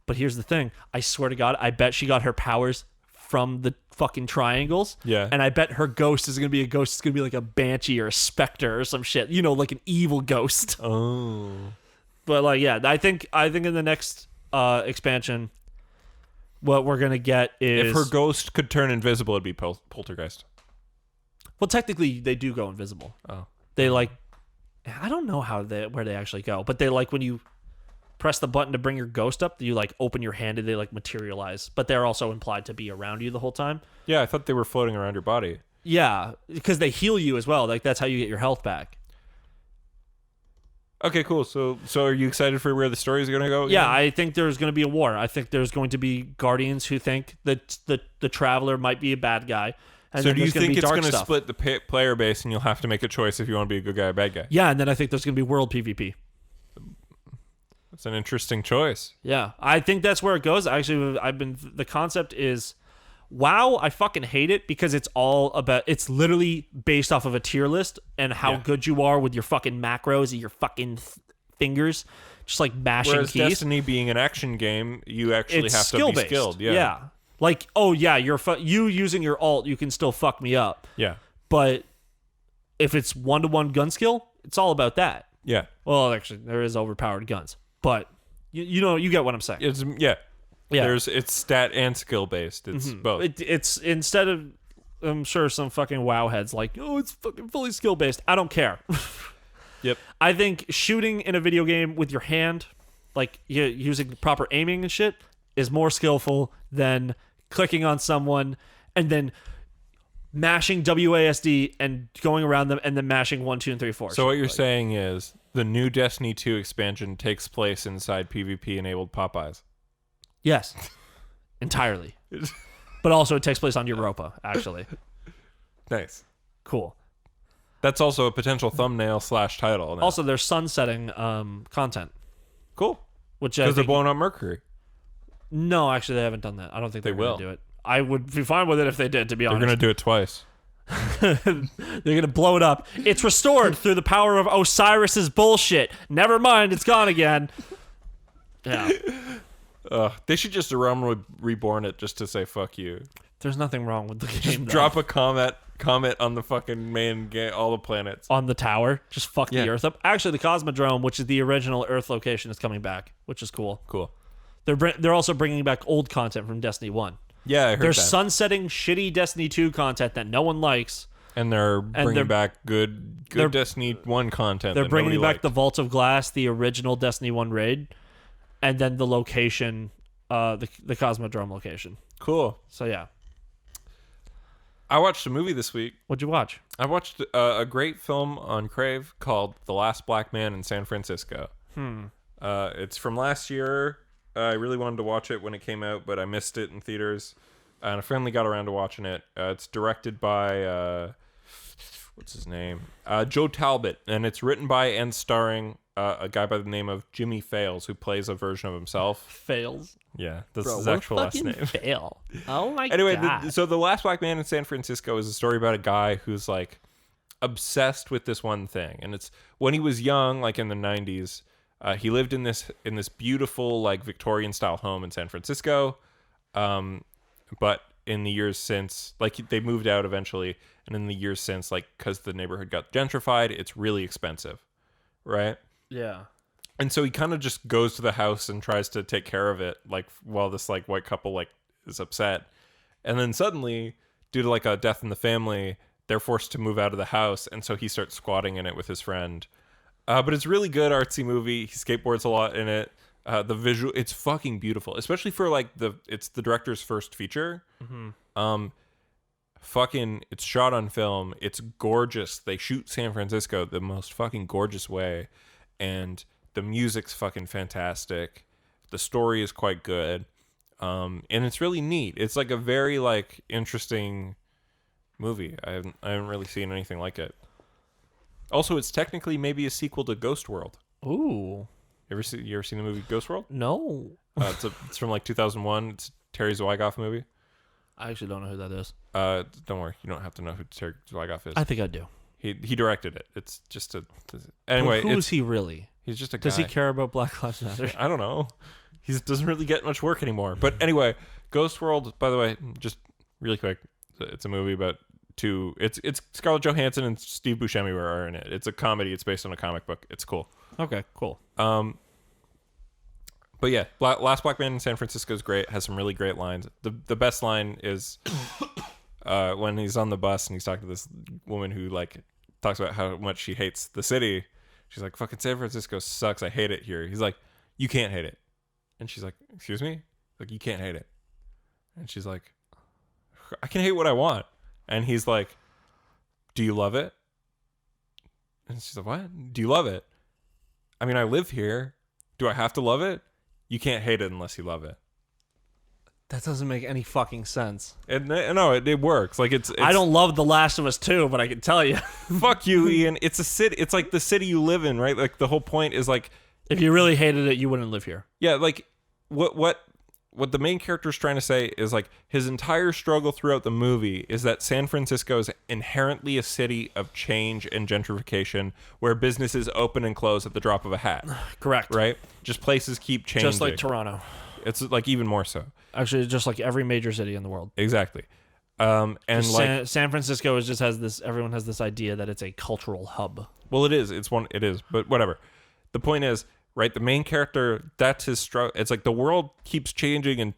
But here's the thing. I swear to God, I bet she got her powers from the fucking triangles. Yeah. And I bet her ghost is gonna be a ghost. It's gonna be like a banshee or a specter or some shit. You know, like an evil ghost. Oh. But like, yeah, I think in the next expansion, what we're gonna get is If her ghost could turn invisible, it'd be Poltergeist. well, technically they do go invisible. Oh. They like, I don't know where they actually go, but they like when you press the button to bring your ghost up, you like open your hand and they like materialize. But they're also implied to be around you the whole time. Yeah, I thought they were floating around your body. Yeah, because they heal you as well. Like that's how you get your health back. Okay, cool. So are you excited for where the story is going to go? Again? Yeah, I think there's going to be a war. I think there's going to be Guardians who think that the Traveler might be a bad guy. And so do you think it's going to stuff. split the player base and you'll have to make a choice if you want to be a good guy or a bad guy? Yeah, and then I think there's going to be world PvP. That's an interesting choice. Yeah, I think that's where it goes. Actually, the concept is, WoW, I fucking hate it because it's literally based off of a tier list and how good you are with your fucking macros and your fucking fingers, just like mashing Whereas keys. Destiny being an action game, you actually It's have to be skill-based. skilled. Yeah. Like, oh yeah, you using your alt, you can still fuck me up. Yeah. But if it's 1-to-1 gun skill, it's all about that. Yeah. Well, actually, there is overpowered guns, but you know, you get what I'm saying. Yeah. Yeah. It's stat and skill based. It's both. It's instead of, I'm sure some fucking WoW heads like, oh, it's fucking fully skill based. I don't care. Yep. I think shooting in a video game with your hand, like using proper aiming and shit, is more skillful than clicking on someone and then mashing WASD and going around them and then mashing 1, 2, and 3, 4. So what you're saying is the new Destiny 2 expansion takes place inside PvP-enabled Popeyes. Yes, entirely. But also it takes place on Europa, actually. Nice. Cool. That's also a potential thumbnail / title. Now. Also, there's sunsetting content. Cool. Which Because they're blowing up Mercury. No, actually, they haven't done that. I don't think they're will. going to do it. I would be fine with it if they did, to be They're honest. going to do it twice. They're going to blow it up. It's restored through the power of Osiris's bullshit. Never mind, it's gone again. Yeah. They should just reborn it just to say fuck you. There's nothing wrong with the game. Just drop a comet on the fucking main game, all the planets. On the tower. Just fuck the Earth up. Actually, the Cosmodrome, which is the original Earth location, is coming back, which is cool. Cool. They're also bringing back old content from Destiny 1. Yeah, I heard They're that. sunsetting shitty Destiny 2 content that no one likes. And they're bringing back good Destiny 1 content. They're that bringing nobody back liked. the Vault of Glass, the original Destiny 1 raid, and then the location, the Cosmodrome location. Cool. So yeah. I watched a movie this week. What'd you watch? I watched a great film on Crave called The Last Black Man in San Francisco. It's from last year. I really wanted to watch it when it came out, but I missed it in theaters. And I finally got around to watching it. It's directed by, what's his name? Joe Talbot. And it's written by and starring a guy by the name of Jimmy Fails, who plays a version of himself. Fails. Yeah, that's his actual last name. Fail. Oh my Anyway, god. so The Last Black Man in San Francisco is a story about a guy who's like obsessed with this one thing. And it's when he was young, like in the 90s, he lived in this beautiful like Victorian style home in San Francisco. But in the years since, like they moved out eventually, and in the years since, like because the neighborhood got gentrified, it's really expensive, right? Yeah. And so he kind of just goes to the house and tries to take care of it, like while this like white couple like is upset, and then suddenly, due to like a death in the family, they're forced to move out of the house, and so he starts squatting in it with his friend. But it's really good artsy movie. He skateboards a lot in it. The visual, it's fucking beautiful, especially for like it's the director's first feature. It's shot on film. It's gorgeous. They shoot San Francisco the most fucking gorgeous way, and the music's fucking fantastic. The story is quite good, and it's really neat. It's like a very like interesting movie. I haven't really seen anything like it. Also, it's technically maybe a sequel to Ghost World. Ooh. You ever seen the movie Ghost World? No. It's from like 2001. It's Terry Zwigoff movie. I actually don't know who that is. Don't worry, you don't have to know who Terry Zwigoff is. I think I do. He directed it. It's just anyway. But who's he really? He's just a guy. Does he care about Black Lives Matter? I don't know. He doesn't really get much work anymore. But anyway, Ghost World. By the way, just really quick. It's a movie about two. It's Scarlett Johansson and Steve Buscemi are in it. It's a comedy. It's based on a comic book. It's cool. Okay, cool. But yeah, Last Black Man in San Francisco is great. Has some really great lines. The best line is when he's on the bus and he's talking to this woman who like talks about how much she hates the city. She's like, "Fucking San Francisco sucks. I hate it here." He's like, "You can't hate it." And she's like, "Excuse me?" Like, "You can't hate it." And she's like, "I can hate what I want." And he's like, "Do you love it?" And she's like, "What? Do you love it?" "I mean, I live here. Do I have to love it?" "You can't hate it unless you love it." That doesn't make any fucking sense. No, it works. Like it's I don't love The Last of Us 2, but I can tell you. Fuck you, Ian. It's a city. It's like the city you live in, right? Like the whole point is like, if you really hated it, you wouldn't live here. yeah, like what the main character is trying to say is like his entire struggle throughout the movie is that San Francisco is inherently a city of change and gentrification where businesses open and close at the drop of a hat. Correct. Right? Just places keep changing. Just like Toronto. It's like even more so. Actually, just like every major city in the world. Exactly. And like San Francisco has this. Everyone has this idea that it's a cultural hub. Well, it is. It is. But whatever. The point is, right? The main character, that's his struggle. It's like the world keeps changing and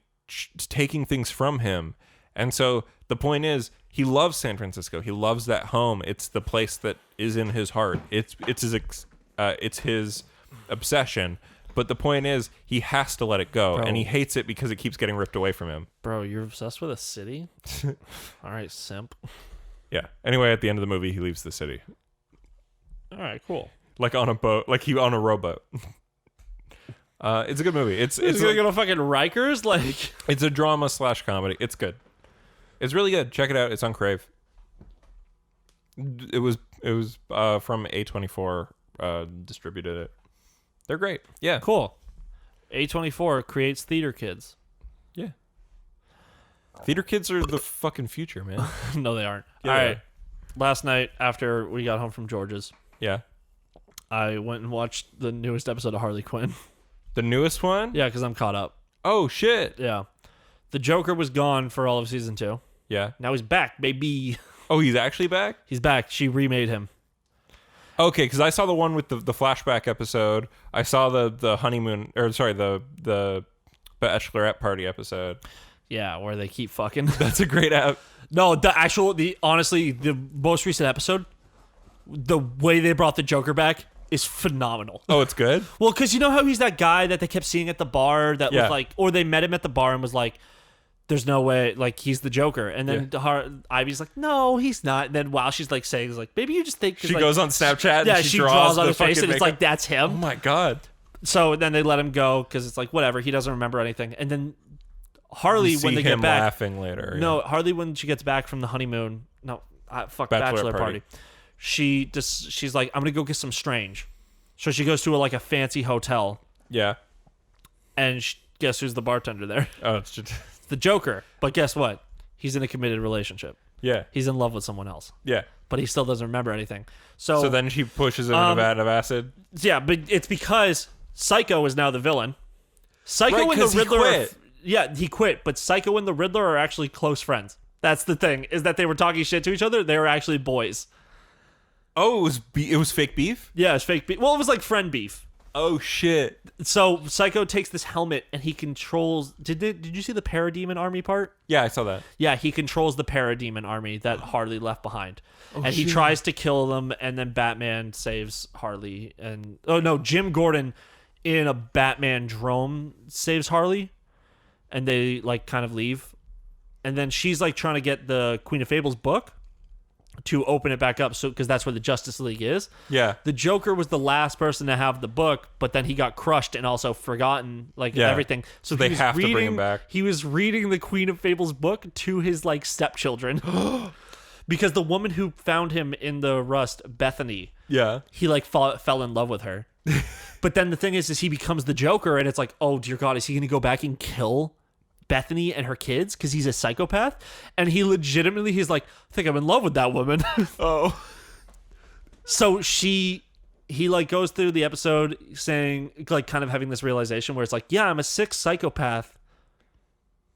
taking things from him, and so the point is, he loves San Francisco. He loves that home. It's the place that is in his heart. It's his obsession. But the point is, he has to let it go, and he hates it because it keeps getting ripped away from him. Bro, you're obsessed with a city? All right, simp. Yeah. Anyway, at the end of the movie, he leaves the city. All right, cool. Like on a boat, like he on a rowboat. It's a good movie. It's gonna go to fucking Rikers, like. It's a drama / comedy. It's good. It's really good. Check it out. It's on Crave. It was from A24 distributed it. They're great. Yeah. Cool. A24 creates theater kids. Yeah. Theater kids are the fucking future, man. No, they aren't. Yeah, all right. Last night, after we got home from George's, yeah, I went and watched the newest episode of Harley Quinn. The newest one? Yeah, because I'm caught up. Oh, shit. Yeah. The Joker was gone for all of season 2. Yeah. Now he's back, baby. Oh, he's actually back? He's back. She remade him. Okay, because I saw the one with the flashback episode. I saw the honeymoon, or sorry, the bachelorette party episode. Yeah, where they keep fucking. That's a great app. No, honestly, the most recent episode, the way they brought the Joker back is phenomenal. Oh, it's good? Well, because you know how he's that guy that they kept seeing at the bar that Yeah. was like, or they met him at the bar and was like, there's no way, like, he's the Joker. And then Ivy's like, no, he's not. And then while she's like saying, like, maybe you just think. She goes on Snapchat yeah, and she draws on the his face and fucking it's like, makeup. that's him. Oh my God. So then they let him go because it's like, whatever, he doesn't remember anything. And then Harley, when they him get back. laughing later. No, Harley, when she gets back from the honeymoon, bachelor party. She's like, I'm going to go get some Strange. So she goes to a fancy hotel. Yeah. And guess who's the bartender there? Oh, it's just... the Joker. But guess what? He's in a committed relationship. Yeah. He's in love with someone else. Yeah. But he still doesn't remember anything. So then she pushes him in a vat of acid. Yeah, but it's because Psycho is now the villain. Psycho Right, and the 'cause he Riddler quit. he quit, but Psycho and the Riddler are actually close friends. That's the thing, is that they were talking shit to each other. They were actually boys. Oh, it was fake beef? Yeah, it's fake beef. Well, it was like friend beef. Oh, shit. So Psycho takes this helmet and he controls. Did you see the Parademon army part? Yeah, I saw that. Yeah, he controls the Parademon army that Harley left behind, and he shit. tries to kill them. And then Batman saves Harley. And Jim Gordon in a Batman drone saves Harley, and they kind of leave. And then she's trying to get the Queen of Fables book to open it back up, because that's where the Justice League is. Yeah. The Joker was the last person to have the book, but then he got crushed and also forgotten, everything. So they have to bring him back. He was reading the Queen of Fables book to his stepchildren, because the woman who found him in the rust, Bethany, Yeah. he fell in love with her. But then the thing is he becomes the Joker, and it's like, oh dear God, is he going to go back and kill Bethany and her kids because he's a psychopath? And he's like, I think I'm in love with that woman. Oh. So he goes through the episode saying, kind of having this realization where it's like, yeah, I'm a sick psychopath,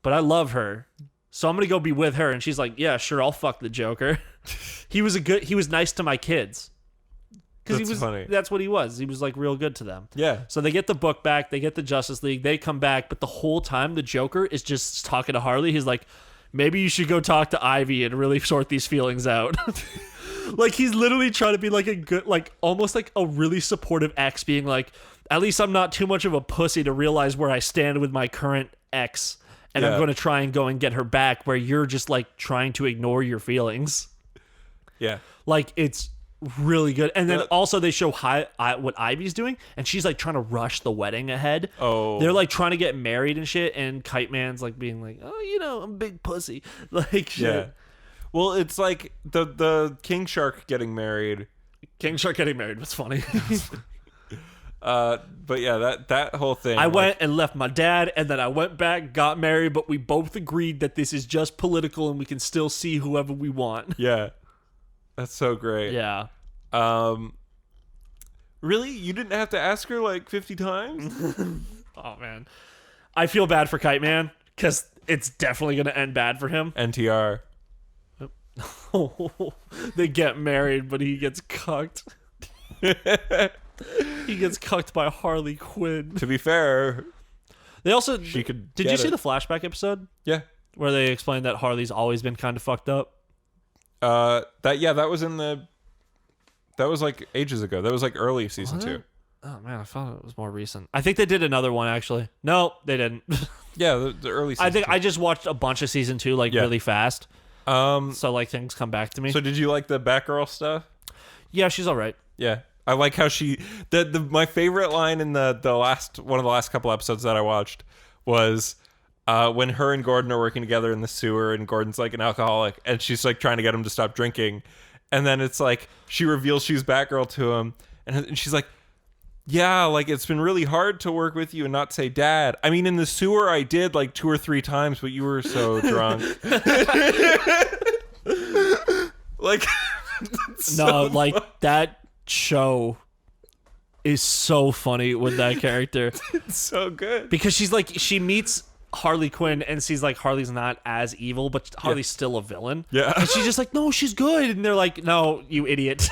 but I love her. so I'm gonna go be with her. And she's like, yeah, sure, I'll fuck the Joker. He was nice to my kids. Because funny. That's what he was. He was like real good to them. Yeah. So they get the book back. They get the Justice League. They come back, but the whole time the Joker is just talking to Harley. He's like, maybe you should go talk to Ivy and really sort these feelings out. Like he's literally trying to be like a good, like almost like a really supportive ex, being like, at least I'm not too much of a pussy to realize where I stand with my current ex, and I'm going to try and go and get her back. Where you're just like trying to ignore your feelings. Yeah. Like it's really good. And then also they show what Ivy's doing, and she's like trying to rush the wedding ahead. Oh, they're like trying to get married and shit, and Kite Man's like being like, oh, you know, I'm a big pussy. Like shit. Yeah. Well, it's like the King Shark getting married. King Shark getting married was funny. But yeah, that whole thing. I went and left my dad, and then I went back, got married, but we both agreed that this is just political and we can still see whoever we want. Yeah. That's so great. Yeah. Really? You didn't have to ask her like 50 times? Oh, man. I feel bad for Kite Man, because it's definitely going to end bad for him. NTR. They get married, but he gets cucked. He gets cucked by Harley Quinn. To be fair, they also she could. Did you see the flashback episode? Yeah, where they explained that Harley's always been kind of fucked up. That was in the. That was like ages ago. That was like early season 2. Oh man, I thought it was more recent. I think they did another one actually. No, they didn't. Yeah, the early season. I think 2. I just watched a bunch of season 2 really fast. So like things come back to me. So did you like the Batgirl stuff? Yeah, she's all right. Yeah. I like how she my favorite line in the last one of the last couple episodes that I watched was when her and Gordon are working together in the sewer, and Gordon's like an alcoholic, and she's like trying to get him to stop drinking, and then it's like she reveals she's Batgirl to him, and she's like, yeah, like it's been really hard to work with you and not say dad. I mean, in the sewer I did like 2 or 3 times, but you were so drunk. Like no, like that show is so funny with that character. It's so good because she meets Harley Quinn and sees like Harley's not as evil, but Harley's still a villain. Yeah, and she's just like, no, she's good, and they're like, no, you idiot.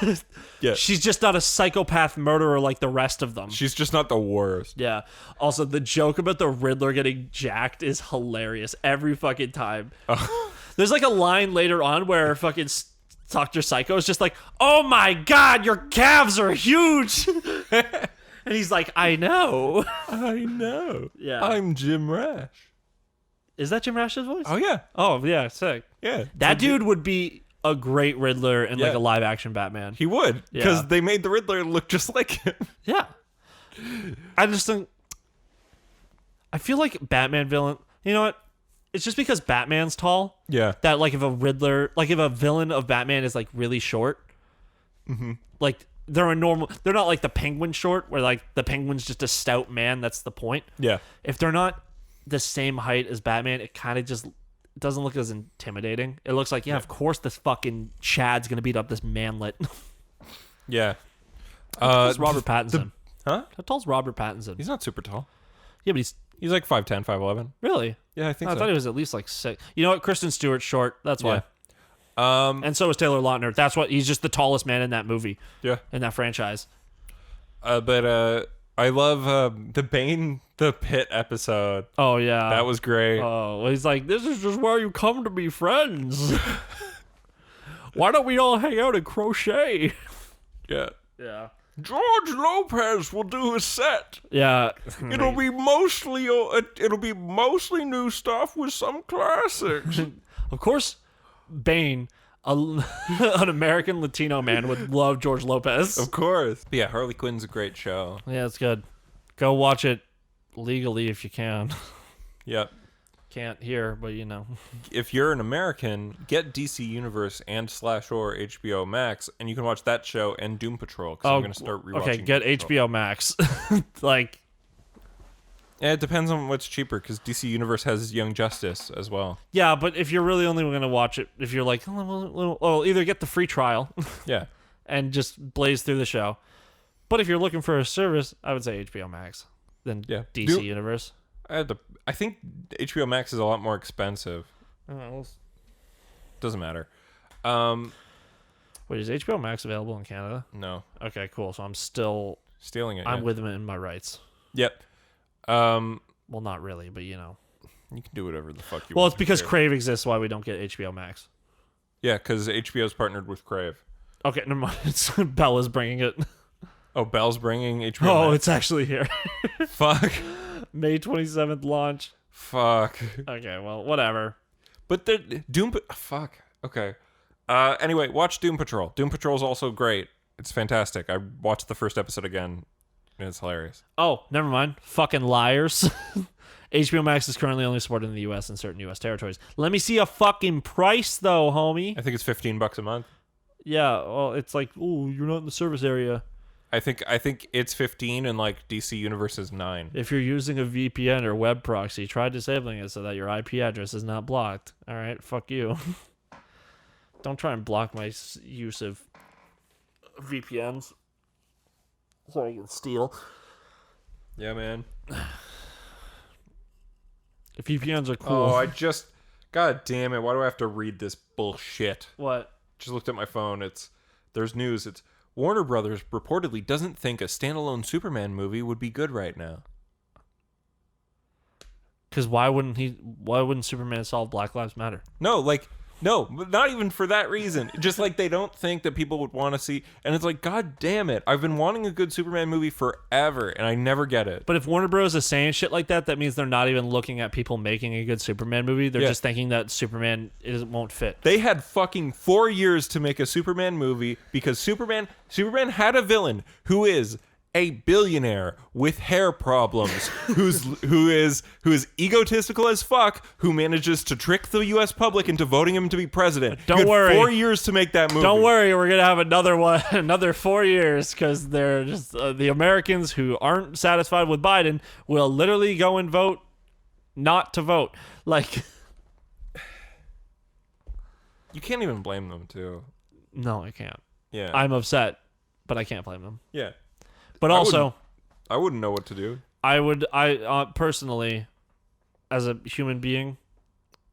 Yeah, she's just not a psychopath murderer like the rest of them. She's just not the worst. Yeah. Also, the joke about the Riddler getting jacked is hilarious every fucking time. There's like a line later on where fucking Dr. Psycho is just like, oh my god, your calves are huge. And he's like, I know. Yeah, I'm Jim Rash. Is that Jim Rash's voice? Oh yeah. Oh yeah, sick. Yeah, that dude would be a great Riddler in like a live action Batman. He would, because they made the Riddler look just like him. Yeah. I just think, I feel like Batman villain, you know what? It's just because Batman's tall. Yeah. That like if a villain of Batman is like really short, like they're not like the Penguin short, where like the Penguin's just a stout man. That's the point. Yeah. If they're not the same height as Batman, it kind of just doesn't look as intimidating. It looks like, of course this fucking Chad's gonna beat up this manlet. Yeah. It's Robert Pattinson. Huh? How tall's Robert Pattinson? He's not super tall. Yeah, but he's like 5'10", 5'11". Really? Yeah, I think so. I thought he was at least like 6. You know what? Kristen Stewart's short. That's why. Yeah. And so is Taylor Lautner. That's what he's just the tallest man in that movie. Yeah. In that franchise. But I love the Bane the Pit episode. Oh yeah. That was great. Oh, well, he's like, this is just where you come to be friends. Why don't we all hang out and crochet? Yeah. Yeah. George Lopez will do a set. Yeah. It'll be mostly new stuff with some classics. Of course, Bane, an American Latino man, would love George Lopez. Of course. But yeah, Harley Quinn's a great show. Yeah, it's good. Go watch it legally if you can. Yep. Can't here, but you know. If you're an American, get DC Universe and /or HBO Max, and you can watch that show and Doom Patrol, because I'm going to start rewatching. Okay, get Doom Patrol. HBO Max. Like, yeah, it depends on what's cheaper, because DC Universe has Young Justice as well. yeah, but if you're really only going to watch it, if you're like, well, either get the free trial Yeah. and just blaze through the show. But if you're looking for a service, I would say HBO Max than DC Universe. I think HBO Max is a lot more expensive. Doesn't matter. Wait, is HBO Max available in Canada? No. Okay, cool. So I'm still Stealing it. I'm yeah. within my rights. Yep. Well, not really, but you know. You can do whatever the fuck you Well, want. it's because to. Crave exists why we don't get HBO Max. Yeah, because HBO's partnered with Crave. Okay, never mind. Bella's bringing it. Oh, Bell's bringing HBO Oh, Max? it's actually here. Fuck. May 27th launch. Fuck. Okay, well, whatever. But the fuck. Okay. Anyway, watch Doom Patrol. Doom Patrol is also great. It's fantastic. I watched the first episode again, and it's hilarious. Oh, never mind. Fucking liars. HBO Max is currently only supported in the U.S. and certain U.S. territories. Let me see a fucking price, though, homie. I think it's $15 a month. Yeah, well, it's like, ooh, you're not in the service area. I think it's 15 and like DC Universe is 9. If you're using a VPN or web proxy, try disabling it so that your IP address is not blocked. All right, fuck you. Don't try and block my use of VPNs so I can steal. Yeah, man. VPNs are cool. Oh, God damn it. Why do I have to read this bullshit? What? Just looked at my phone. There's news. It's Warner Brothers reportedly doesn't think a standalone Superman movie would be good right now. Because why wouldn't Superman solve Black Lives Matter? No, not even for that reason. Just like they don't think that people would want to see. And it's like, God damn it. I've been wanting a good Superman movie forever, and I never get it. But if Warner Bros. Is saying shit like that, that means they're not even looking at people making a good Superman movie. They're just thinking that Superman won't fit. They had fucking 4 years to make a Superman movie because Superman had a villain who is a billionaire with hair problems, who is egotistical as fuck, who manages to trick the U.S. public into voting him to be president. Don't worry, 4 years to make that movie. Don't worry, we're gonna have another one, another 4 years, because they're just the Americans who aren't satisfied with Biden will literally go and vote not to vote. Like, you can't even blame them too. No, I can't. Yeah, I'm upset, but I can't blame them. Yeah. But also, I wouldn't know what to do. I personally, as a human being,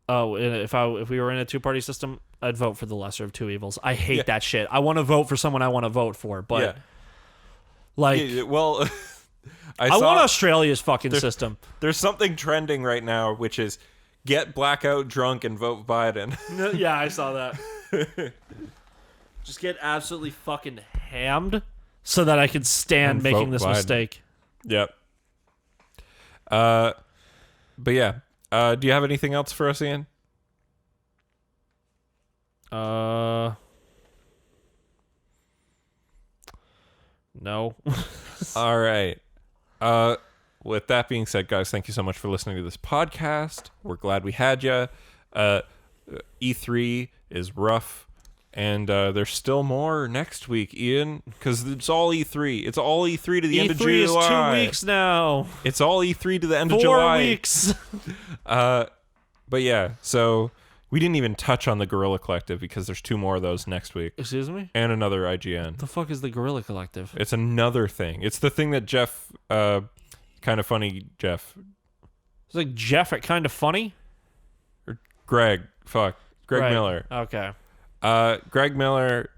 if we were in a two-party system, I'd vote for the lesser of two evils. I hate that shit. I want to vote for someone I want to vote for, but well, I want Australia's fucking system. There's something trending right now, which is get blackout drunk and vote Biden. Yeah, I saw that. Just get absolutely fucking hammed. So that I could stand making this mistake. Yep. But yeah. Do you have anything else for us, Ian? No. All right. With that being said, guys, thank you so much for listening to this podcast. We're glad we had you. E3 is rough. And there's still more next week, Ian, because it's all E3. It's all E3 to the end of July. E3 is 2 weeks now. It's all E3 to the end of July. 4 weeks. But yeah, so we didn't even touch on the Gorilla Collective because there's 2 more of those next week. Excuse me? And another IGN. The fuck is the Gorilla Collective? It's another thing. It's the thing that Jeff, kind of funny Jeff. It's like Jeff at Kind of Funny? Or Greg Miller. Okay. Greg Miller,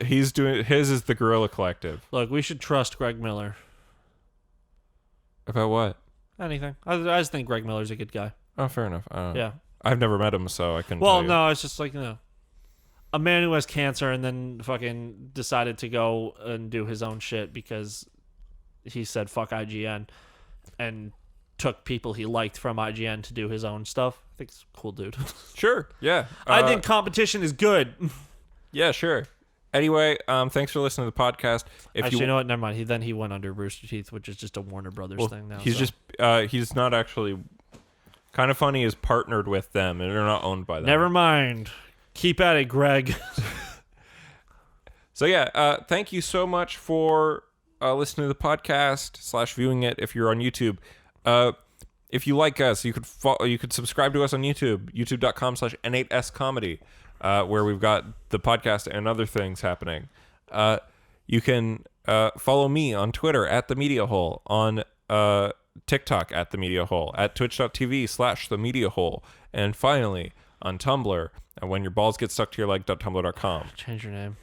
he's doing his is the Gorilla Collective. Look, we should trust Greg Miller. About what? Anything. I just think Greg Miller's a good guy. Oh, fair enough. Yeah. I've never met him, so I couldn't. Well, no, it's just like, a man who has cancer and then fucking decided to go and do his own shit because he said fuck IGN and took people he liked from IGN to do his own stuff. I think it's a cool dude. Sure, yeah. I think competition is good. Yeah, sure. Anyway, thanks for listening to the podcast. You know what? Never mind. He went under Rooster Teeth, which is just a Warner Brothers thing now. He's not actually. Kind of Funny is partnered with them, and they're not owned by them. Never mind. Keep at it, Greg. So yeah, thank you so much for listening to the podcast / viewing it if you're on YouTube. If you like us, you could subscribe to us on YouTube, youtube.com/N8SComedy, where we've got the podcast and other things happening. You can follow me on Twitter at The Media Hole, on TikTok at The Media Hole, at twitch.tv/The Media Hole, and finally on Tumblr, and when your balls get stuck to your leg.tumblr.com. Change your name.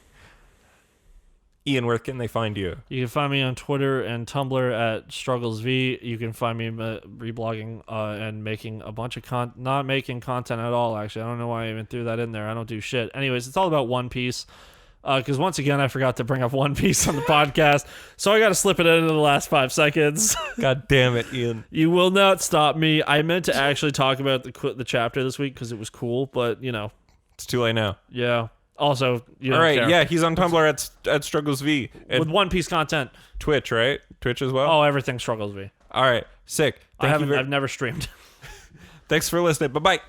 Ian, where can they find you? You can find me on Twitter and Tumblr at StrugglesV. You can find me reblogging and making a bunch of not making content at all, actually. I don't know why I even threw that in there. I don't do shit. Anyways, it's all about One Piece. Because once again, I forgot to bring up One Piece on the podcast, so I got to slip it into the last 5 seconds. God damn it, Ian. You will not stop me. I meant to actually talk about the chapter this week because it was cool, but, you know. It's too late now. Yeah. Also, you all don't right, care. yeah, he's on Tumblr at StrugglesV. With One Piece content. Twitch, right? Twitch as well? Oh, everything StrugglesV. All right, sick. I've never streamed. Thanks for listening. Bye-bye.